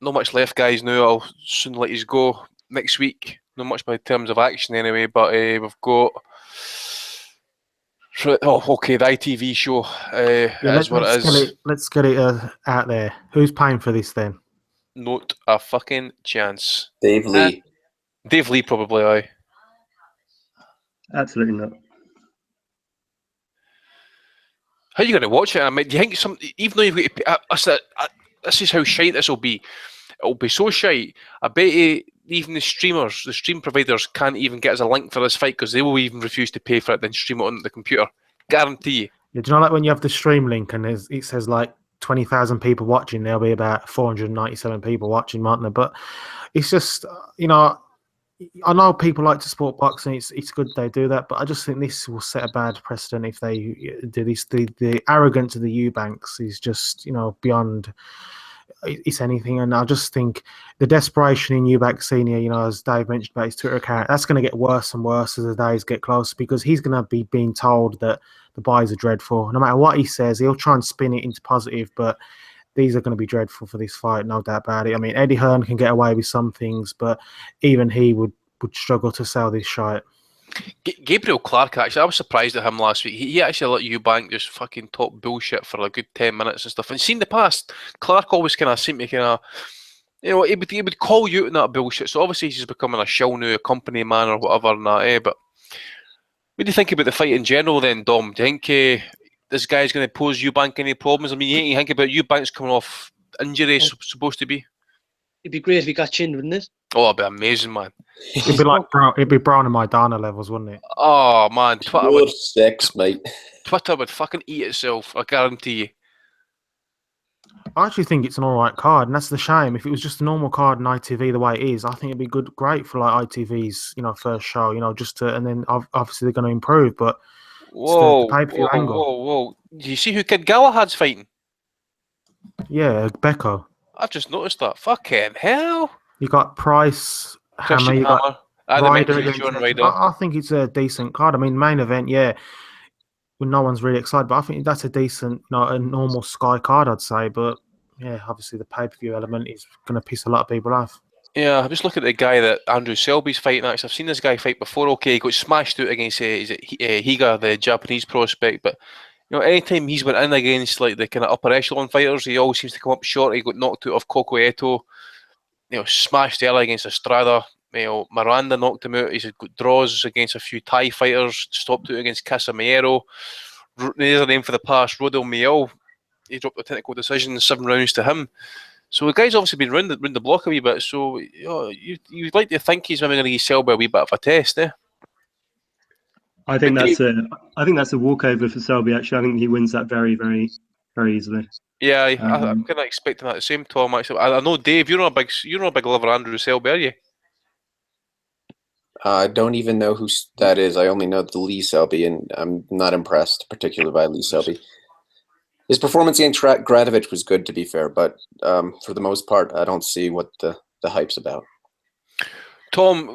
not much left, guys. Now I'll soon let you go. Next week, not much by terms of action anyway, but we've got. Oh, okay, the ITV show is what it is. Let's get it out there. Who's paying for this then? Not a fucking chance. Dave Lee. Dave Lee, probably. Aye. Absolutely not. How are you going to watch it? I mean, do you think even though you've got to this is how shite this will be. It'll be so shite. I bet you even the stream providers can't even get us a link for this fight because they will even refuse to pay for it, then stream it on the computer. Guarantee you. Yeah, do you know like when you have the stream link and it says like 20,000 people watching, there'll be about 497 people watching, aren't there? But it's just, I know people like to support boxing. It's good they do that, but I just think this will set a bad precedent if they do this. The arrogance of the Eubanks is just beyond it's anything. And I just think the desperation in Eubank Senior, as Dave mentioned about his Twitter account, that's going to get worse and worse as the days get closer because he's going to be being told that the buys are dreadful. No matter what he says, he'll try and spin it into positive, but these are going to be dreadful for this fight, no doubt about it. I mean, Eddie Hearn can get away with some things, but even he would struggle to sell this shite. Gabriel Clark, actually, I was surprised at him last week. He actually let Eubank just fucking talk bullshit for a good 10 minutes and stuff. And seen the past, Clark always kind of seemed to he would call you out on that bullshit. So obviously he's just becoming a shill now, a company man or whatever and that, But what do you think about the fight in general then, Dom? Do you think this guy's going to pose Eubank any problems? I mean, you think about Eubank's coming off injury, supposed to be? It'd be great if he got chinned, wouldn't it? Oh, it'd be amazing, man. It'd be Brown and Maidana levels, wouldn't it? Oh, man. Twitter would, 6, mate. Twitter would fucking eat itself, I guarantee you. I actually think it's an alright card, and that's the shame. If it was just a normal card in ITV the way it is, I think it'd be great for like ITV's, first show, and then obviously they're going to improve, but whoa, the pay-per-view angle. Whoa. Do you see who Kid Galahad's fighting? Yeah, Becco. I've just noticed that. Fucking hell. You got Price, Hammer, Christian you got Hammer. I had Ryder mentioned against Sean Hatton. Ryder. I think it's a decent card. I mean, main event, yeah. Well, no one's really excited, but I think that's a decent, a normal Sky card, I'd say. But yeah, obviously the pay-per-view element is going to piss a lot of people off. Yeah, I'm just looking at the guy that Andrew Selby's fighting. Actually, I've seen this guy fight before. Okay, he got smashed out against Higa, the Japanese prospect. But anytime he's went in against like the kind of upper echelon fighters, he always seems to come up short. He got knocked out of Coco Eto. Smashed early against Estrada. Miranda knocked him out. He's got draws against a few Thai fighters. Stopped out against Casimiro. There's a name for the past. Rodel Miel. He dropped a technical decision, 7 rounds to him. So the guy's obviously been round the block a wee bit. So you'd like to think he's maybe going to give Selby a wee bit of a test, eh? I think that's a walkover for Selby. Actually, I think he wins that very, very, very easily. Yeah, I'm kind of expecting that the same, Tom. Actually, I know Dave. You're not a big lover of Andrew Selby, are you? I don't even know who that is. I only know the Lee Selby, and I'm not impressed particularly by Lee Selby. His performance against Gradovich was good, to be fair, but for the most part, I don't see what the hype's about. Tom,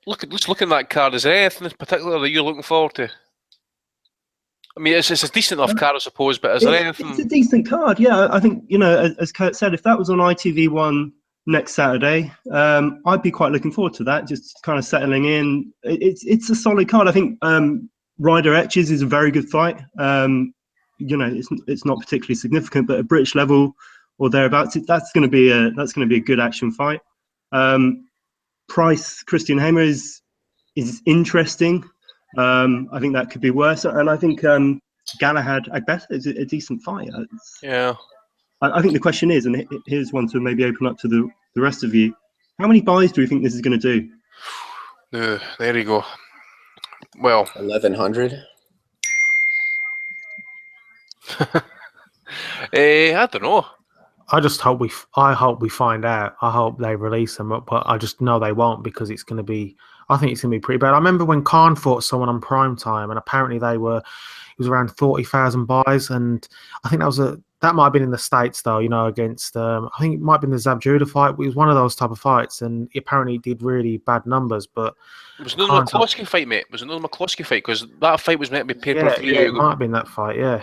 let's look at that card. Is there anything in particular that you're looking forward to? I mean, it's a decent enough card, I suppose, but is there anything? It's a decent card, yeah. I think, as Kurt said, if that was on ITV1 next Saturday, I'd be quite looking forward to that, just kind of settling in. It's a solid card. I think Ryder Etches is a very good fight. It's not particularly significant, but at British level or thereabouts, that's going to be a good action fight. Price Christian Hamer is interesting. I think that could be worse, and I think Galahad Agbeta is a decent fight. Yeah. I think the question is, and here's one to maybe open up to the rest of you: how many buys do we think this is going to do? There you go. Well, 1,100. I don't know. I hope we find out. I hope they release them, but I just know they won't because it's going to be. I think it's going to be pretty bad. I remember when Khan fought someone on prime time, and apparently it was around 40,000 buys, and I think that might have been in the States though. Against I think it might have been the Zab Judah fight. It was one of those type of fights, and it apparently did really bad numbers. But it was another McCloskey fight, mate. It was another McCloskey fight because that fight was meant to be pay-per-view. Yeah, it might have been that fight. Yeah.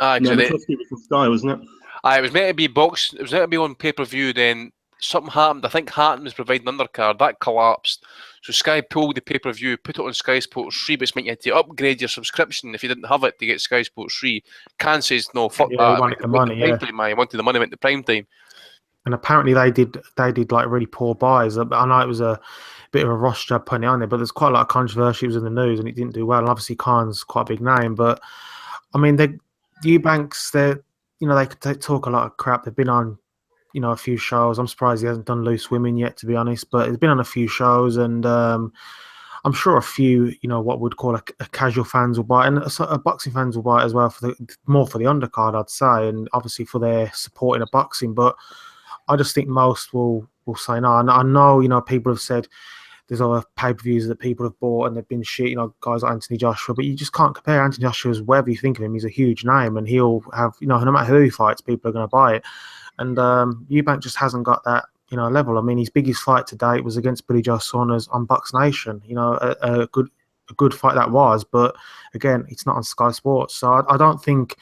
McCloskey was the Sky, wasn't it? It was meant to be boxed. It was meant to be on pay-per-view. Then something happened. I think Hatton was providing undercard. That collapsed. So Sky pulled the pay-per-view, put it on Sky Sports 3, but it's meant you had to upgrade your subscription if you didn't have it to get Sky Sports 3. Khan says no, fuck that. He wanted the money, I wanted the money, went to prime time. And apparently they did like really poor buys. I know it was a bit of a rush job putting it on there, but there's quite a lot of controversy. It was in the news and it didn't do well. And obviously Khan's quite a big name, but I mean, Eubanks, they talk a lot of crap. They've been on, a few shows. I'm surprised he hasn't done Loose Women yet, to be honest. But he's been on a few shows, and I'm sure a few, what we'd call a casual fans will buy, and a boxing fans will buy it as well more for the undercard, I'd say, and obviously for their support in a boxing. But I just think most will say no. And I know, people have said there's other pay-per-views that people have bought and they've been shit, guys like Anthony Joshua, but you just can't compare Anthony Joshua's, whatever you think of him, he's a huge name and he'll have, no matter who he fights, people are going to buy it. And Eubank just hasn't got that, level. I mean, his biggest fight to date was against Billy Joe Saunders on Box Nation, a good fight that was, but again, it's not on Sky Sports. So I don't think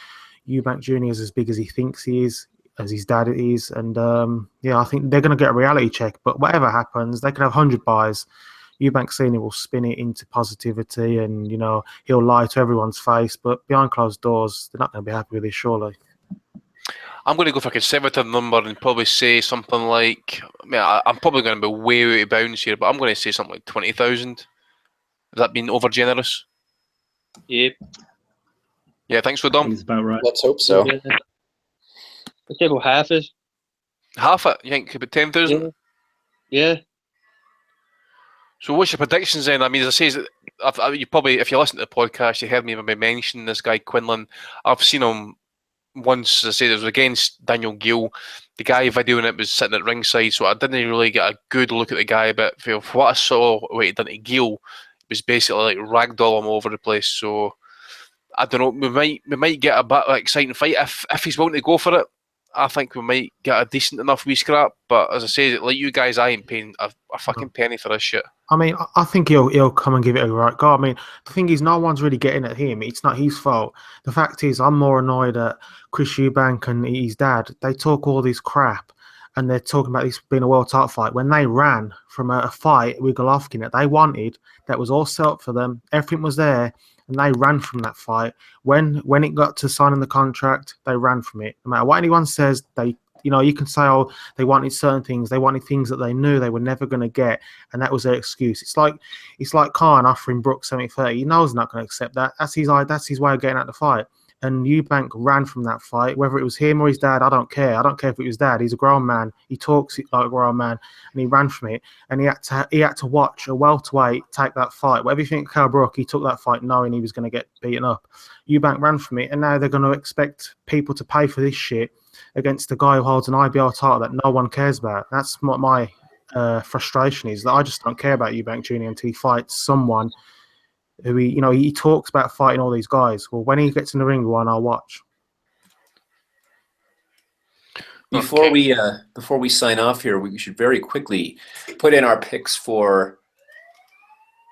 Eubank Jr. is as big as he thinks he is, as his dad is, and I think they're going to get a reality check. But whatever happens, they can have 100 buys. Eubank Senior will spin it into positivity, and he'll lie to everyone's face. But behind closed doors, they're not going to be happy with this, surely. I'm going to go for a conservative number and probably say something like, I'm probably going to be way out of bounds here, but I'm going to say something like 20,000. Has that been over generous? Yep. Yeah, thanks for Dom. It's about right. Let's hope so. Yeah. I'd say about half it. Half it? You think about 10,000? Yeah. So what's your predictions then? I mean, as I say, you probably, if you listen to the podcast, you heard me maybe mention this guy Quinlan. I've seen him once. As I said, it was against Daniel Gill. The guy videoing it was sitting at ringside, so I didn't really get a good look at the guy. But for what I saw, what he'd done to Gill, it was basically like ragdoll him over the place. So I don't know. We might get a bit of an exciting fight if he's willing to go for it. I think we might get a decent enough wee scrap. But as I say, like you guys, I ain't paying a fucking penny for this shit. I mean, I think he'll come and give it a right go. I mean, the thing is, no one's really getting at him. It's not his fault. The fact is, I'm more annoyed at Chris Eubank and his dad. They talk all this crap, and they're talking about this being a world title fight. When they ran from a fight with Golovkin that they wanted, that was all set up for them, everything was there, and they ran from that fight. When it got to signing the contract, they ran from it. No matter what anyone says, you can say, oh, they wanted certain things. They wanted things that they knew they were never going to get, and that was their excuse. It's like Khan offering Brook 70-30. He knows he's not going to accept that. That's his way of getting out of the fight. And Eubank ran from that fight, whether it was him or his dad. I don't care. I don't care if it was dad. He's a grown man. He talks like a grown man, and he ran from it. And he had to watch a welterweight take that fight. Whatever you think of Kell Brook, he took that fight knowing he was going to get beaten up. Eubank ran from it, and now they're going to expect people to pay for this shit against the guy who holds an IBL title that no one cares about. That's what my frustration is, that I just don't care about Eubank Jr. until he fights someone who he talks about fighting all these guys. Well, when he gets in the ring, one I'll watch. Before we sign off here, we should very quickly put in our picks for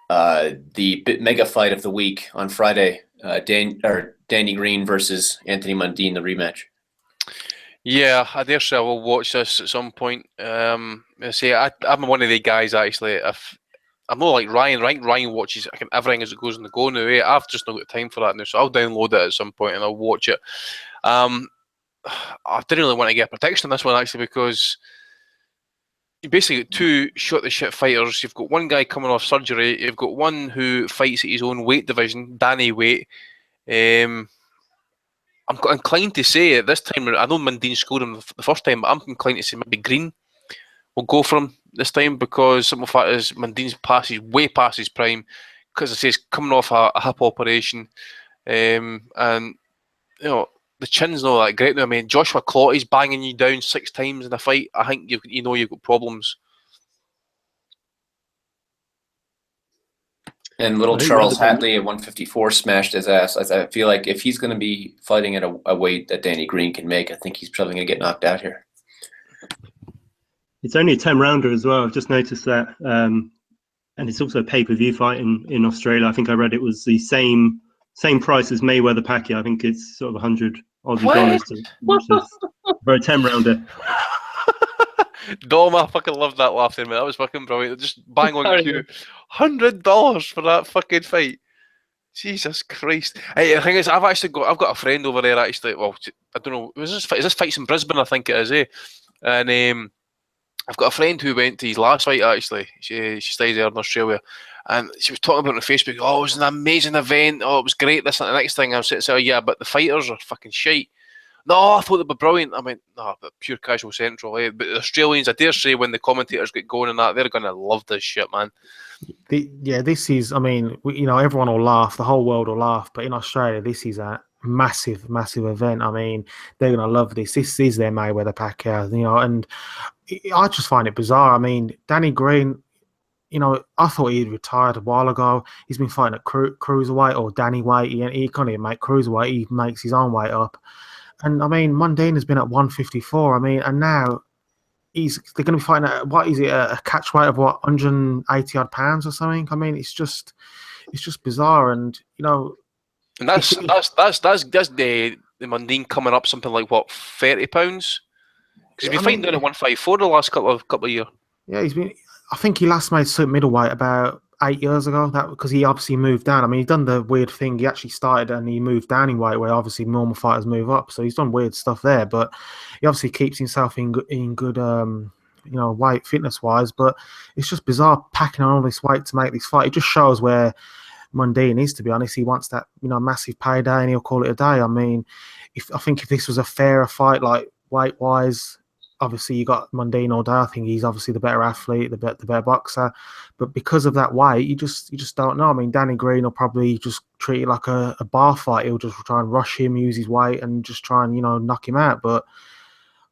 the mega fight of the week on Friday. Danny Green versus Anthony Mundine, the rematch. Yeah, I dare say I will watch this at some point. I'm one of the guys actually. If I'm not like Ryan. Ryan watches everything as it goes on the go now. I've just not got time for that now, so I'll download it at some point and I'll watch it. I didn't really want to get protection on this one actually, because you basically got two shot the shit fighters. You've got one guy coming off surgery. You've got one who fights at his own weight division, Danny weight. I'm inclined to say at this time, I know Mundine scored him the first time, but I'm inclined to say maybe Green will go for him this time, because simple fact is Mundine's way past his prime, because I say he's coming off a hip operation, and the chin's not that great now. I mean, Joshua Clotty's banging you down 6 times in a fight. I think you've got problems. And little Charles Hatley at 154 smashed his ass. I feel like if he's going to be fighting at a weight that Danny Green can make, I think he's probably going to get knocked out here. It's only a 10-rounder as well. I've just noticed that. And it's also a pay-per-view fight in Australia. I think I read it was the same price as Mayweather-Pacquiao. I think it's sort of 100 Aussie dollars to watch this for a 10-rounder. Dom, I fucking loved that laughing, man. That was fucking brilliant. Just bang on cue. $100 for that fucking fight. Jesus Christ. Hey, the thing is, I've got a friend over there actually. Well, I don't know. Is this fight's in Brisbane? I think it is, And I've got a friend who went to his last fight actually. She stays there in Australia, and she was talking about it on Facebook. Oh, it was an amazing event. Oh, it was great. This and the next thing I was saying, yeah, but the fighters are fucking shite. No, I thought they were brilliant. I mean, no, but pure casual central. But the Australians, I dare say, when the commentators get going and that, they're going to love this shit, man. This is, I mean, everyone will laugh. The whole world will laugh. But in Australia, this is a massive, massive event. I mean, they're going to love this. This is their Mayweather-Pacquiao, and I just find it bizarre. I mean, Danny Green, I thought he'd retired a while ago. He's been fighting at cruiserweight or Danny weight. He can't even make cruiserweight. He makes his own weight up. And I mean, Mundine has been at 154. I mean, and now they're going to be fighting at, what is it, a catch weight of 180 odd pounds or something. I mean, it's just bizarre, and and that's the Mundine coming up something like what, 30 pounds? Because he's been fighting down at 154 the last couple of years. Yeah, I think he last made super middleweight about 8 years ago. That because he obviously moved down. I mean, he's done the weird thing. He actually started and he moved down in weight, where obviously normal fighters move up. So he's done weird stuff there. But he obviously keeps himself in good weight fitness wise. But it's just bizarre packing on all this weight to make this fight. It just shows where Mundine is, to be honest. He wants that massive payday, and he'll call it a day. I mean, I think if this was a fairer fight, like weight wise, obviously you got Mundine all day. I think he's obviously the better athlete, the better boxer. But because of that weight, you just don't know. I mean, Danny Green will probably just treat it like a bar fight. He'll just try and rush him, use his weight, and just try and knock him out. But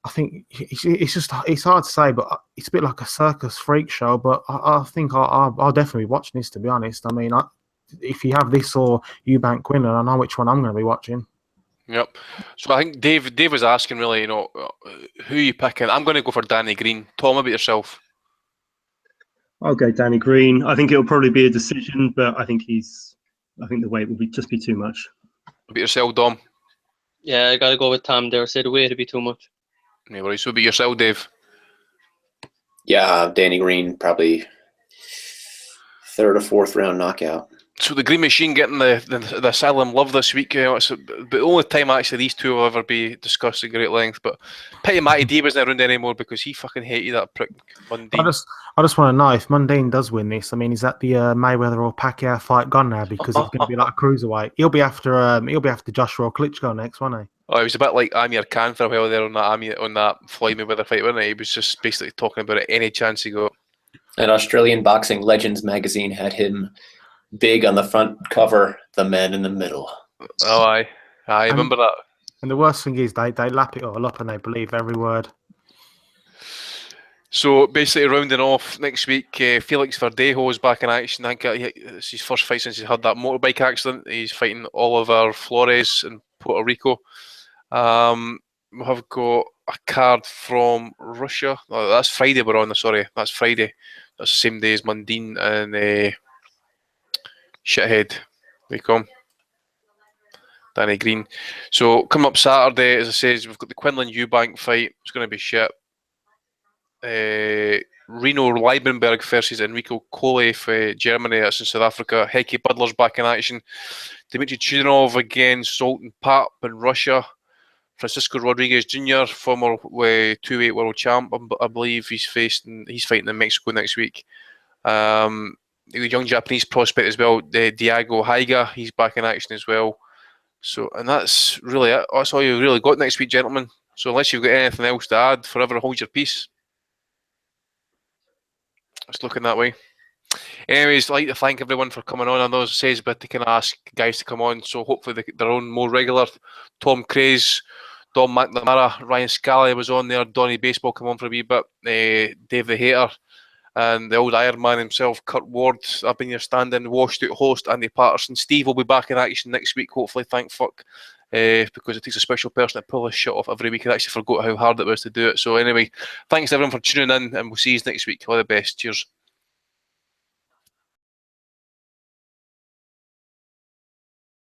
I think it's hard to say, but it's a bit like a circus freak show. But I think I'll definitely be watching this, to be honest. I mean, if you have this or Eubank winner, I know which one I'm going to be watching. Yep. So I think Dave was asking really, who are you picking? I'm going to go for Danny Green. Tom, how about yourself? I'll go Danny Green. I think it'll probably be a decision, but I think the weight will just be too much. How about yourself, Dom? Yeah, I gotta go with Tom there. Say the weight would be too much. No worries. So, about yourself, Dave? Yeah, Danny Green, probably 3rd or 4th round knockout. So the Green Machine getting the Asylum love this week. It's the only time actually these two will ever be discussed at great length. But Petty Matty D wasn't around anymore because he fucking hated that prick Mundine. I just want to know if Mundine does win this. I mean, is that the Mayweather or Pacquiao fight gone now? Because it's going to be like a cruiserweight. He'll be after Joshua Klitschko next, won't he? Oh, he was a bit like Amir Khan for a while there on that Floyd Mayweather fight, wasn't he? He was just basically talking about it any chance he got. And Australian Boxing Legends magazine had him big on the front cover, the man in the middle. Oh, I remember that. And the worst thing is they lap it all up and they believe every word. So basically, rounding off next week, Felix Verdejo is back in action. I think it's his first fight since he had that motorbike accident. He's fighting Oliver Flores in Puerto Rico. We have got a card from Russia. Oh, that's Friday we're on. Sorry, that's Friday. That's the same day as Mundine and Shithead. We come. Danny Green. So coming up Saturday, as I said, we've got the Quinlan Eubank fight. It's going to be shit. Reno Leibenberg versus Enrico Coley for Germany. That's in South Africa. Heike Budler's back in action. Dmitry Chudinov against Sultan Pap in Russia. Francisco Rodriguez Jr., former 2-weight world champ, I believe he's fighting in Mexico next week. The young Japanese prospect as well, Diego Haiga, he's back in action as well. So, and that's really it. That's all you've really got next week, gentlemen. So unless you've got anything else to add, forever hold your peace. It's looking that way. Anyways, I'd like to thank everyone for coming on. I know it says, but they can ask guys to come on, so hopefully they're on more regular. Tom Craze, Dom McNamara, Ryan Scally was on there, Donny Baseball come on for a wee bit, Dave the Hater, and the old Iron Man himself, Kurt Ward. I've been your stand-in washed out host, Andy Patterson. Steve will be back in action next week, hopefully, thank fuck, because it takes a special person to pull this shit off every week. I actually forgot how hard it was to do it. So anyway, thanks everyone for tuning in, and we'll see you next week. All the best. Cheers.